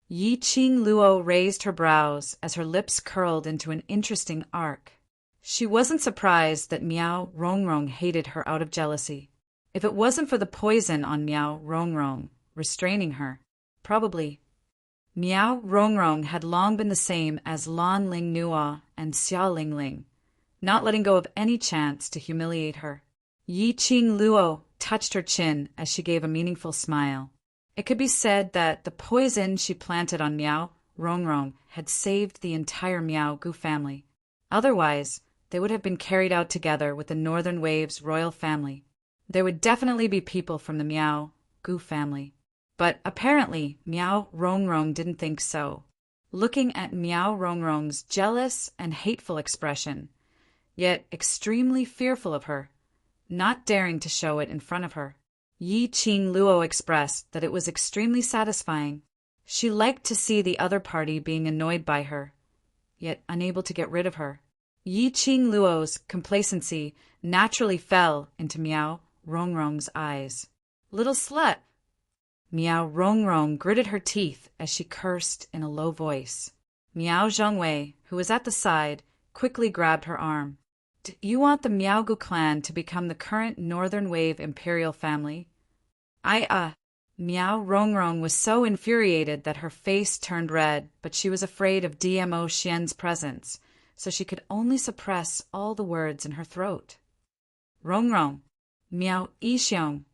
Yi Qing Luo raised her brows as her lips curled into an interesting arc. She wasn't surprised that Miao Rongrong hated her out of jealousy. If it wasn't for the poison on Miao Rongrong restraining her, probably. Miao Rongrong had long been the same as Lan Ling Nua and Xiao Ling Ling, not letting go of any chance to humiliate her. Yi Qing Luo touched her chin as she gave a meaningful smile. It could be said that the poison she planted on Miao Rongrong had saved the entire Miao Gu family. Otherwise, they would have been carried out together with the Northern Wave's royal family. There would definitely be people from the Miao Gu family. But apparently, Miao Rongrong didn't think so. Looking at Miao Rongrong's jealous and hateful expression, yet extremely fearful of her, not daring to show it in front of her, Yi Qing Luo expressed that it was extremely satisfying. She liked to see the other party being annoyed by her, yet unable to get rid of her. Yi Qing Luo's complacency naturally fell into Miao Rongrong's eyes. Little slut! Miao Rongrong gritted her teeth as she cursed in a low voice. Miao Zhongwei, who was at the side, quickly grabbed her arm. Do you want the Miaogu clan to become the current Northern Wave imperial family? Miao Rongrong was so infuriated that her face turned red, but she was afraid of Mo Xian's presence, so she could only suppress all the words in her throat. Rongrong, Miao Yixiong,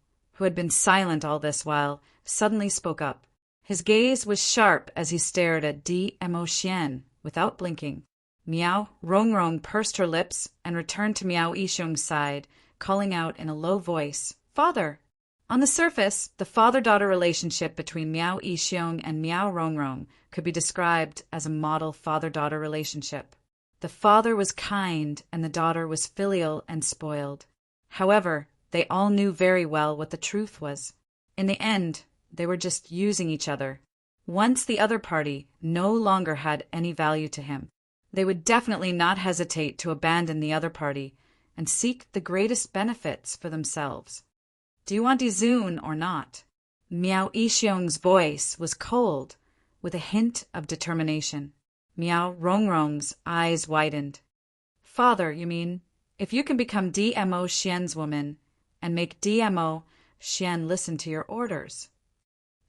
who had been silent all this while, suddenly spoke up. His gaze was sharp as he stared at Dmo Xian without blinking. Miao Rongrong pursed her lips and returned to Miao Yixing's side, calling out in a low voice, "Father!" On the surface, the father-daughter relationship between Miao Yixing and Miao Rongrong could be described as a model father-daughter relationship. The father was kind and the daughter was filial and spoiled. However, they all knew very well what the truth was. In the end, they were just using each other. Once the other party no longer had any value to him, they would definitely not hesitate to abandon the other party and seek the greatest benefits for themselves. "Do you want Izun or not?" Miao Yixing's voice was cold, with a hint of determination. Miao Rongrong's eyes widened. "Father, you mean, if you can become Dmo Xian's woman and make Dmo Xian listen to your orders."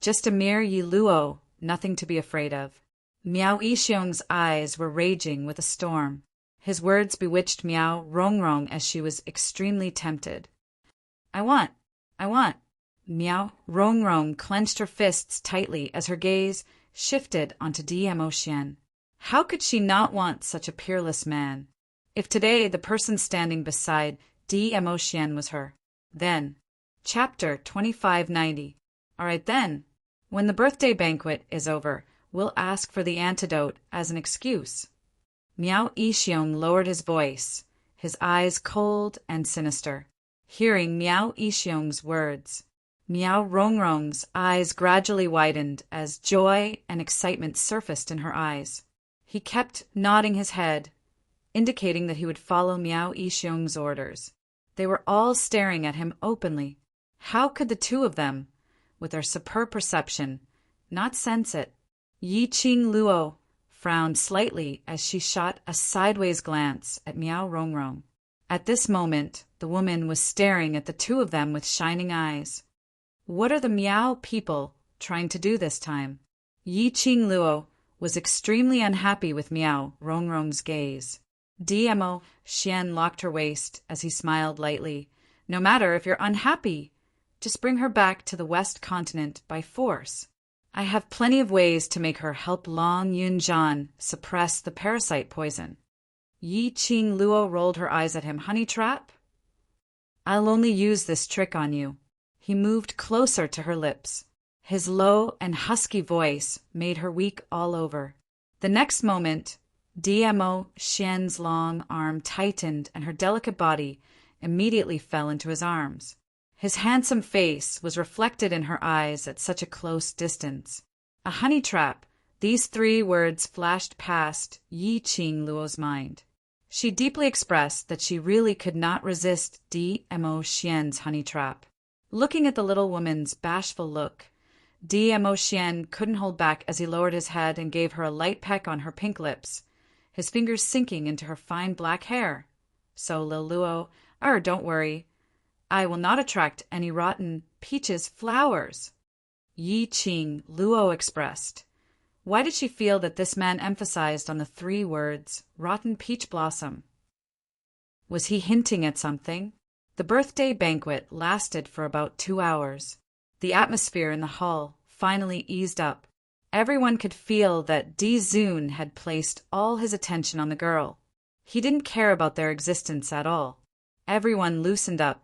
Just a mere Yi Luo, nothing to be afraid of. Miao Yixing's eyes were raging with a storm. His words bewitched Miao Rongrong as she was extremely tempted. I want. Miao Rongrong clenched her fists tightly as her gaze shifted onto Dmo Xian. How could she not want such a peerless man? If today the person standing beside Dmo Xian was her, then. Chapter 2590. All right then. When the birthday banquet is over, we'll ask for the antidote as an excuse. Miao Yixing lowered his voice, his eyes cold and sinister. Hearing Miao Yixing's words, Miao Rongrong's eyes gradually widened as joy and excitement surfaced in her eyes. He kept nodding his head, indicating that he would follow Miao Yixing's orders. They were all staring at him openly. How could the two of them, with their superb perception, not sense it? Yiqing Luo frowned slightly as she shot a sideways glance at Miao Rongrong. At this moment, the woman was staring at the two of them with shining eyes. What are the Miao people trying to do this time? Yiqing Luo was extremely unhappy with Miao Rongrong's gaze. Dmo Xian locked her waist as he smiled lightly. No matter if you're unhappy, just bring her back to the West Continent by force. I have plenty of ways to make her help Long Yunjian suppress the parasite poison. Yiqing Luo rolled her eyes at him. Honey trap? I'll only use this trick on you. He moved closer to her lips. His low and husky voice made her weak all over. The next moment, Dmo Xian's long arm tightened and her delicate body immediately fell into his arms. His handsome face was reflected in her eyes at such a close distance. A honey trap. These three words flashed past Yiqing Luo's mind. She deeply expressed that she really could not resist Dmo Xian's honey trap. Looking at the little woman's bashful look, Dmo Xian couldn't hold back as he lowered his head and gave her a light peck on her pink lips, his fingers sinking into her fine black hair. So Lil Luo, don't worry. I will not attract any rotten peaches flowers. Yiqing Luo expressed. Why did she feel that this man emphasized on the three words, rotten peach blossom? Was he hinting at something? The birthday banquet lasted for about 2 hours. The atmosphere in the hall finally eased up. Everyone could feel that Dizun had placed all his attention on the girl. He didn't care about their existence at all. Everyone loosened up.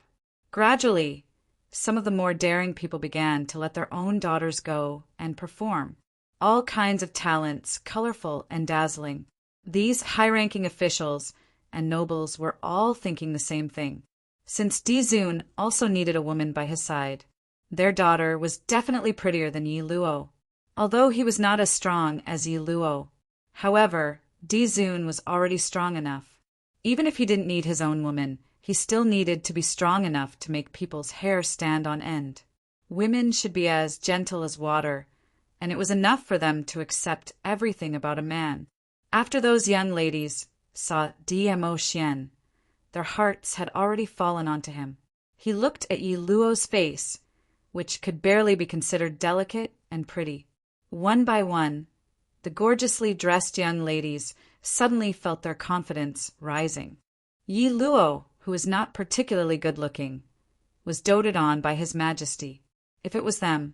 Gradually, some of the more daring people began to let their own daughters go and perform. All kinds of talents, colorful and dazzling. These high-ranking officials and nobles were all thinking the same thing, since Dizun also needed a woman by his side. Their daughter was definitely prettier than Yi Luo, although he was not as strong as Yi Luo. However, Dizun was already strong enough. Even if he didn't need his own woman, he still needed to be strong enough to make people's hair stand on end. Women should be as gentle as water, and it was enough for them to accept everything about a man. After those young ladies saw Dmo Xian, their hearts had already fallen onto him. He looked at Yi Luo's face, which could barely be considered delicate and pretty. One by one, the gorgeously dressed young ladies suddenly felt their confidence rising. Yi Luo, who was not particularly good-looking, was doted on by His Majesty. If it was them,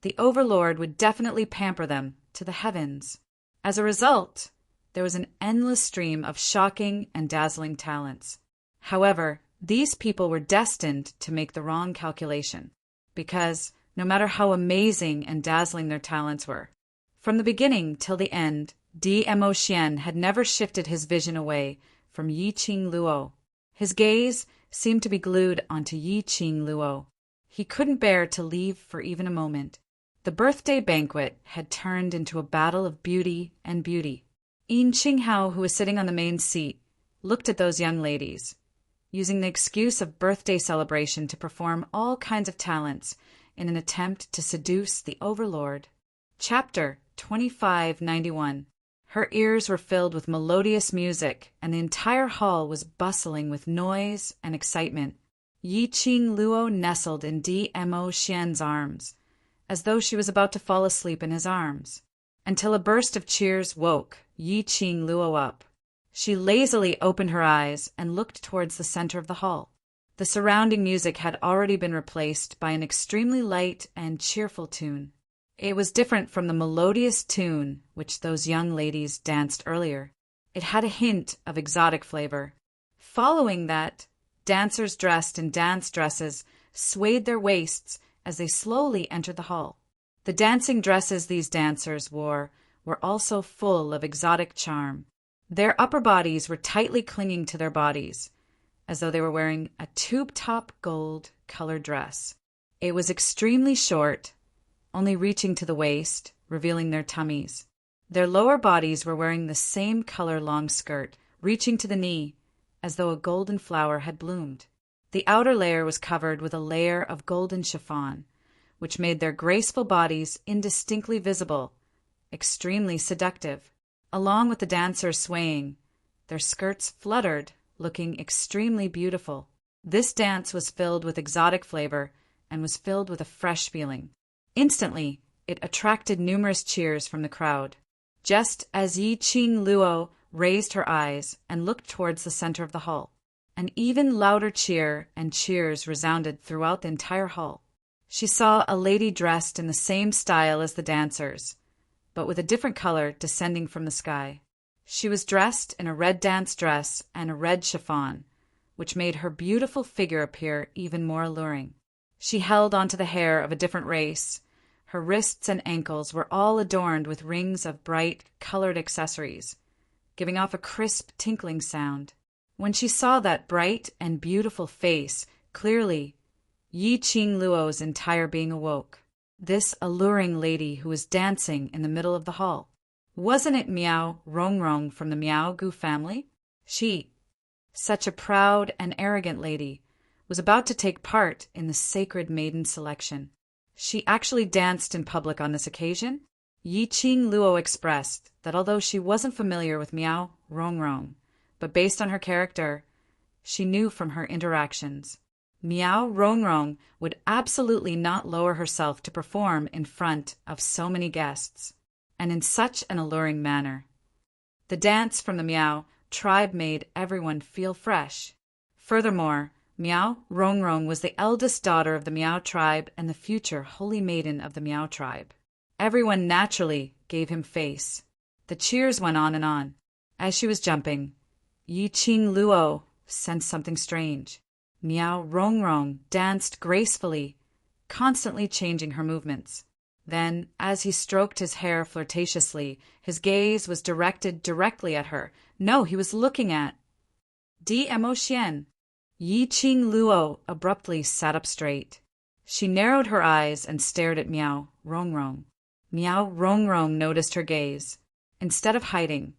the Overlord would definitely pamper them to the heavens. As a result, there was an endless stream of shocking and dazzling talents. However, these people were destined to make the wrong calculation, because no matter how amazing and dazzling their talents were, from the beginning till the end, Dmo Xian had never shifted his vision away from Yiqing Luo. His gaze seemed to be glued onto Yiqing Luo. He couldn't bear to leave for even a moment. The birthday banquet had turned into a battle of beauty and beauty. Yin Qinghao, who was sitting on the main seat, looked at those young ladies, using the excuse of birthday celebration to perform all kinds of talents in an attempt to seduce the Overlord. Chapter 2591. Her ears were filled with melodious music, and the entire hall was bustling with noise and excitement. Yiqing Luo nestled in Dmo Xian's arms, as though she was about to fall asleep in his arms, until a burst of cheers woke Yiqing Luo up. She lazily opened her eyes and looked towards the center of the hall. The surrounding music had already been replaced by an extremely light and cheerful tune. It was different from the melodious tune which those young ladies danced earlier. It had a hint of exotic flavor. Following that, dancers dressed in dance dresses swayed their waists as they slowly entered the hall. The dancing dresses these dancers wore were also full of exotic charm. Their upper bodies were tightly clinging to their bodies, as though they were wearing a tube-top gold-colored dress. It was extremely short, only reaching to the waist, revealing their tummies. Their lower bodies were wearing the same color long skirt, reaching to the knee, as though a golden flower had bloomed. The outer layer was covered with a layer of golden chiffon, which made their graceful bodies indistinctly visible, extremely seductive. Along with the dancers swaying, their skirts fluttered, looking extremely beautiful. This dance was filled with exotic flavor and was filled with a fresh feeling. Instantly, it attracted numerous cheers from the crowd. Just as Yiqing Luo raised her eyes and looked towards the center of the hall, an even louder cheer and cheers resounded throughout the entire hall. She saw a lady dressed in the same style as the dancers, but with a different color descending from the sky. She was dressed in a red dance dress and a red chiffon, which made her beautiful figure appear even more alluring. She held onto the hair of a different race. Her wrists and ankles were all adorned with rings of bright, colored accessories, giving off a crisp, tinkling sound. When she saw that bright and beautiful face clearly, Yiqing Luo's entire being awoke. This alluring lady who was dancing in the middle of the hall. Wasn't it Miao Rongrong from the Miao Gu family? She, such a proud and arrogant lady, was about to take part in the sacred maiden selection. She actually danced in public on this occasion. Yiqing Luo expressed that although she wasn't familiar with Miao Rongrong, but based on her character, she knew from her interactions, Miao Rongrong would absolutely not lower herself to perform in front of so many guests, and in such an alluring manner. The dance from the Miao tribe made everyone feel fresh. Furthermore, Miao Rongrong was the eldest daughter of the Miao tribe and the future holy maiden of the Miao tribe. Everyone naturally gave him face. The cheers went on and on. As she was jumping, Yiqing Luo sensed something strange. Miao Rongrong danced gracefully, constantly changing her movements. Then, as he stroked his hair flirtatiously, his gaze was directed directly at her. No, he was looking at Dmo Xian. Yiqing Luo abruptly sat up straight. She narrowed her eyes and stared at Miao Rongrong. Miao Rongrong noticed her gaze. Instead of hiding,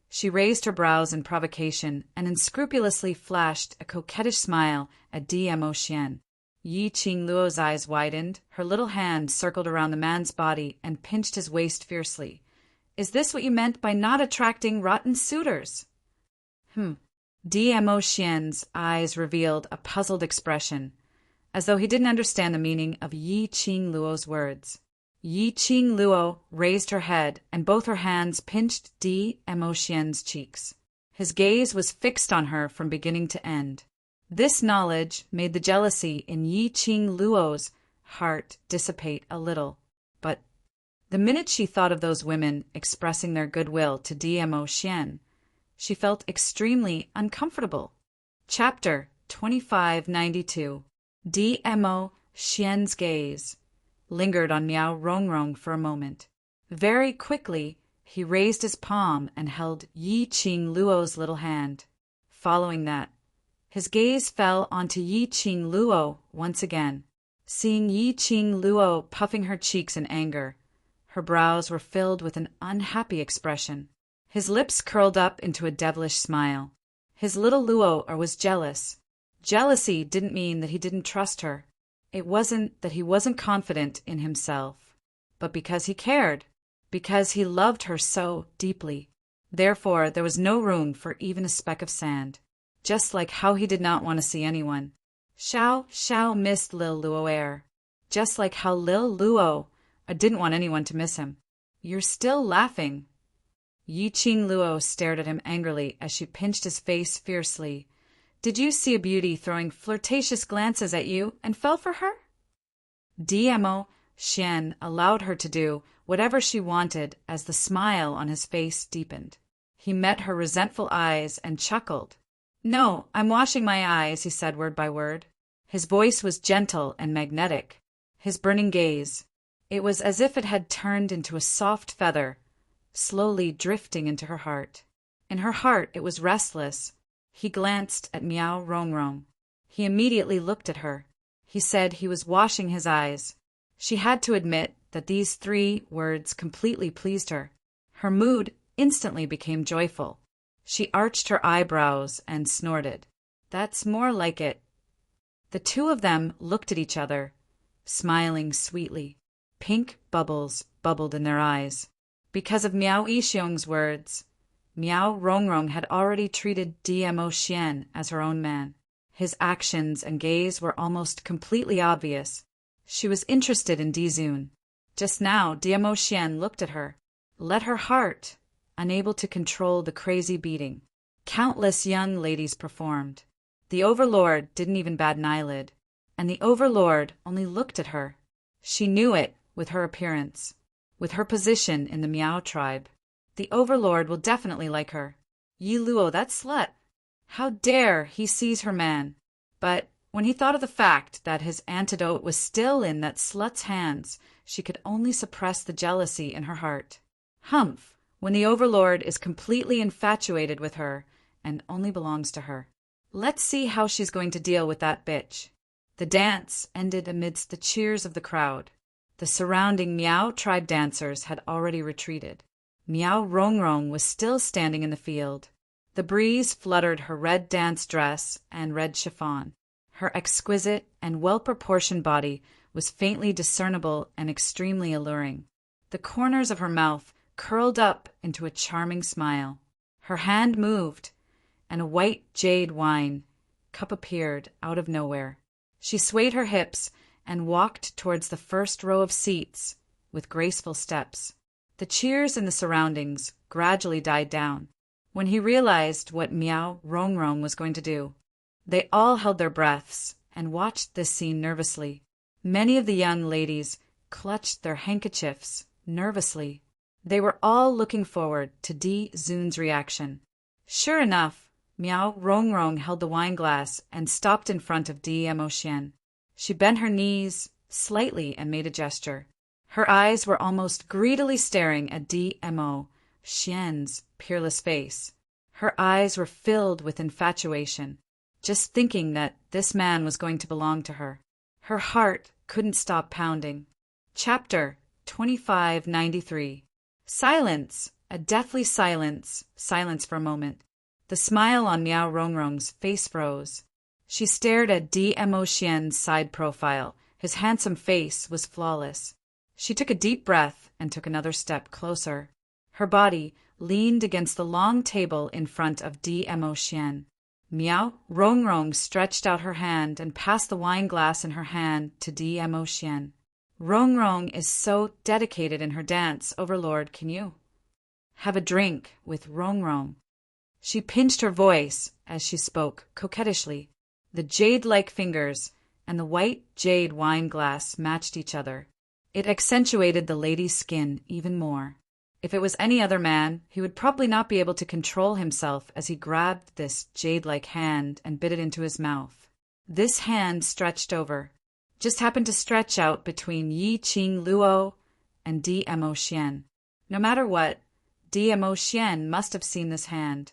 she raised her brows in provocation and unscrupulously flashed a coquettish smile at Dmo Xian. Yiqing Luo's eyes widened, her little hand circled around the man's body and pinched his waist fiercely. Is this what you meant by not attracting rotten suitors? Dmo Xian's eyes revealed a puzzled expression, as though he didn't understand the meaning of Yiqing Luo's words. Yiqing Luo raised her head, and both her hands pinched Dmo Xian's cheeks. His gaze was fixed on her from beginning to end. This knowledge made the jealousy in Yi-Ching Luo's heart dissipate a little. But the minute she thought of those women expressing their goodwill to Dmo Xian, she felt extremely uncomfortable. Chapter 2592. Dmo Xian's gaze lingered on Miao Rongrong for a moment. Very quickly, he raised his palm and held Yi-Ching Luo's little hand. Following that, his gaze fell onto Yi-Ching Luo once again. Seeing Yi-Ching Luo puffing her cheeks in anger, her brows were filled with an unhappy expression. His lips curled up into a devilish smile. His little Luo was jealous. Jealousy didn't mean that he didn't trust her. It wasn't that he wasn't confident in himself, but because he cared, because he loved her so deeply. Therefore, there was no room for even a speck of sand, just like how he did not want to see anyone. Xiao missed Lil Luo just like how Lil Luo didn't want anyone to miss him. You're still laughing. Yi-Ching Luo stared at him angrily as she pinched his face fiercely. Did you see a beauty throwing flirtatious glances at you and fell for her? Dmo Xian allowed her to do whatever she wanted as the smile on his face deepened. He met her resentful eyes and chuckled. No, I'm washing my eyes, he said word by word. His voice was gentle and magnetic. His burning gaze, it was as if it had turned into a soft feather, slowly drifting into her heart. In her heart it was restless. He glanced at Miao Rongrong. He immediately looked at her. He said he was washing his eyes. She had to admit that these 3 words completely pleased her. Her mood instantly became joyful. She arched her eyebrows and snorted. That's more like it. The 2 of them looked at each other, smiling sweetly. Pink bubbles bubbled in their eyes. Because of Miao Yixiong's words, Miao Rongrong had already treated Dmo Xian as her own man. His actions and gaze were almost completely obvious. She was interested in Dizun. Just now, Dmo Xian looked at her, let her heart, unable to control the crazy beating. Countless young ladies performed. The Overlord didn't even bat an eyelid, and the Overlord only looked at her. She knew it with her appearance, with her position in the Miao tribe. The Overlord will definitely like her. Yi Luo, that slut! How dare he seize her man? But when he thought of the fact that his antidote was still in that slut's hands, she could only suppress the jealousy in her heart. Humph! When the Overlord is completely infatuated with her and only belongs to her. Let's see how she's going to deal with that bitch. The dance ended amidst the cheers of the crowd. The surrounding Miao tribe dancers had already retreated. Miao Rongrong was still standing in the field. The breeze fluttered her red dance dress and red chiffon. Her exquisite and well-proportioned body was faintly discernible and extremely alluring. The corners of her mouth curled up into a charming smile. Her hand moved, and a white jade wine cup appeared out of nowhere. She swayed her hips and walked towards the first row of seats with graceful steps. The cheers in the surroundings gradually died down. When he realized what Miao Rongrong was going to do, they all held their breaths and watched this scene nervously. Many of the young ladies clutched their handkerchiefs nervously. They were all looking forward to Dizun's reaction. Sure enough, Miao Rongrong held the wine glass and stopped in front of Dmo Xian. She bent her knees slightly and made a gesture. Her eyes were almost greedily staring at Dmo Xian's peerless face. Her eyes were filled with infatuation, just thinking that this man was going to belong to her. Her heart couldn't stop pounding. Chapter 2593. Silence! A deathly silence. Silence for a moment. The smile on Miao Rongrong's face froze. She stared at Dmo Xian's side profile. His handsome face was flawless. She took a deep breath and took another step closer. Her body leaned against the long table in front of Dmo Xian. Miao Rongrong stretched out her hand and passed the wine glass in her hand to Dmo Xian. Rongrong is so dedicated in her dance, Overlord, can you have a drink with Rongrong? She pinched her voice as she spoke coquettishly. The jade-like fingers and the white jade wine glass matched each other. It accentuated the lady's skin even more. If it was any other man, he would probably not be able to control himself as he grabbed this jade-like hand and bit it into his mouth. This hand stretched over, just happened to stretch out between Yi Qing Luo and Dmo Xian. No matter what, Dmo Xian must have seen this hand.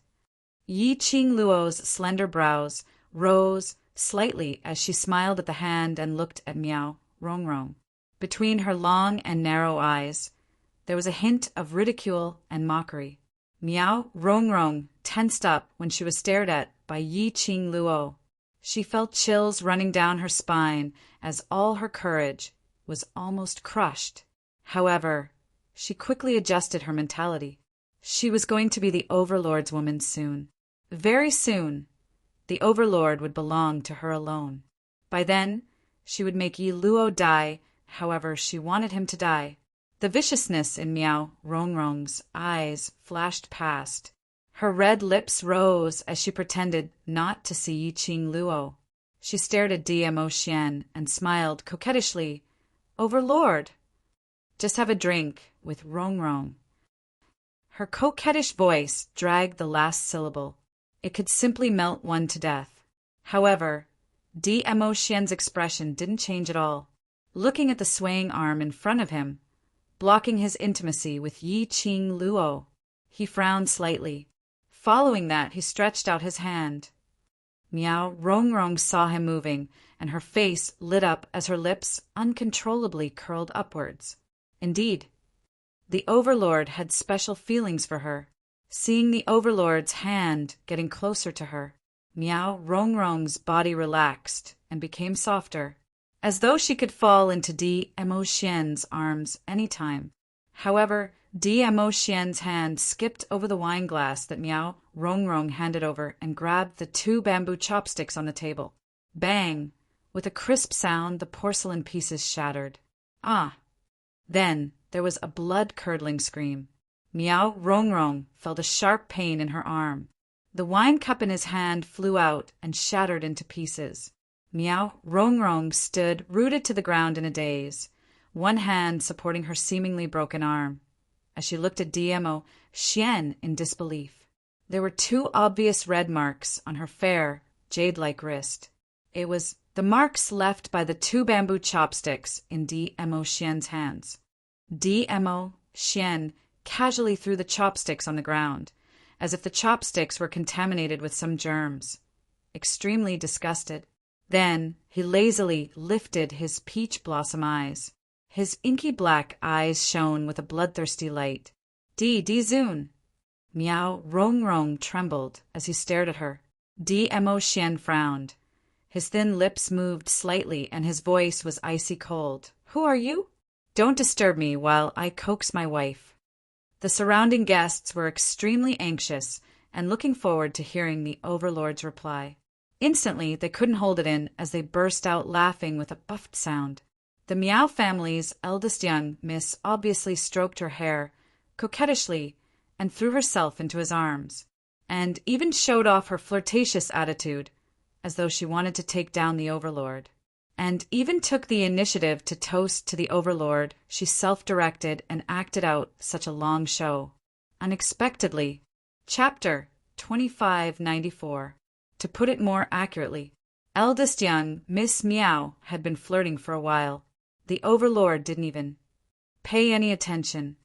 Yi Qing Luo's slender brows rose slightly as she smiled at the hand and looked at Miao Rongrong. Between her long and narrow eyes, there was a hint of ridicule and mockery. Miao Rongrong tensed up when she was stared at by Yi Qing Luo. She felt chills running down her spine as all her courage was almost crushed. However, she quickly adjusted her mentality. She was going to be the Overlord's woman soon. Very soon, the Overlord would belong to her alone. By then, she would make Yi Luo die however she wanted him to die. The viciousness in Miao Rongrong's eyes flashed past. Her red lips rose as she pretended not to see Yi Qing Luo. She stared at Dmo Xian and smiled coquettishly. "Overlord, just have a drink with Rongrong." Her coquettish voice dragged the last syllable. It could simply melt one to death. However, Dmo Xian's expression didn't change at all. Looking at the swaying arm in front of him, blocking his intimacy with Yi Qing Luo, he frowned slightly. Following that, he stretched out his hand. Miao Rongrong saw him moving, and her face lit up as her lips uncontrollably curled upwards. Indeed, the Overlord had special feelings for her. Seeing the Overlord's hand getting closer to her, Miao Rongrong's body relaxed and became softer, as though she could fall into Dmo Xian's arms any time. However, Dmo Xian's hand skipped over the wine glass that Miao Rongrong handed over and grabbed the 2 bamboo chopsticks on the table. Bang! With a crisp sound, the porcelain pieces shattered. Ah! Then there was a blood-curdling scream. Miao Rongrong felt a sharp pain in her arm. The wine cup in his hand flew out and shattered into pieces. Miao Rongrong stood rooted to the ground in a daze, one hand supporting her seemingly broken arm, as she looked at Dmo Xian in disbelief. There were 2 obvious red marks on her fair, jade-like wrist. It was the marks left by the 2 bamboo chopsticks in Dmo Xian's hands. Dmo Xian casually threw the chopsticks on the ground, as if the chopsticks were contaminated with some germs. Extremely disgusted, then he lazily lifted his peach blossom eyes. His inky black eyes shone with a bloodthirsty light. Zun. Miao Rongrong trembled as he stared at her. Dmo Xian frowned. His thin lips moved slightly and his voice was icy cold. "Who are you? Don't disturb me while I coax my wife." The surrounding guests were extremely anxious and looking forward to hearing the Overlord's reply. Instantly, they couldn't hold it in as they burst out laughing with a buffed sound. The Miao family's eldest young miss obviously stroked her hair coquettishly and threw herself into his arms, and even showed off her flirtatious attitude, as though she wanted to take down the Overlord, and even took the initiative to toast to the Overlord. She self-directed and acted out such a long show. Unexpectedly, Chapter 2594. To put it more accurately, eldest young Miss Miao had been flirting for a while. The Overlord didn't even pay any attention.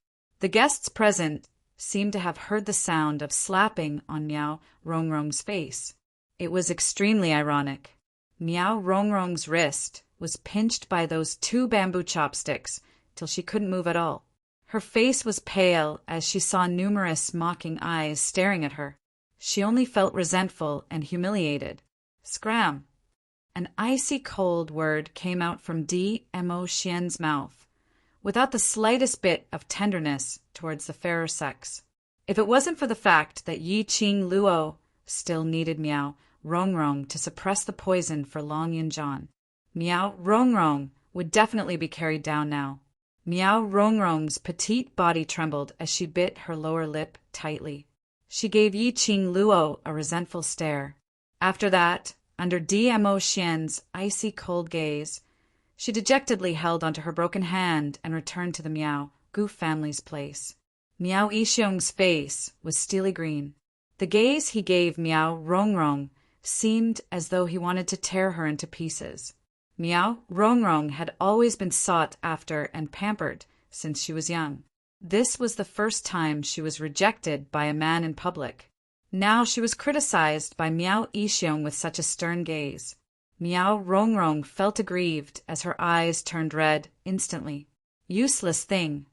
The guests present seemed to have heard the sound of slapping on Miao Rongrong's face. It was extremely ironic. Miao Rongrong's wrist was pinched by those 2 bamboo chopsticks till she couldn't move at all. Her face was pale as she saw numerous mocking eyes staring at her. She only felt resentful and humiliated. Scram! An icy cold word came out from Dmo Xian's mouth, without the slightest bit of tenderness towards the fairer sex. If it wasn't for the fact that Yi Qing Luo still needed Miao Rongrong to suppress the poison for Long Yinzhan, Miao Rongrong would definitely be carried down now. Miao Rongrong's petite body trembled as she bit her lower lip tightly. She gave Yi Qing Luo a resentful stare. After that, Under Dmo Xian's icy cold gaze, she dejectedly held onto her broken hand and returned to the Miao Gu family's place. Miao Yixiong's face was steely green. The gaze he gave Miao Rongrong seemed as though he wanted to tear her into pieces. Miao Rongrong had always been sought after and pampered since she was young. This was the first time she was rejected by a man in public. Now she was criticized by Miao Yixiong with such a stern gaze. Miao Rongrong felt aggrieved as her eyes turned red instantly. Useless thing.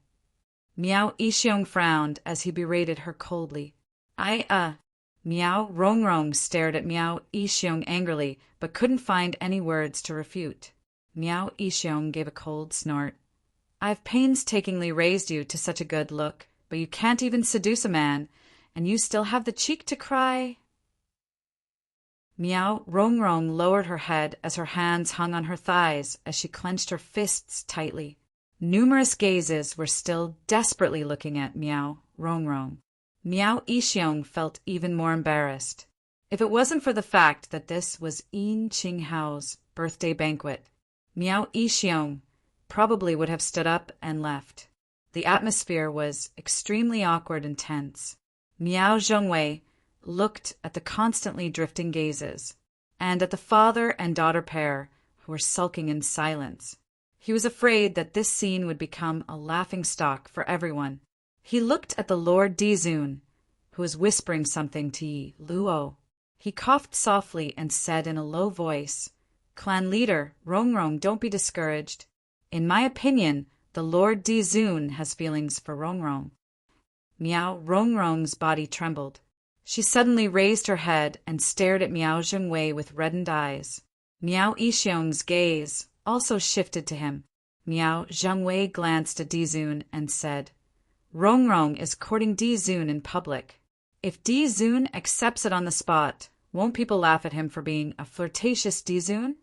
Miao Yixiong frowned as he berated her coldly. Miao Rongrong stared at Miao Yixiong angrily, but couldn't find any words to refute. Miao Yixiong gave a cold snort. I've painstakingly raised you to such a good look, but you can't even seduce a man, and you still have the cheek to cry? Miao Rongrong lowered her head as her hands hung on her thighs as she clenched her fists tightly. Numerous gazes were still desperately looking at Miao Rongrong. Miao Yixiong felt even more embarrassed. If it wasn't for the fact that this was Yin Qinghao's birthday banquet, Miao Yixiong probably would have stood up and left. The atmosphere was extremely awkward and tense. Miao Zhongwei looked at the constantly drifting gazes, and at the father and daughter pair who were sulking in silence. He was afraid that this scene would become a laughingstock for everyone. He looked at the Lord Dizun, who was whispering something to Yi Luo. He coughed softly and said in a low voice, "Clan leader, Rongrong, don't be discouraged. In my opinion, the Lord Dizun has feelings for Rongrong." Miao Rongrong's body trembled. She suddenly raised her head and stared at Miao Zhongwei with reddened eyes. Miao Yixiong's gaze also shifted to him. Miao Zhongwei glanced at Dizun and said, "Rongrong is courting Dizun in public. If Dizun accepts it on the spot, won't people laugh at him for being a flirtatious Dizun?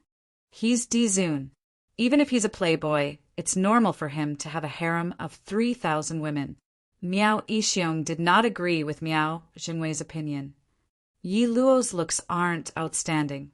He's Dizun. Even if he's a playboy, it's normal for him to have a harem of 3,000 women." Miao Yixiong did not agree with Miao Zhongwei's opinion. Yi Luo's looks aren't outstanding.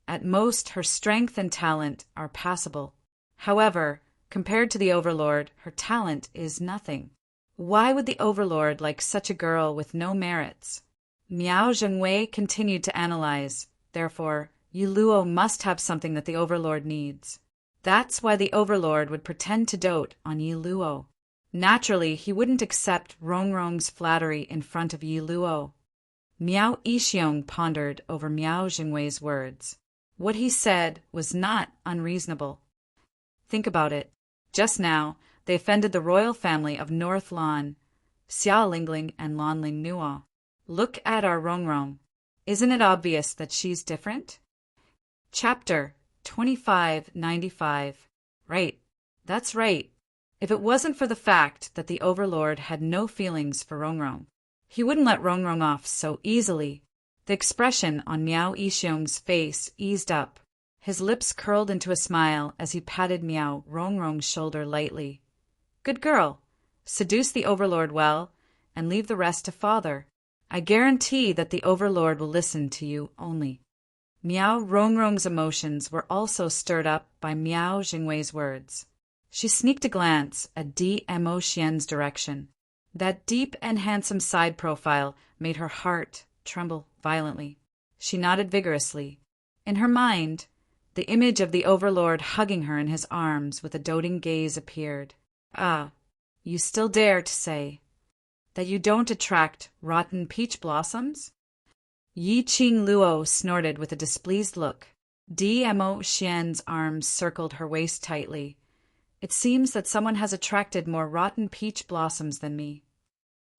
At most, her strength and talent are passable. However, compared to the Overlord, her talent is nothing. Why would the Overlord like such a girl with no merits? Miao Zhongwei continued to analyze. Therefore, Yi Luo must have something that the Overlord needs. That's why the Overlord would pretend to dote on Yi Luo. Naturally, he wouldn't accept Rongrong's flattery in front of Yi Luo. Miao Yixiong pondered over Miao Zhongwei's words. What he said was not unreasonable. Think about it. Just now, they offended the royal family of North Lan, Xia Lingling and Lanling Nuo. Look at our Rongrong. Isn't it obvious that she's different? Chapter 2595. Right. That's right. If it wasn't for the fact that the Overlord had no feelings for Rongrong, he wouldn't let Rongrong off so easily. The expression on Miao Yixiong's face eased up. His lips curled into a smile as he patted Miao Rongrong's shoulder lightly. Good girl. Seduce the Overlord well, and leave the rest to Father. I guarantee that the Overlord will listen to you only. Miao Rongrong's emotions were also stirred up by Miao Zhongwei's words. She sneaked a glance at Dmo Xian's direction. That deep and handsome side profile made her heart tremble violently. She nodded vigorously. In her mind, the image of the Overlord hugging her in his arms with a doting gaze appeared. Ah, you still dare to say that you don't attract rotten peach blossoms? Yi Qing Luo snorted with a displeased look. Dmo Xian's arms circled her waist tightly. It seems that someone has attracted more rotten peach blossoms than me.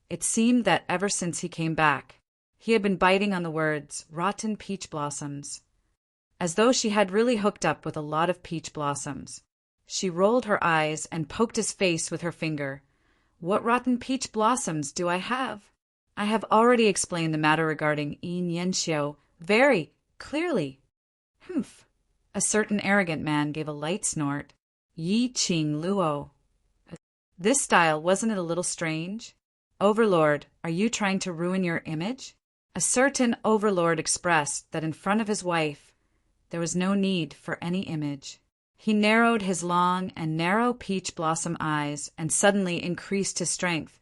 It seemed that ever since he came back, he had been biting on the words, rotten peach blossoms, as though she had really hooked up with a lot of peach blossoms. She rolled her eyes and poked his face with her finger. What rotten peach blossoms do I have? I have already explained the matter regarding Yin Yanxiao very clearly. Humph! A certain arrogant man gave a light snort. Yi Qing Luo. This style, wasn't it a little strange? Overlord, are you trying to ruin your image? A certain Overlord expressed that in front of his wife, There was no need for any image. He narrowed his long and narrow peach blossom eyes and suddenly increased his strength,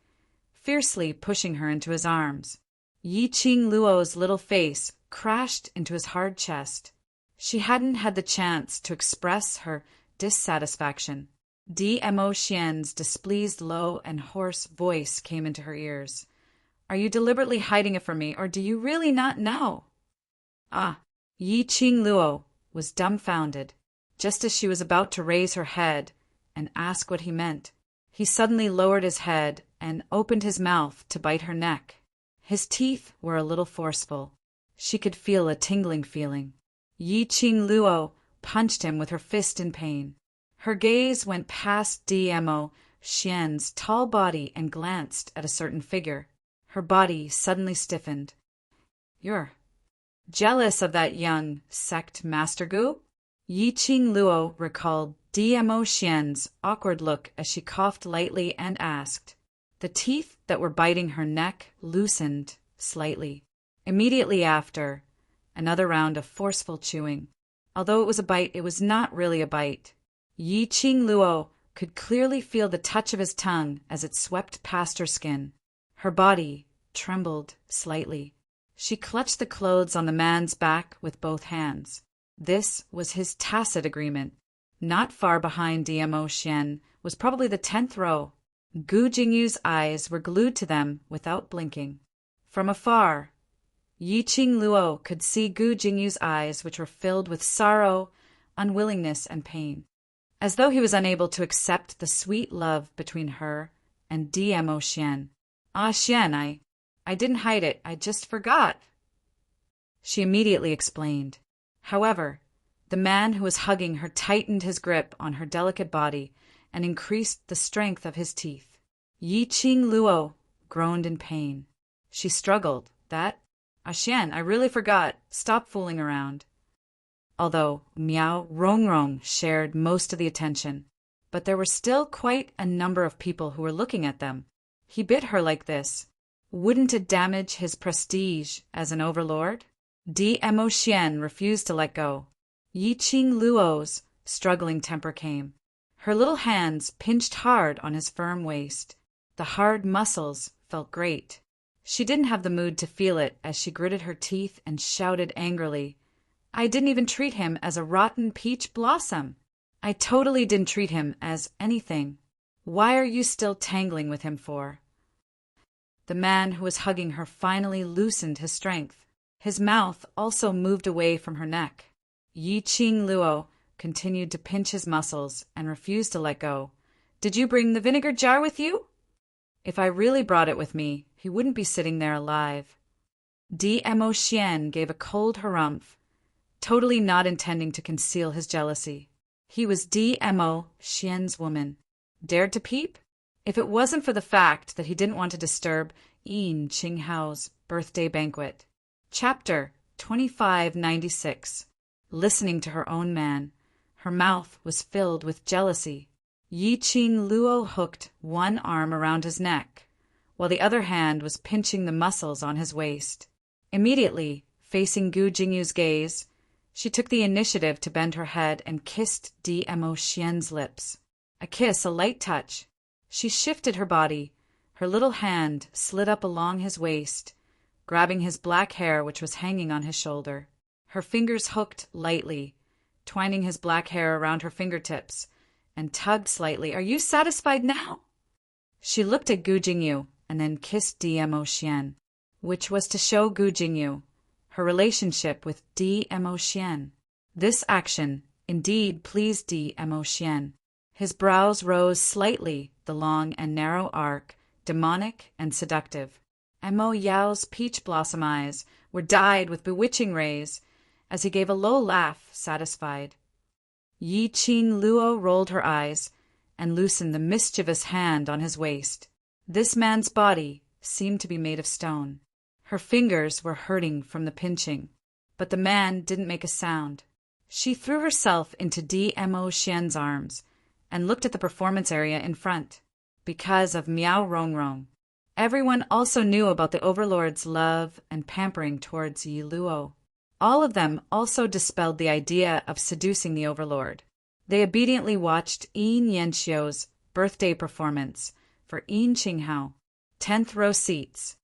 fiercely pushing her into his arms. Yi-Ching Luo's little face crashed into his hard chest. She hadn't had the chance to express her dissatisfaction. Dmo Xian's displeased low and hoarse voice came into her ears. Are you deliberately hiding it from me, or do you really not know? Yi-Ching Luo was dumbfounded. Just as she was about to raise her head and ask what he meant, he suddenly lowered his head and opened his mouth to bite her neck. His teeth were a little forceful. She could feel a tingling feeling. Yi-Ching Luo punched him with her fist in pain. Her gaze went past Dmo Xian's tall body and glanced at a certain figure. Her body suddenly stiffened. You're jealous of that young sect master Gu? Yi-Ching Luo recalled Dmo Xian's awkward look as she coughed lightly and asked. The teeth that were biting her neck loosened slightly. Immediately after, another round of forceful chewing. Although it was a bite, it was not really a bite. Yi-Ching Luo could clearly feel the touch of his tongue as it swept past her skin. Her body trembled slightly. She clutched the clothes on the man's back with both hands. This was his tacit agreement. Not far behind Dmo Xian was probably the 10th row. Gu Jingyu's eyes were glued to them without blinking. From afar, Yi-Ching Luo could see Gu Jingyu's eyes, which were filled with sorrow, unwillingness, and pain, as though he was unable to accept the sweet love between her and Dmo Xian. Xian, I didn't hide it, I just forgot. She immediately explained. However, the man who was hugging her tightened his grip on her delicate body and increased the strength of his teeth. Yi-Ching Luo groaned in pain. She struggled. Xian, I really forgot. Stop fooling around. Although Miao Rongrong shared most of the attention, but there were still quite a number of people who were looking at them. He bit her like this. Wouldn't it damage his prestige as an overlord? Dmo Xian refused to let go. Yi-Ching Luo's struggling temper came. Her little hands pinched hard on his firm waist. The hard muscles felt great. She didn't have the mood to feel it as she gritted her teeth and shouted angrily. I didn't even treat him as a rotten peach blossom. I totally didn't treat him as anything. Why are you still tangling with him for? The man who was hugging her finally loosened his strength. His mouth also moved away from her neck. Yi-Ching Luo continued to pinch his muscles and refused to let go. Did you bring the vinegar jar with you? If I really brought it with me, he wouldn't be sitting there alive. Dmo Xian gave a cold harumph, totally not intending to conceal his jealousy. He was Dmo Xian's woman. Dared to peep? If it wasn't for the fact that he didn't want to disturb Yin Qinghao's birthday banquet. Chapter 2596. Listening to her own man. Her mouth was filled with jealousy. Yi-Ching Luo hooked one arm around his neck, while the other hand was pinching the muscles on his waist. Immediately, facing Gu Jingyu's gaze, she took the initiative to bend her head and kissed Dmo Xian's lips. A kiss, a light touch. She shifted her body. Her little hand slid up along his waist, grabbing his black hair which was hanging on his shoulder. Her fingers hooked lightly, twining his black hair around her fingertips, and tugged slightly. Are you satisfied now? She looked at Gu Jingyu and then kissed Dmo Xian, which was to show Gu Jingyu her relationship with Dmo Xian. This action indeed pleased Dmo Xian. His brows rose slightly, the long and narrow arc, demonic and seductive. Mo Yao's peach blossom eyes were dyed with bewitching rays as he gave a low laugh, satisfied. Yi-Ching Luo rolled her eyes and loosened the mischievous hand on his waist. This man's body seemed to be made of stone. Her fingers were hurting from the pinching, but the man didn't make a sound. She threw herself into Dmo Xian's arms and looked at the performance area in front. Because of Miao Rongrong, everyone also knew about the Overlord's love and pampering towards Yi Luo. All of them also dispelled the idea of seducing the Overlord. They obediently watched Yin Yanxiu's birthday performance for Yin Qinghao. 10th row seats.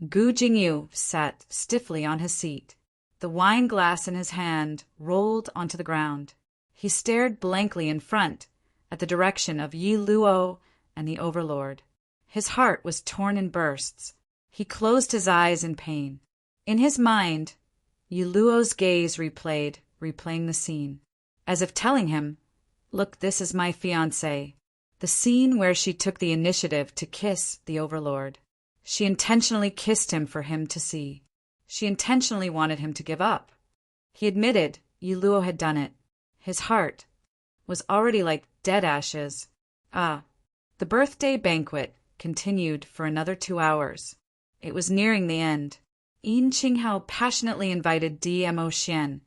Gu Jingyu sat stiffly on his seat. The wine glass in his hand rolled onto the ground. He stared blankly in front at the direction of Yi Luo and the Overlord. His heart was torn in bursts. He closed his eyes in pain. In his mind, Yi Luo's gaze replaying the scene, as if telling him, "Look, this is my fiancé." The scene where she took the initiative to kiss the Overlord. She intentionally kissed him for him to see. She intentionally wanted him to give up. He admitted Yi Luo had done it. His heart was already like dead ashes. The birthday banquet continued for another 2 hours. It was nearing the end. Yin Qinghao passionately invited Dmo Xian,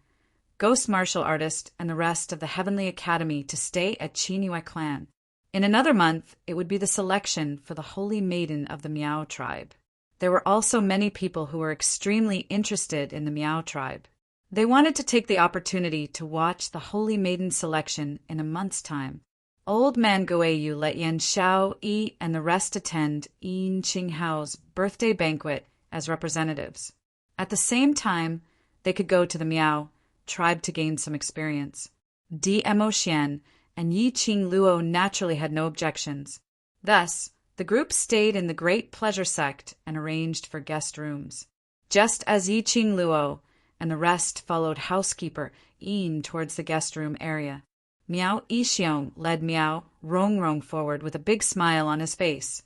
ghost martial artist, and the rest of the Heavenly Academy to stay at Qingyue clan. In another month, it would be the selection for the Holy Maiden of the Miao tribe. There were also many people who were extremely interested in the Miao tribe. They wanted to take the opportunity to watch the Holy Maiden selection in a month's time. Old man Guiyu let Yan Xiao, Yi, and the rest attend Yin Qinghao's birthday banquet as representatives. At the same time, they could go to the Miao tribe to gain some experience. Dmo Xian and Yi Qing Luo naturally had no objections. Thus, the group stayed in the Great Pleasure Sect and arranged for guest rooms. Just as Yi Qing Luo and the rest followed housekeeper Yin towards the guest room area, Miao Yixiong led Miao Rongrong forward with a big smile on his face.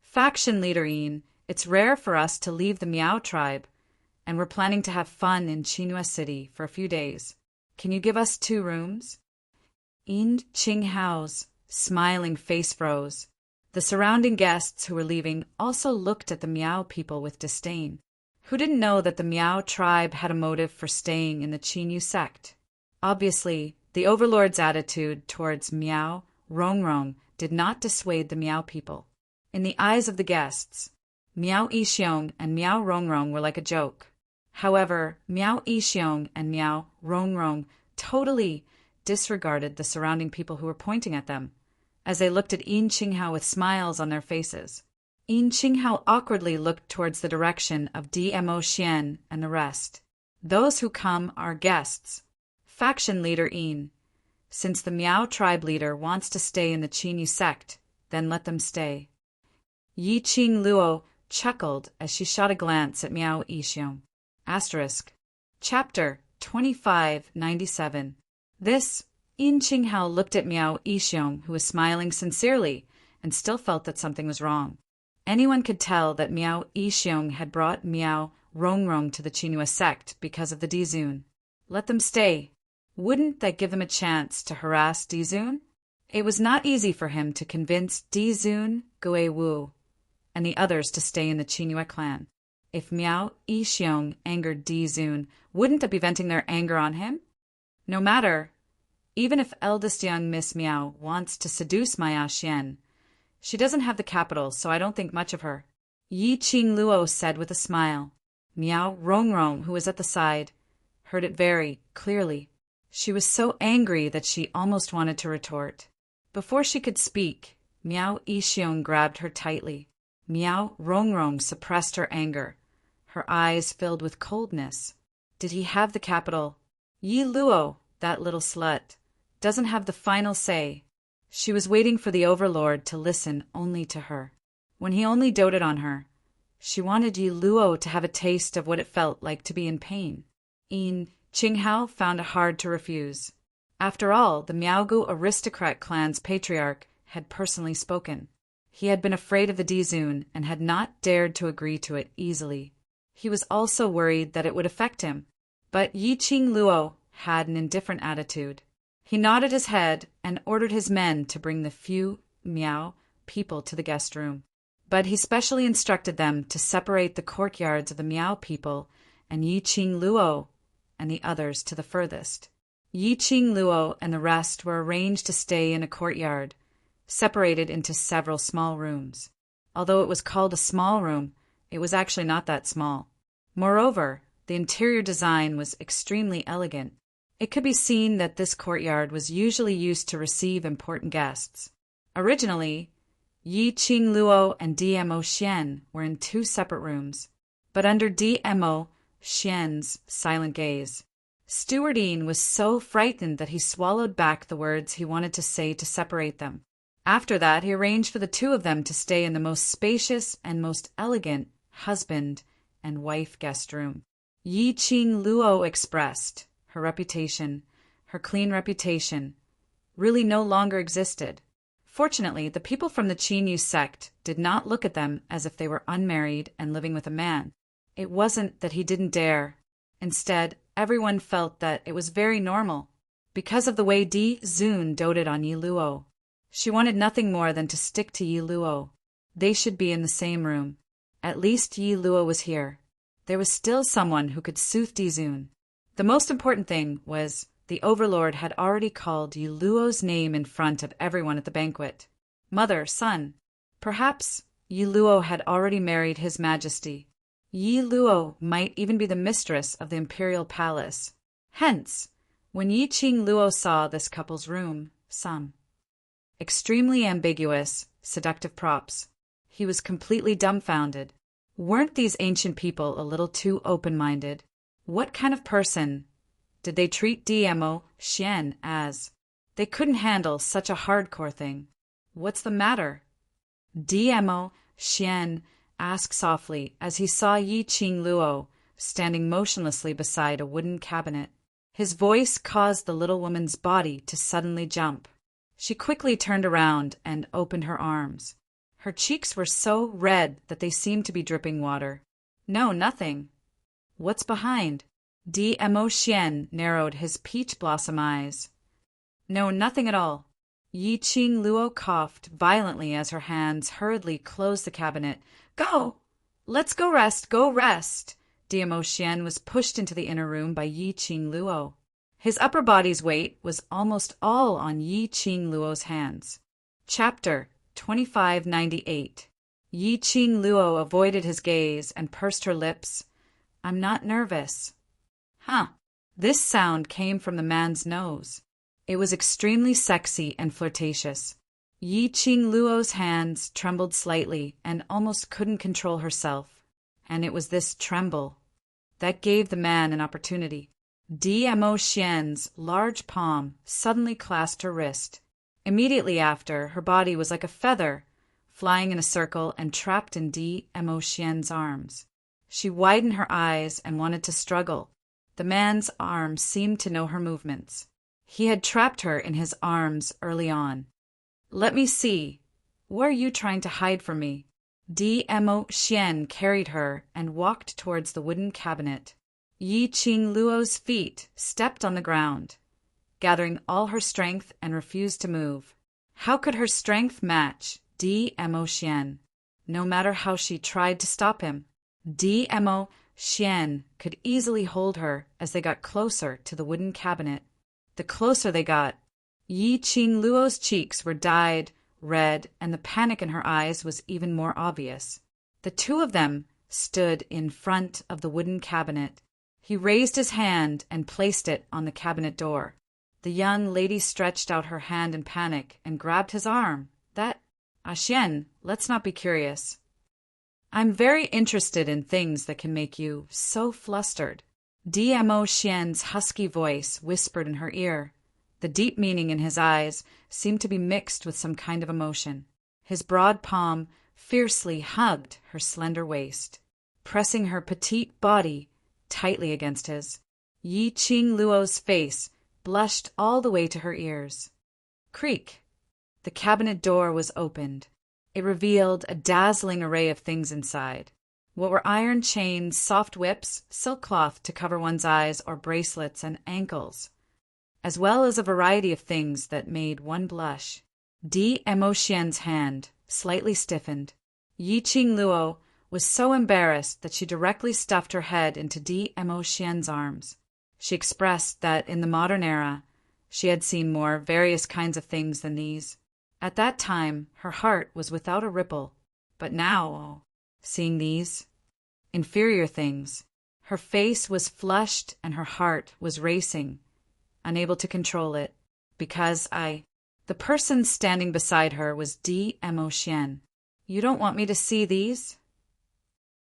"Faction leader Yin, it's rare for us to leave the Miao tribe, and we're planning to have fun in Qingyue City for a few days. Can you give us 2 rooms? Yin Qinghao's smiling face froze. The surrounding guests who were leaving also looked at the Miao people with disdain. Who didn't know that the Miao tribe had a motive for staying in the Qinyu sect? Obviously, the Overlord's attitude towards Miao Rongrong did not dissuade the Miao people. In the eyes of the guests, Miao Yixiong and Miao Rongrong were like a joke. However, Miao Yixiong and Miao Rongrong totally disregarded the surrounding people who were pointing at them, as they looked at Yin Qinghao with smiles on their faces. Yin Qinghao awkwardly looked towards the direction of Dmo Xian and the rest. "Those who come are guests. Faction leader Yin. Since the Miao tribe leader wants to stay in the Qinyu sect, then let them stay." Yi Qing Luo chuckled as she shot a glance at Miao Yixiong. Chapter 2597. This, Yin Qinghao looked at Miao Yixiong, who was smiling sincerely and still felt that something was wrong. Anyone could tell that Miao Yixiong had brought Miao Rongrong to the Qingyue sect because of the Dizun. Let them stay. Wouldn't that give them a chance to harass Dizun? It was not easy for him to convince Dizun, Guiwu, and the others to stay in the Qingyue clan. If Miao Yixiong angered Dizun, wouldn't that be venting their anger on him? No matter, even if eldest young Miss Miao wants to seduce Maya Xian, she doesn't have the capital, so I don't think much of her. Yi Qing Luo said with a smile. Miao Rongrong, who was at the side, heard it very clearly. She was so angry that she almost wanted to retort. Before she could speak, Miao Yixiong grabbed her tightly. Miao Rongrong suppressed her anger. Her eyes filled with coldness. Did he have the capital? Yi Luo, that little slut, doesn't have the final say. She was waiting for the Overlord to listen only to her. When he only doted on her, she wanted Yi Luo to have a taste of what it felt like to be in pain. Yin Qinghao found it hard to refuse. After all, the Miaogu aristocrat clan's patriarch had personally spoken. He had been afraid of the Dizun and had not dared to agree to it easily. He was also worried that it would affect him. But Yi Qing Luo had an indifferent attitude. He nodded his head and ordered his men to bring the few Miao people to the guest room. But he specially instructed them to separate the courtyards of the Miao people and Yi Qing Luo and the others to the furthest. Yi Qing Luo and the rest were arranged to stay in a courtyard, separated into several small rooms. Although it was called a small room, it was actually not that small. Moreover, The interior design was extremely elegant. It could be seen that this courtyard was usually used to receive important guests. Originally, Yi Qing Luo and DMO Xian were in two separate rooms, but under DMO Xian's silent gaze, Stewardine was so frightened that he swallowed back the words he wanted to say to separate them. After that, he arranged for the two of them to stay in the most spacious and most elegant husband and wife guest room. Yi Qing Luo expressed her reputation, her clean reputation, really no longer existed. Fortunately, the people from the Qinyu sect did not look at them as if they were unmarried and living with a man. It wasn't that he didn't dare. Instead, everyone felt that it was very normal, because of the way Di Zun doted on Yi Luo. She wanted nothing more than to stick to Yi Luo. They should be in the same room. At least Yi Luo was here. There was still someone who could soothe Di Zun. The most important thing was the Overlord had already called Yi Luo's name in front of everyone at the banquet. Mother, son. Perhaps Yi Luo had already married His Majesty. Yi Luo might even be the mistress of the imperial palace. Hence, when Yi Qing Luo saw this couple's room, some extremely ambiguous, seductive props, he was completely dumbfounded. Weren't these ancient people a little too open-minded? What kind of person did they treat DMO Xian as? They couldn't handle such a hardcore thing. What's the matter? DMO Xian asked softly as he saw Yi Qing Luo standing motionlessly beside a wooden cabinet. His voice caused the little woman's body to suddenly jump. She quickly turned around and opened her arms. Her cheeks were so red that they seemed to be dripping water. No, nothing. What's behind? DMO Xian narrowed his peach blossom eyes. No, nothing at all. Yi Qing Luo coughed violently as her hands hurriedly closed the cabinet. Go! Let's go rest, go rest! DMO Xian was pushed into the inner room by Yi Qing Luo. His upper body's weight was almost all on Yi Qing Luo's hands. Chapter 2598. Yi Qing Luo avoided his gaze and pursed her lips. I'm not nervous. Huh. This sound came from the man's nose. It was extremely sexy and flirtatious. Yi Qing Luo's hands trembled slightly and almost couldn't control herself. And it was this tremble that gave the man an opportunity. DMO Xian's large palm suddenly clasped her wrist. Immediately after, her body was like a feather, flying in a circle and trapped in DMO Xian's arms. She widened her eyes and wanted to struggle. The man's arms seemed to know her movements. He had trapped her in his arms early on. Let me see. What are you trying to hide from me? DMO Xian carried her and walked towards the wooden cabinet. Yi Qing Luo's feet stepped on the ground, gathering all her strength and refused to move. How could her strength match DMO Xian? No matter how she tried to stop him, DMO Xian could easily hold her as they got closer to the wooden cabinet. The closer they got, Yi Qing Luo's cheeks were dyed red and the panic in her eyes was even more obvious. The two of them stood in front of the wooden cabinet. He raised his hand and placed it on the cabinet door. The young lady stretched out her hand in panic and grabbed his arm. Xian, let's not be curious. I'm very interested in things that can make you so flustered. DMO Xian's husky voice whispered in her ear. The deep meaning in his eyes seemed to be mixed with some kind of emotion. His broad palm fiercely hugged her slender waist, pressing her petite body tightly against his. Yi Qing Luo's face blushed all the way to her ears. Creak! The cabinet door was opened. It revealed a dazzling array of things inside. What were iron chains, soft whips, silk cloth to cover one's eyes, or bracelets and ankles, as well as a variety of things that made one blush. DMO Xian's hand slightly stiffened. Yi Qing Luo was so embarrassed that she directly stuffed her head into DMO Xian's arms. She expressed that in the modern era, she had seen more various kinds of things than these. At that time, her heart was without a ripple, but now, seeing these inferior things, Her face was flushed and her heart was racing, unable to control it. Because The person standing beside her was DMO Xian. You don't want me to see these?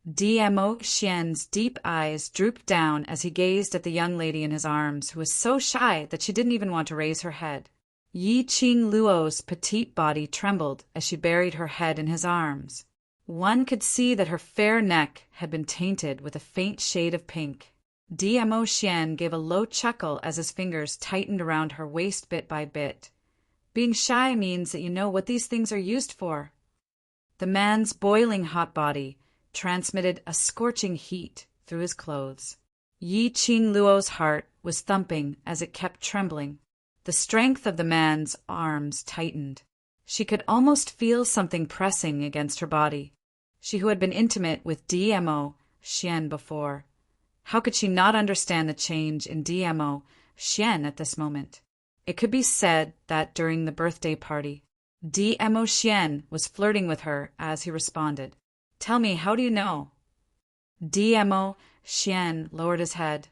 DMO Xian's deep eyes drooped down as he gazed at the young lady in his arms, who was so shy that she didn't even want to raise her head. Yi Qing Luo's petite body trembled as she buried her head in his arms. One could see that her fair neck had been tainted with a faint shade of pink. DMO Xian gave a low chuckle as his fingers tightened around her waist bit by bit. Being shy means that you know what these things are used for. The man's boiling hot body transmitted a scorching heat through his clothes. Yi Qing Luo's heart was thumping as it kept trembling. The strength of the man's arms tightened. She could almost feel something pressing against her body. She who had been intimate with DMO Xian before. How could she not understand the change in DMO Xian at this moment? It could be said that during the birthday party, DMO Xian was flirting with her as he responded. Tell me, how do you know? DMO Xian lowered his head,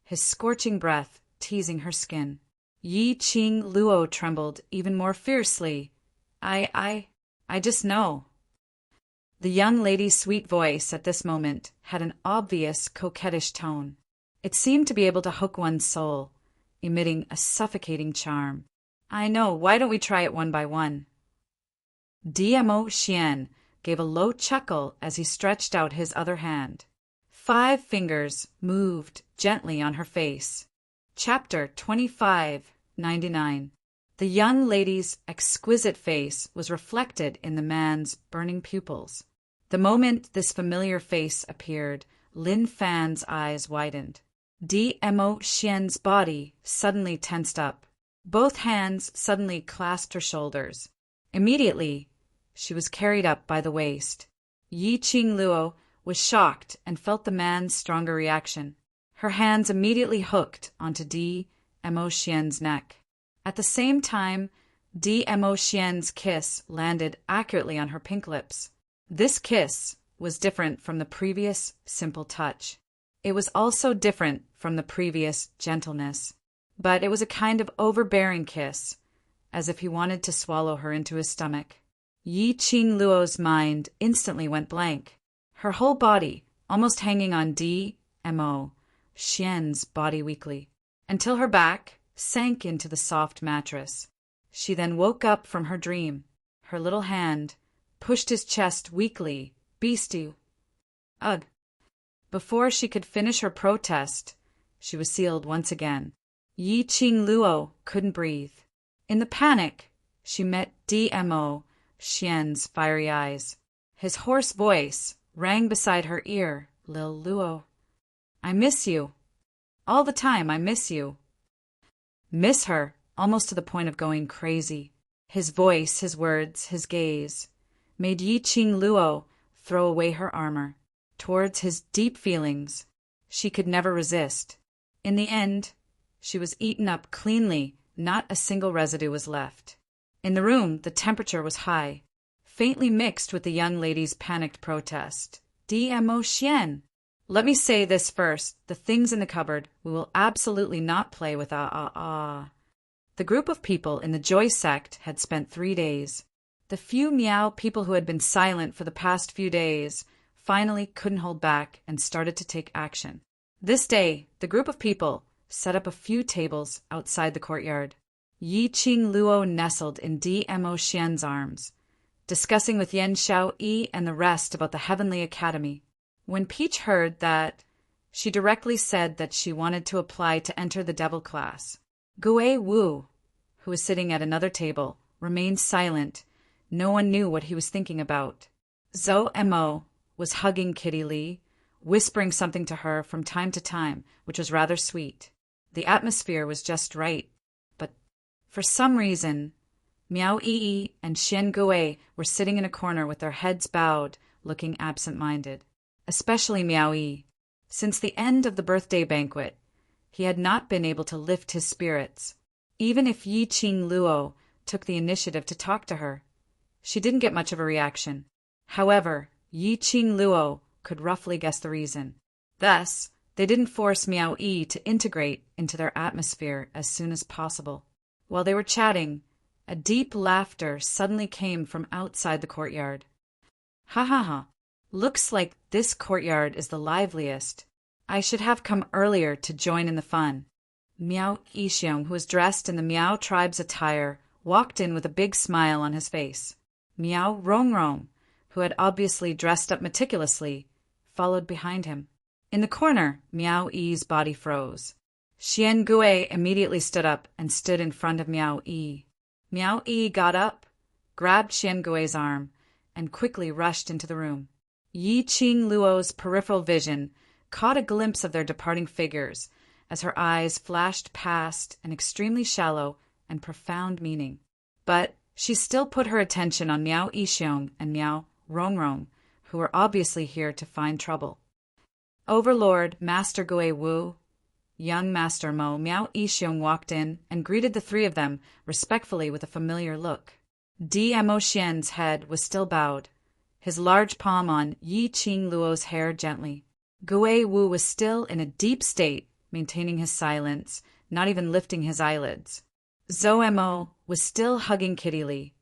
his scorching breath teasing her skin. Yi Qing Luo trembled even more fiercely. I just know. The young lady's sweet voice at this moment had an obvious coquettish tone. It seemed to be able to hook one's soul, emitting a suffocating charm. I know, why don't we try it one by one? DMO Xian gave a low chuckle as he stretched out his other hand. 5 fingers moved gently on her face. Chapter 2599. The young lady's exquisite face was reflected in the man's burning pupils. The moment this familiar face appeared, Lin Fan's eyes widened. DMO Xian's body suddenly tensed up. Both hands suddenly clasped her shoulders. Immediately, she was carried up by the waist. Yi Qing Luo was shocked and felt the man's stronger reaction. Her hands immediately hooked onto DMO Xian's neck. At the same time, DMO Xian's kiss landed accurately on her pink lips. This kiss was different from the previous simple touch. It was also different from the previous gentleness, but it was a kind of overbearing kiss, as if he wanted to swallow her into his stomach. Yi Qing Luo's mind instantly went blank. Her whole body, almost hanging on DMO Xian's body weakly, until her back sank into the soft mattress. She then woke up from her dream. Her little hand pushed his chest weakly. Beastie. Ugh. Before she could finish her protest, she was sealed once again. Yi Qing Luo couldn't breathe. In the panic, she met DMO Xian's fiery eyes. His hoarse voice rang beside her ear. Lil Luo. I miss you. All the time, I miss you. Miss her, almost to the point of going crazy. His voice, his words, his gaze made Yi Qing Luo throw away her armor. Towards his deep feelings, she could never resist. In the end, she was eaten up cleanly. Not a single residue was left. In the room, the temperature was high, faintly mixed with the young lady's panicked protest. DMO Xian. Let me say this first. The things in the cupboard we will absolutely not play with. The group of people in the Joy sect had spent 3 days. The few Miao people who had been silent for the past few days finally couldn't hold back and started to take action. This day, the group of people set up a few tables outside the courtyard. Yi Qing Luo nestled in DMO Xian's arms, discussing with Yan Xiaoyi and the rest about the Heavenly Academy. When Peach heard that, she directly said that she wanted to apply to enter the Devil class. Gue Wu, who was sitting at another table, remained silent. No one knew what he was thinking about. Zhou Mo was hugging Kitty Li, whispering something to her from time to time, which was rather sweet. The atmosphere was just right, but for some reason, Miao Yi and Xian Gue were sitting in a corner with their heads bowed, looking absent-minded. Especially Miao Yi. Since the end of the birthday banquet, he had not been able to lift his spirits. Even if Yi Qing Luo took the initiative to talk to her, she didn't get much of a reaction. However, Yi Qing Luo could roughly guess the reason. Thus, They didn't force Miao Yi to integrate into their atmosphere as soon as possible. While they were chatting, a deep laughter suddenly came from outside the courtyard. Ha ha ha! Looks like this courtyard is the liveliest. I should have come earlier to join in the fun. Miao Yixiong, who was dressed in the Miao tribe's attire, walked in with a big smile on his face. Miao Rongrong, who had obviously dressed up meticulously, followed behind him. In the corner, Miao Yi's body froze. Xian Gui immediately stood up and stood in front of Miao Yi. Miao Yi got up, grabbed Xian Gui's arm, and quickly rushed into the room. Yi Qing Luo's peripheral vision caught a glimpse of their departing figures as her eyes flashed past an extremely shallow and profound meaning. But she still put her attention on Miao Yixiong and Miao Rongrong, who were obviously here to find trouble. Overlord, Master Gui Wu, young Master Mo, Miao Yixiong walked in and greeted the three of them respectfully with a familiar look. Dmo Xian's head was still bowed, his large palm on Yi Qing Luo's hair gently. Gui Wu was still in a deep state, maintaining his silence, not even lifting his eyelids. Zhou Mo was still hugging Kitty Li,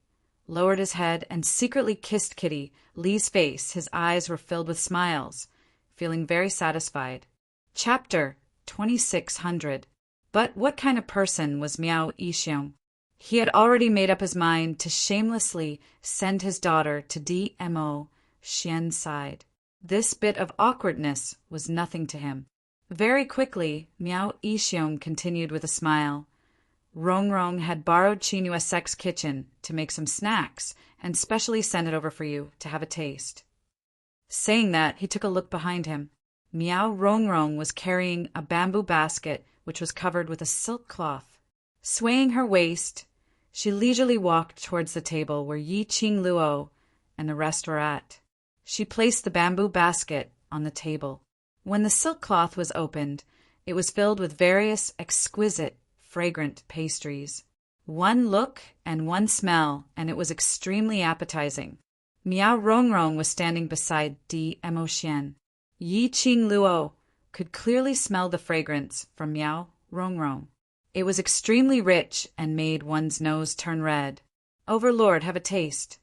lowered his head and secretly kissed Kitty Li's face. His eyes were filled with smiles, feeling very satisfied. Chapter 2600. But what kind of person was Miao Yixiong? He had already made up his mind to shamelessly send his daughter to Dmo Xian's side. This bit of awkwardness was nothing to him. Very quickly, Miao Yixiong continued with a smile. Rongrong had borrowed Qingyue Sek's kitchen to make some snacks and specially sent it over for you to have a taste. Saying that, he took a look behind him. Miao Rongrong was carrying a bamboo basket which was covered with a silk cloth. Swaying her waist, she leisurely walked towards the table where Yi Qing Luo and the rest were at. She placed the bamboo basket on the table. When the silk cloth was opened, it was filled with various exquisite, fragrant pastries. One look and one smell, and it was extremely appetizing. Miao Rongrong was standing beside Dmo Xian. Yi Qing Luo could clearly smell the fragrance from Miao Rongrong. It was extremely rich and made one's nose turn red. Overlord, have a taste.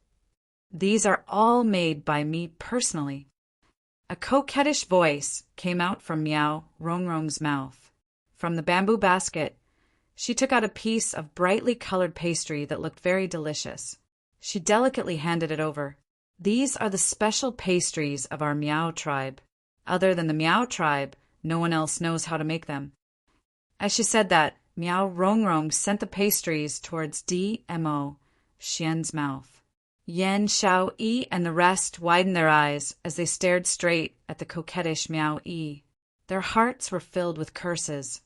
These are all made by me personally. A coquettish voice came out from Miao Rongrong's mouth. From the bamboo basket, she took out a piece of brightly colored pastry that looked very delicious. She delicately handed it over. These are the special pastries of our Miao tribe. Other than the Miao tribe, no one else knows how to make them. As she said that, Miao Rongrong sent the pastries towards Dmo Xian's mouth. Yan Xiao Yi and the rest widened their eyes as they stared straight at the coquettish Miao Yi. Their hearts were filled with curses.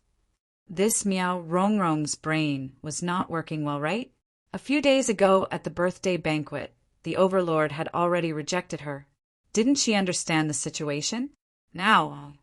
This Miao Rongrong's brain was not working well, right? A few days ago at the birthday banquet, the Overlord had already rejected her. Didn't she understand the situation? Now,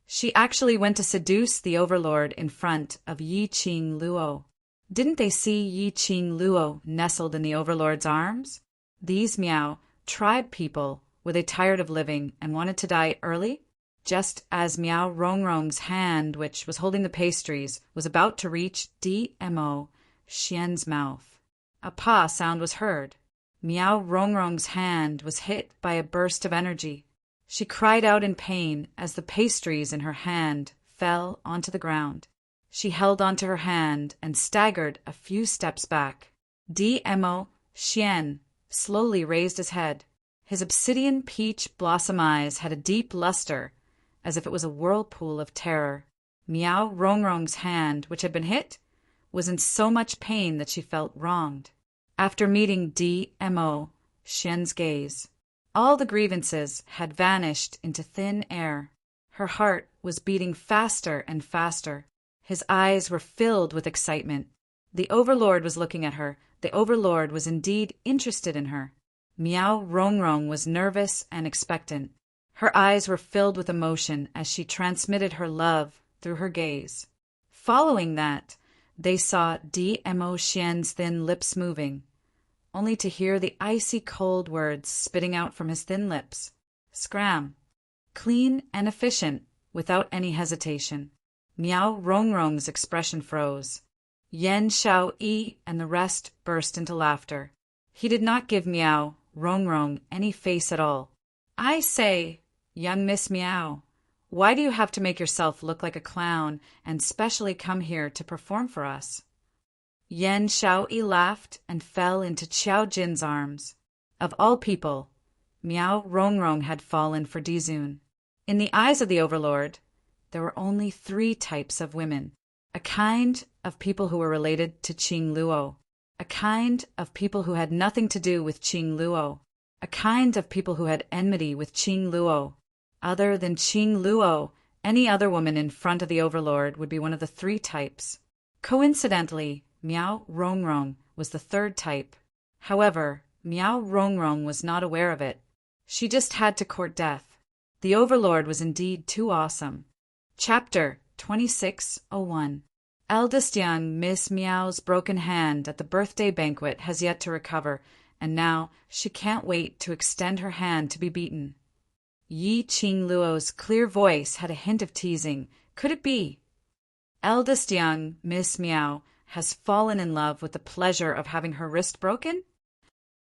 she actually went to seduce the Overlord in front of Yi Qing Luo. Didn't they see Yi Qing Luo nestled in the Overlord's arms? These Miao tribe people, were they tired of living and wanted to die early? Just as Miao Rongrong's hand, which was holding the pastries, was about to reach Dmo Xian's mouth, a pa sound was heard. Miao Rongrong's hand was hit by a burst of energy. She cried out in pain as the pastries in her hand fell onto the ground. She held onto her hand and staggered a few steps back. Dmo Xian slowly raised his head. His obsidian peach blossom eyes had a deep luster, as if it was a whirlpool of terror. Miao Rongrong's hand, which had been hit, was in so much pain that she felt wronged. After meeting Dmo Xian's gaze, all the grievances had vanished into thin air. Her heart was beating faster and faster. His eyes were filled with excitement. The Overlord was looking at her. The Overlord was indeed interested in her. Miao Rongrong was nervous and expectant. Her eyes were filled with emotion as she transmitted her love through her gaze. Following that, they saw Dmo Xian's thin lips moving, only to hear the icy cold words spitting out from his thin lips. Scram. Clean and efficient, without any hesitation. Miao Rongrong's expression froze. Yan Xiao-yi and the rest burst into laughter. He did not give Miao Rongrong any face at all. "I say, young Miss Miao, why do you have to make yourself look like a clown and specially come here to perform for us?" Yan Xiao-yi laughed and fell into Qiao Jin's arms. Of all people, Miao Rongrong had fallen for Dizun. In the eyes of the Overlord, there were only 3 types of women. A kind of people who were related to Qing Luo, a kind of people who had nothing to do with Qing Luo, a kind of people who had enmity with Qing Luo. Other than Qing Luo, any other woman in front of the Overlord would be one of the 3 types. Coincidentally, Miao Rongrong was the 3rd type. However, Miao Rongrong was not aware of it. She just had to court death. The Overlord was indeed too awesome. Chapter 2601. Eldest young Miss Miao's broken hand at the birthday banquet has yet to recover, and now she can't wait to extend her hand to be beaten. Yi Qing Luo's clear voice had a hint of teasing. Could it be? Eldest young Miss Miao has fallen in love with the pleasure of having her wrist broken?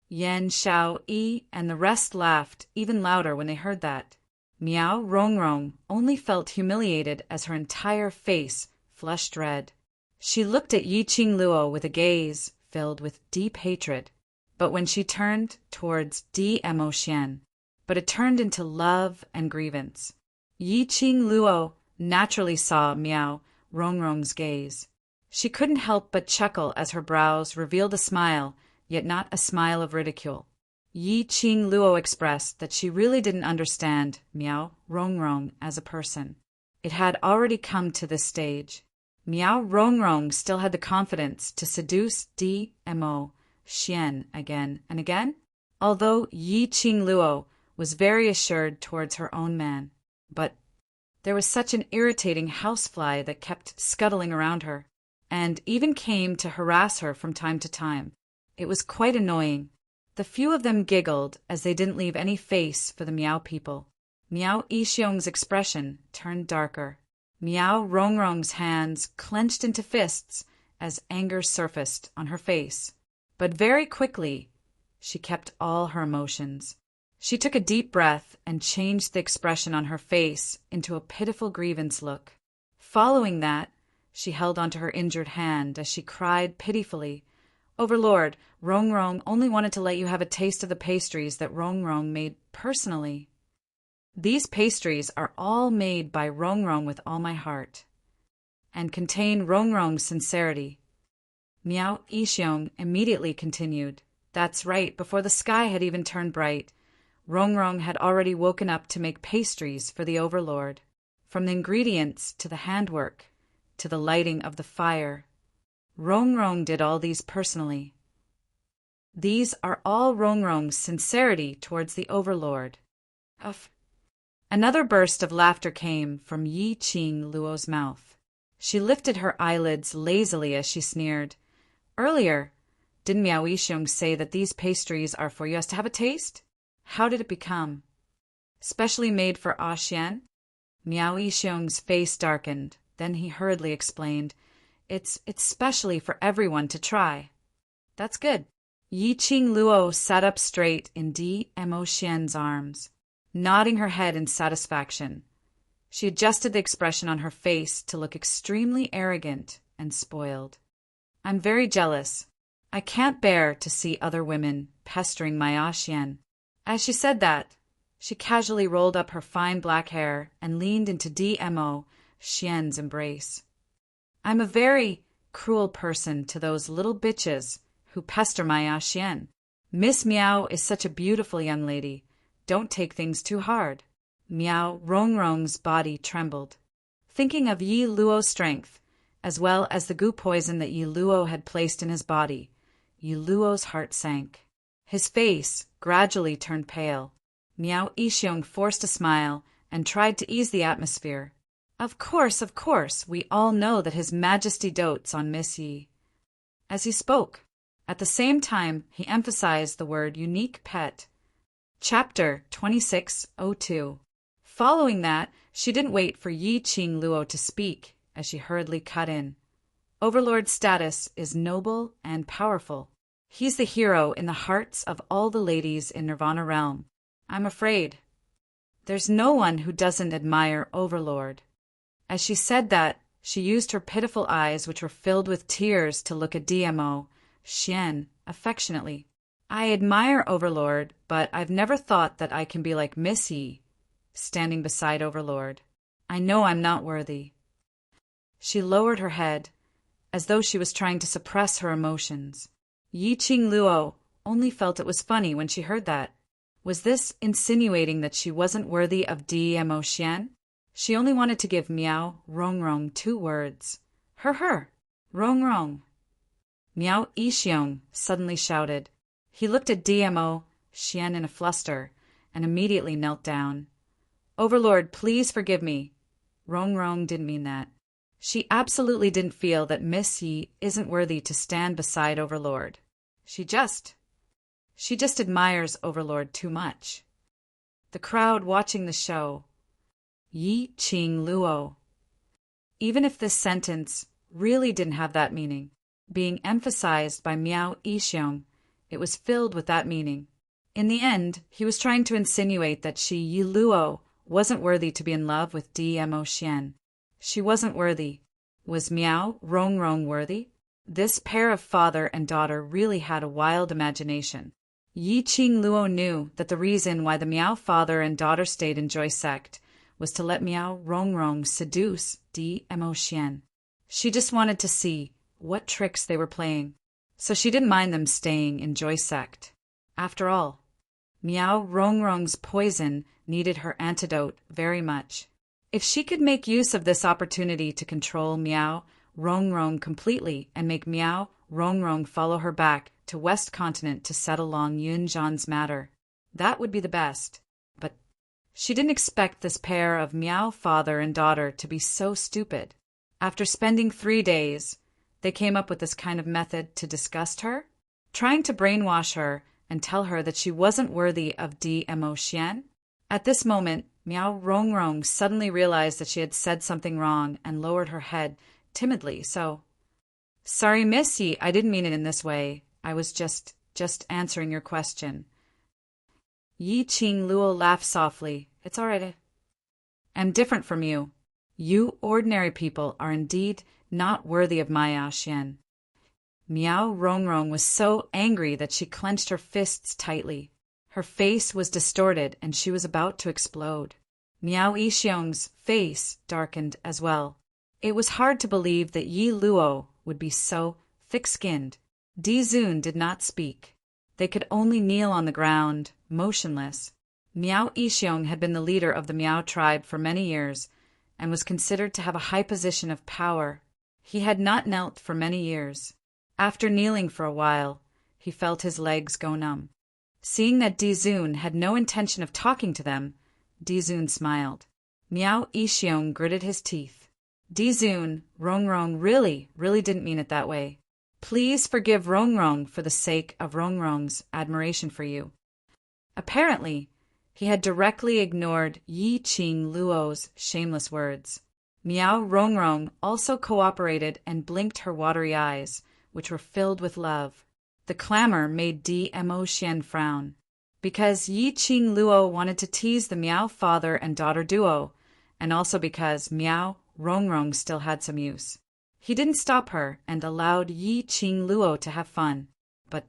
Yan Xiao-yi and the rest laughed even louder when they heard that. Miao Rongrong only felt humiliated as her entire face flushed red. She looked at Yi Qing Luo with a gaze filled with deep hatred, but when she turned towards Dmo Xian, but it turned into love and grievance. Yi Qing Luo naturally saw Miao Rongrong's gaze. She couldn't help but chuckle as her brows revealed a smile, yet not a smile of ridicule. Yi Qing Luo expressed that she really didn't understand Miao Rongrong as a person. It had already come to this stage. Miao Rongrong still had the confidence to seduce Dmo Xian again and again, although Yi Qing Luo was very assured towards her own man. But there was such an irritating housefly that kept scuttling around her, and even came to harass her from time to time. It was quite annoying. The few of them giggled as they didn't leave any face for the Miao people. Miao Yixiong's expression turned darker. Miao Rongrong's hands clenched into fists as anger surfaced on her face. But very quickly, she kept all her emotions. She took a deep breath and changed the expression on her face into a pitiful grievance look. Following that, she held onto her injured hand as she cried pitifully, "Overlord, Rongrong only wanted to let you have a taste of the pastries that Rongrong made personally. These pastries are all made by Rongrong with all my heart, and contain Rongrong's sincerity." Miao Yixiong immediately continued, "That's right, before the sky had even turned bright, Rongrong had already woken up to make pastries for the Overlord. From the ingredients to the handwork, to the lighting of the fire, Rongrong did all these personally. These are all Rongrong's sincerity towards the Overlord." Another burst of laughter came from Yi Qing Luo's mouth. She lifted her eyelids lazily as she sneered. "Earlier, didn't Miao Yixiong say that these pastries are for us to have a taste? How did it become? Specially made for Ah Xian?" Miao Yixiong's face darkened. Then he hurriedly explained, It's specially for everyone to try." "That's good." Yi Qing Luo sat up straight in Dmo Xian's arms, nodding her head in satisfaction. She adjusted the expression on her face to look extremely arrogant and spoiled. "I'm very jealous. I can't bear to see other women pestering my Ah Xian." As she said that, she casually rolled up her fine black hair and leaned into Dmo Xian's embrace. "I'm a very cruel person to those little bitches who pester my Ah Xian. Miss Miao is such a beautiful young lady. Don't take things too hard." Miao Rongrong's body trembled. Thinking of Yi Luo's strength, as well as the goo poison that Yi Luo had placed in his body, Yi Luo's heart sank. His face gradually turned pale. Miao Yixiong forced a smile and tried to ease the atmosphere. Of course, we all know that His Majesty dotes on Miss Yi." As he spoke, at the same time he emphasized the word unique pet. Chapter 2602. Following that, She didn't wait for Yi Qing Luo to speak as she hurriedly cut in. Overlord's status is noble and powerful. He's the hero in the hearts of all the ladies in Nirvana Realm. I'm afraid there's no one who doesn't admire Overlord. As she said that, she used her pitiful eyes, which were filled with tears, to look at DMO Xian affectionately. I admire Overlord, but I've never thought that I can be like Miss Yi, standing beside Overlord. I know I'm not worthy. She lowered her head, as though she was trying to suppress her emotions. Yi Qing Luo only felt it was funny when she heard that. Was this insinuating that she wasn't worthy of DMO Xian? She only wanted to give Miao Rongrong 2 words. Her. Rongrong. Miao Yixiong suddenly shouted. He looked at DMO Xian in a fluster and immediately knelt down. Overlord, please forgive me. Rongrong didn't mean that. She absolutely didn't feel that Miss Yi isn't worthy to stand beside Overlord. She just admires Overlord too much. The crowd watching the show. Yi Qing Luo. Even if this sentence really didn't have that meaning, being emphasized by Miao Yixiong, it was filled with that meaning. In the end, he was trying to insinuate that she, Yi Luo, wasn't worthy to be in love with DMO Xian. She wasn't worthy. Was Miao Rongrong worthy? This pair of father and daughter really had a wild imagination. Yi Qing Luo knew that the reason why the Miao father and daughter stayed in Joy Sect was to let Miao Rongrong seduce DMO Xian. She just wanted to see what tricks they were playing, so she didn't mind them staying in Joy Sect. After all, Miao Rongrong's poison needed her antidote very much. If she could make use of this opportunity to control Miao Rongrong completely and make Miao Rongrong follow her back to West Continent to settle Long Yunzhan's matter, that would be the best. But she didn't expect this pair of Miao father and daughter to be so stupid. After spending 3 days, they came up with this kind of method to disgust her, trying to brainwash her and tell her that she wasn't worthy of DMO Xian. At this moment, Miao Rongrong suddenly realized that she had said something wrong and lowered her head timidly. Sorry, Miss Yi, I didn't mean it in this way. I was just answering your question. Yi Qing Luo laughed softly. It's all right. I'm different from you. You ordinary people are indeed not worthy of Maya Xian. Miao Rongrong was so angry that she clenched her fists tightly. Her face was distorted and she was about to explode. Miao Yixiong's face darkened as well. It was hard to believe that Yi Luo would be so thick-skinned. Di Zun did not speak. They could only kneel on the ground, motionless. Miao Yixiong had been the leader of the Miao tribe for many years and was considered to have a high position of power. He had not knelt for many years. After kneeling for a while, he felt his legs go numb. Seeing that Di Zun had no intention of talking to them, Di Zun smiled. Miao Yixiong gritted his teeth. Di Zun, Rongrong really didn't mean it that way. Please forgive Rongrong for the sake of Rongrong's admiration for you. Apparently, he had directly ignored Yi Qing Luo's shameless words. Miao Rongrong also cooperated and blinked her watery eyes, which were filled with love. The clamor made DMO Xian frown. Because Yi Qing Luo wanted to tease the Miao father and daughter duo, and also because Miao Rongrong still had some use. He didn't stop her and allowed Yi Qing Luo to have fun. But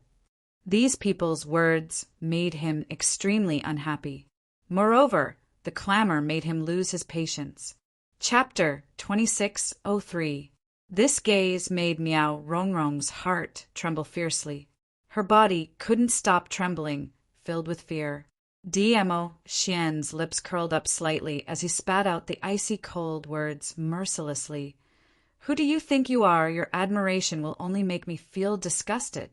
these people's words made him extremely unhappy. Moreover, the clamor made him lose his patience. Chapter 2603. This gaze made Miao Rongrong's heart tremble fiercely. Her body couldn't stop trembling, filled with fear. DMO Xian's lips curled up slightly as he spat out the icy cold words mercilessly. Who do you think you are? Your admiration will only make me feel disgusted.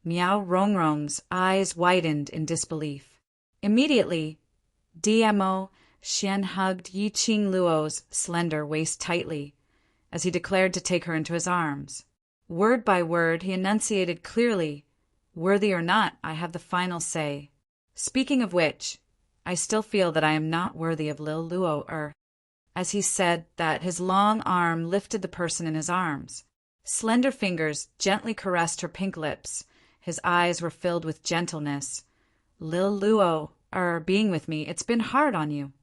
Miao Rongrong's eyes widened in disbelief. Immediately, DMO Xian hugged Yi Qing Luo's slender waist tightly, as he declared to take her into his arms. Word by word, he enunciated clearly, "Worthy or not, I have the final say. Speaking of which, I still feel that I am not worthy of Lil Luo as he said that his long arm lifted the person in his arms. Slender fingers gently caressed her pink lips. His eyes were filled with gentleness. Lil Luo, being with me, it's been hard on you.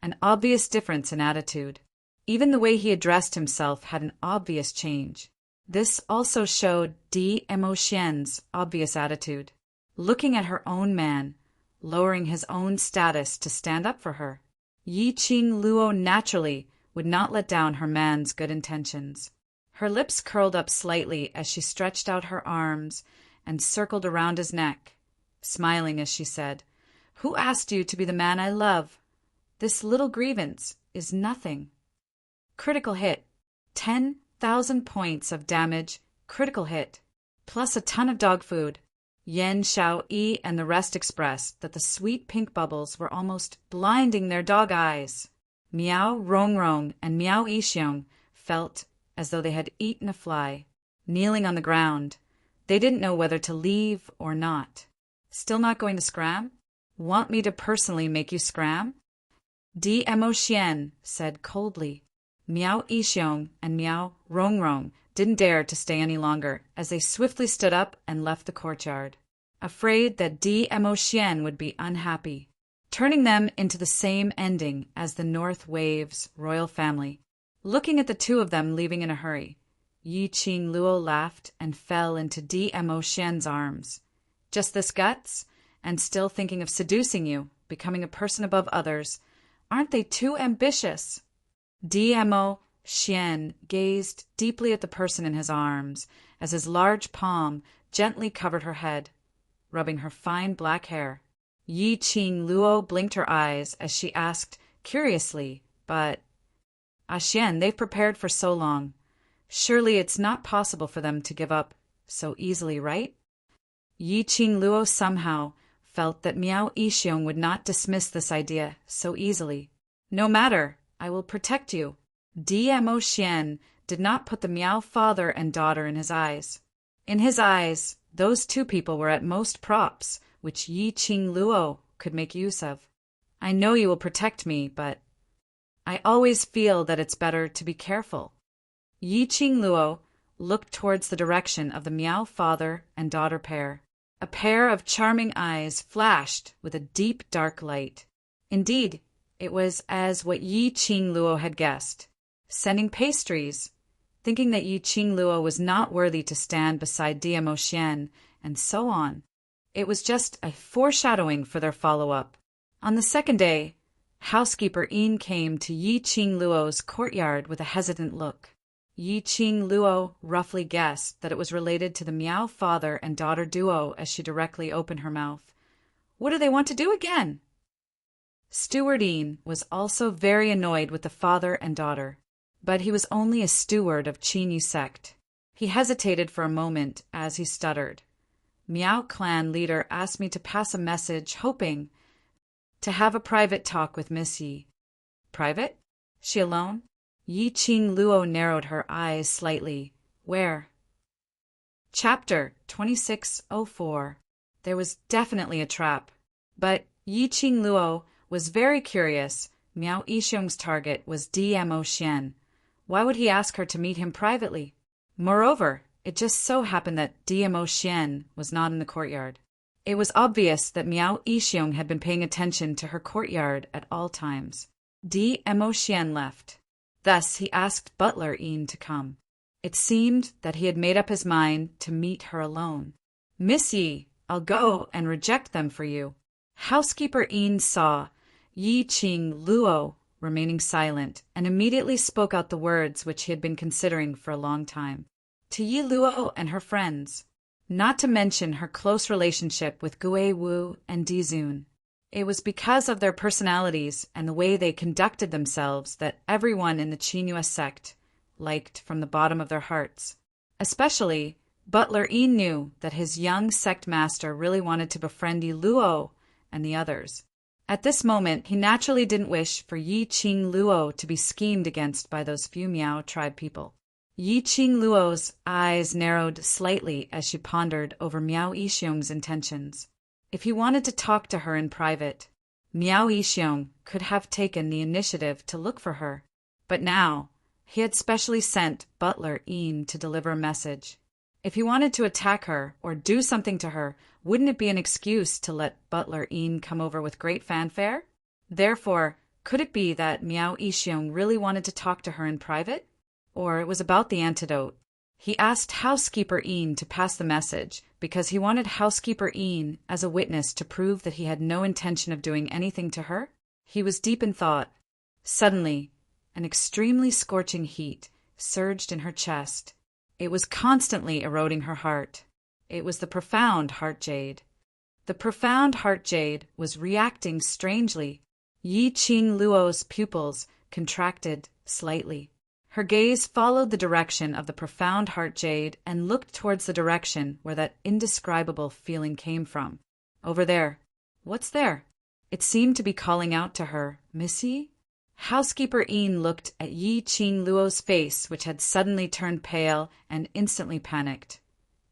An obvious difference in attitude. Even the way he addressed himself had an obvious change. This also showed Di Emotien's obvious attitude, looking at her own man, lowering his own status to stand up for her. Yi Qing Luo naturally would not let down her man's good intentions. Her lips curled up slightly as she stretched out her arms and circled around his neck, smiling as she said, "Who asked you to be the man I love? This little grievance is nothing." Critical hit. 10,000 points of damage, critical hit, plus a ton of dog food. Yen Xiao-yi and the rest expressed that the sweet pink bubbles were almost blinding their dog eyes. Miao Rongrong and Miao Yixiong felt as though they had eaten a fly. Kneeling on the ground, they didn't know whether to leave or not. Still not going to scram? Want me to personally make you scram? Di Emotian said coldly. Miao Yixiong and Miao Rongrong didn't dare to stay any longer as they swiftly stood up and left the courtyard, afraid that Di Emotian would be unhappy, turning them into the same ending as the North Wave's royal family. Looking at the two of them leaving in a hurry, Yi Qing Luo laughed and fell into Di Emotian's arms. Just this guts? And still thinking of seducing you, becoming a person above others? Aren't they too ambitious? Di Emotian gazed deeply at the person in his arms as his large palm gently covered her head, rubbing her fine black hair. Yi Qing Luo blinked her eyes as she asked curiously, "But, Xian, they've prepared for so long. Surely it's not possible for them to give up so easily, right?" Yi Qing Luo somehow felt that Miao Yixiong would not dismiss this idea so easily. "No matter, I will protect you." Di Emotian did not put the Miao father and daughter in his eyes. In his eyes, those two people were at most props, which Yi Qing Luo could make use of. "I know you will protect me, but I always feel that it's better to be careful." Yi Qing Luo looked towards the direction of the Miao father and daughter pair. A pair of charming eyes flashed with a deep dark light. Indeed, it was as what Yi Qing Luo had guessed, sending pastries, thinking that Yi Qing Luo was not worthy to stand beside Di Emotian, and so on. It was just a foreshadowing for their follow-up. On the second day, housekeeper Yin came to Yi Qing Luo's courtyard with a hesitant look. Yi Qing Luo roughly guessed that it was related to the Miao father and daughter duo as she directly opened her mouth. What do they want to do again? Steward Yin was also very annoyed with the father and daughter, but he was only a steward of Qinyu sect. He hesitated for a moment as he stuttered. Miao clan leader asked me to pass a message hoping to have a private talk with Miss Yi. Private? She alone? Yi Qing Luo narrowed her eyes slightly. Where? Chapter 2604. There was definitely a trap, but Yi Qing Luo was very curious. Miao Yixiong's target was Di Emotian. Why would he ask her to meet him privately? Moreover, it just so happened that Di Emotian was not in the courtyard. It was obvious that Miao Yixiong had been paying attention to her courtyard at all times. Di Emotian left. Thus he asked butler Yin to come. It seemed that he had made up his mind to meet her alone. "Miss Yi, I'll go and reject them for you." Housekeeper Yin saw Yi Qing Luo remaining silent and immediately spoke out the words which he had been considering for a long time. To Yi Luo and her friends, not to mention her close relationship with Gui Wu and Di Zun. It was because of their personalities and the way they conducted themselves that everyone in the Qinyu sect liked from the bottom of their hearts. Especially, Butler Yin knew that his young sect master really wanted to befriend Yi Luo and the others. At this moment, he naturally didn't wish for Yi Qing Luo to be schemed against by those few Miao tribe people. Yi Qing Luo's eyes narrowed slightly as she pondered over Miao Yixiong's intentions. If he wanted to talk to her in private, Miao Yixiong could have taken the initiative to look for her. But now, he had specially sent butler Ian to deliver a message. If he wanted to attack her or do something to her, wouldn't it be an excuse to let butler Ian come over with great fanfare? Therefore, could it be that Miao Ishiong really wanted to talk to her in private? Or it was about the antidote. He asked housekeeper Ian to pass the message because he wanted housekeeper Ian as a witness to prove that he had no intention of doing anything to her? He was deep in thought. Suddenly, an extremely scorching heat surged in her chest. It was constantly eroding her heart. It was the profound heart jade. The profound heart jade was reacting strangely. Yi Qing Luo's pupils contracted slightly. Her gaze followed the direction of the profound heart jade and looked towards the direction where that indescribable feeling came from. Over there. What's there? It seemed to be calling out to her, Missy? Housekeeper Ian looked at Yi Qing Luo's face, which had suddenly turned pale, and instantly panicked.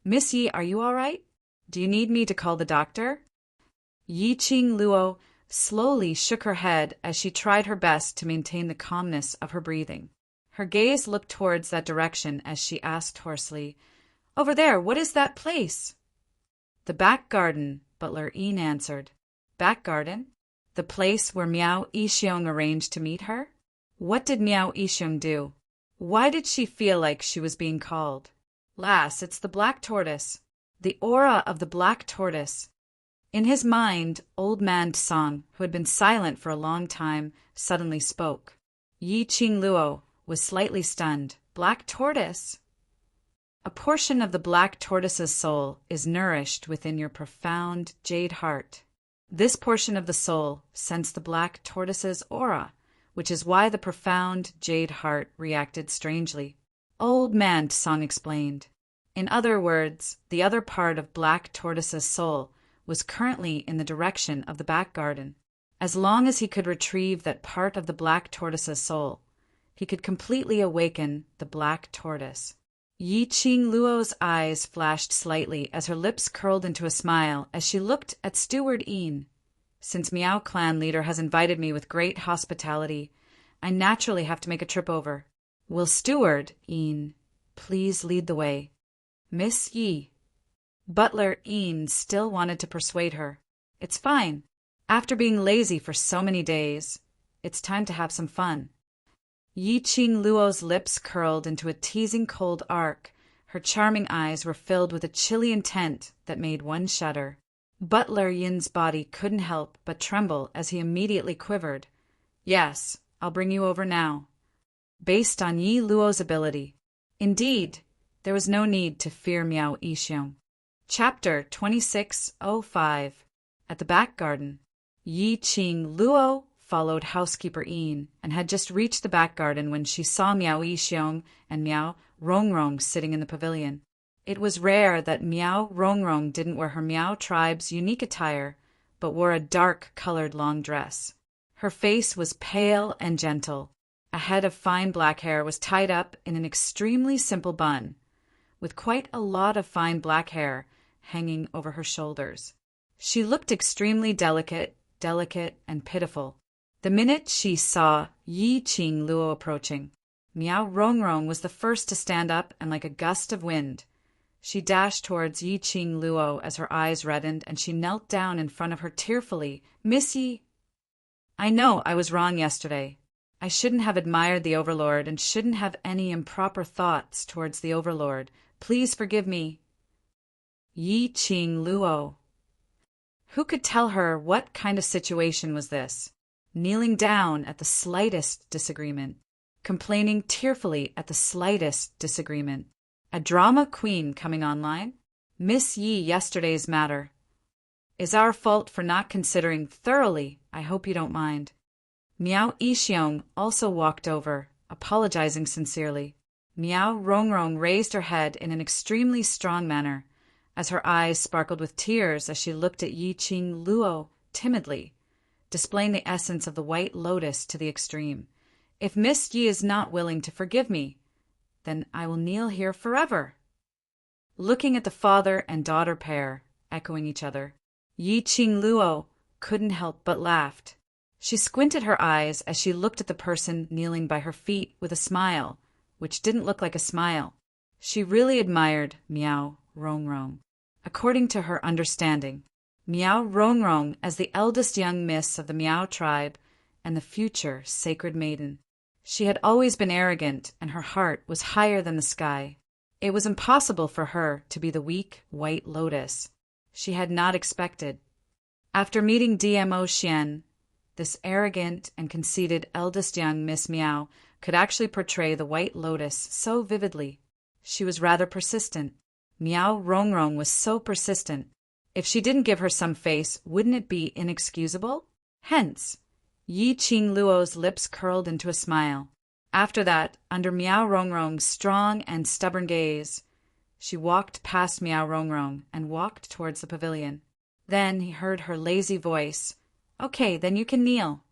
Miss Yi, are you all right? Do you need me to call the doctor? Yi Qing Luo slowly shook her head as she tried her best to maintain the calmness of her breathing. Her gaze looked towards that direction as she asked hoarsely, Over there, what is that place? The back garden, butler Ian answered. Back garden? The place where Miao Ishiong arranged to meet her? What did Miao Ishiong do? Why did she feel like she was being called? Lass, it's the black tortoise. The aura of the black tortoise. In his mind, old man Tsang, who had been silent for a long time, suddenly spoke. Yi Qing Luo was slightly stunned. Black tortoise? A portion of the black tortoise's soul is nourished within your profound jade heart. This portion of the soul sensed the black tortoise's aura, which is why the profound jade heart reacted strangely. Old man Tsang explained. In other words, the other part of black tortoise's soul was currently in the direction of the back garden. As long as he could retrieve that part of the black tortoise's soul, he could completely awaken the black tortoise. Yi Qing Luo's eyes flashed slightly as her lips curled into a smile as she looked at Steward Ian. Since Miao clan leader has invited me with great hospitality, I naturally have to make a trip over. Will Steward Ian please lead the way? Miss Yi. Butler Ian still wanted to persuade her. It's fine. After being lazy for so many days, it's time to have some fun. Yi Qing Luo's lips curled into a teasing cold arc. Her charming eyes were filled with a chilly intent that made one shudder. Butler Yin's body couldn't help but tremble as he immediately quivered. Yes, I'll bring you over now. Based on Yi Luo's ability. Indeed, there was no need to fear Miao Ishiong. Chapter 2605. At the back garden. Yi Qing Luo followed housekeeper Ian and had just reached the back garden when she saw Miao Ishiong and Miao Rongrong sitting in the pavilion. It was rare that Miao Rongrong didn't wear her Miao tribe's unique attire, but wore a dark-colored long dress. Her face was pale and gentle. A head of fine black hair was tied up in an extremely simple bun, with quite a lot of fine black hair hanging over her shoulders. She looked extremely delicate and pitiful. The minute she saw Yi Qing Luo approaching, Miao Rongrong was the first to stand up, and like a gust of wind, she dashed towards Yi Qing Luo as her eyes reddened, and she knelt down in front of her tearfully. Miss Yi, I know I was wrong yesterday. I shouldn't have admired the Overlord and shouldn't have any improper thoughts towards the Overlord. Please forgive me. Yi Qing Luo. Who could tell her what kind of situation was this? Kneeling down at the slightest disagreement, complaining tearfully at the slightest disagreement. A drama queen coming online? Miss Yi, yesterday's matter is our fault for not considering thoroughly. I hope you don't mind. Miao Ishiong also walked over, apologizing sincerely. Miao Rongrong raised her head in an extremely strong manner, as her eyes sparkled with tears as she looked at Yi Qing Luo timidly, displaying the essence of the white lotus to the extreme. If Miss Yi is not willing to forgive me, then I will kneel here forever. Looking at the father and daughter pair, echoing each other, Yi Qing Luo couldn't help but laughed. She squinted her eyes as she looked at the person kneeling by her feet with a smile, which didn't look like a smile. She really admired Miao Rongrong. According to her understanding, Miao Rongrong as the eldest young miss of the Miao tribe and the future sacred maiden. She had always been arrogant, and her heart was higher than the sky. It was impossible for her to be the weak white lotus she had not expected. After meeting DMO Xian, this arrogant and conceited eldest young Miss Miao could actually portray the white lotus so vividly. She was rather persistent. Miao Rongrong was so persistent. If she didn't give her some face, wouldn't it be inexcusable? Hence, Yi Qing Luo's lips curled into a smile. After that, under Miao Rongrong's strong and stubborn gaze, she walked past Miao Rongrong and walked towards the pavilion. Then he heard her lazy voice. Okay, then you can kneel.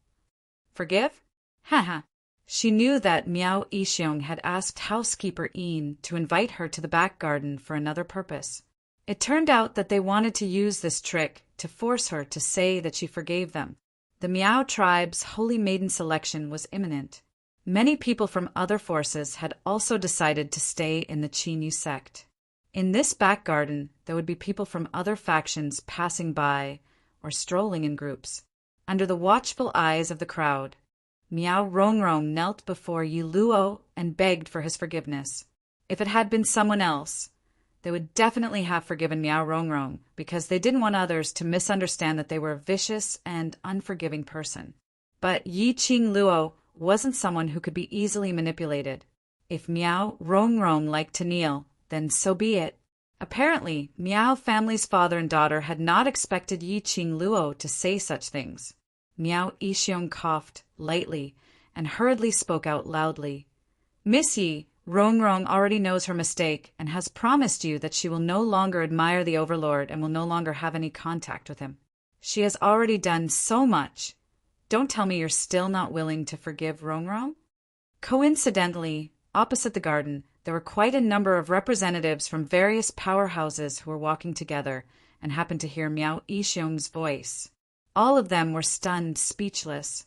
Forgive? Haha. She knew that Miao Yixiong had asked housekeeper Yin to invite her to the back garden for another purpose. It turned out that they wanted to use this trick to force her to say that she forgave them. The Miao tribe's holy maiden selection was imminent. Many people from other forces had also decided to stay in the Qinyu sect. In this back garden, there would be people from other factions passing by or strolling in groups. Under the watchful eyes of the crowd, Miao Rongrong knelt before Yi Luo and begged for his forgiveness. If it had been someone else, they would definitely have forgiven Miao Rongrong because they didn't want others to misunderstand that they were a vicious and unforgiving person. But Yi Qing Luo wasn't someone who could be easily manipulated. If Miao Rongrong liked to kneel, then so be it. Apparently, Miao family's father and daughter had not expected Yi Qing Luo to say such things. Miao Yixiong coughed lightly and hurriedly spoke out loudly. Miss Yi, Rongrong already knows her mistake and has promised you that she will no longer admire the Overlord and will no longer have any contact with him. She has already done so much. Don't tell me you're still not willing to forgive Rongrong? Coincidentally, opposite the garden, there were quite a number of representatives from various powerhouses who were walking together and happened to hear Miao Yixiong's voice. All of them were stunned, speechless.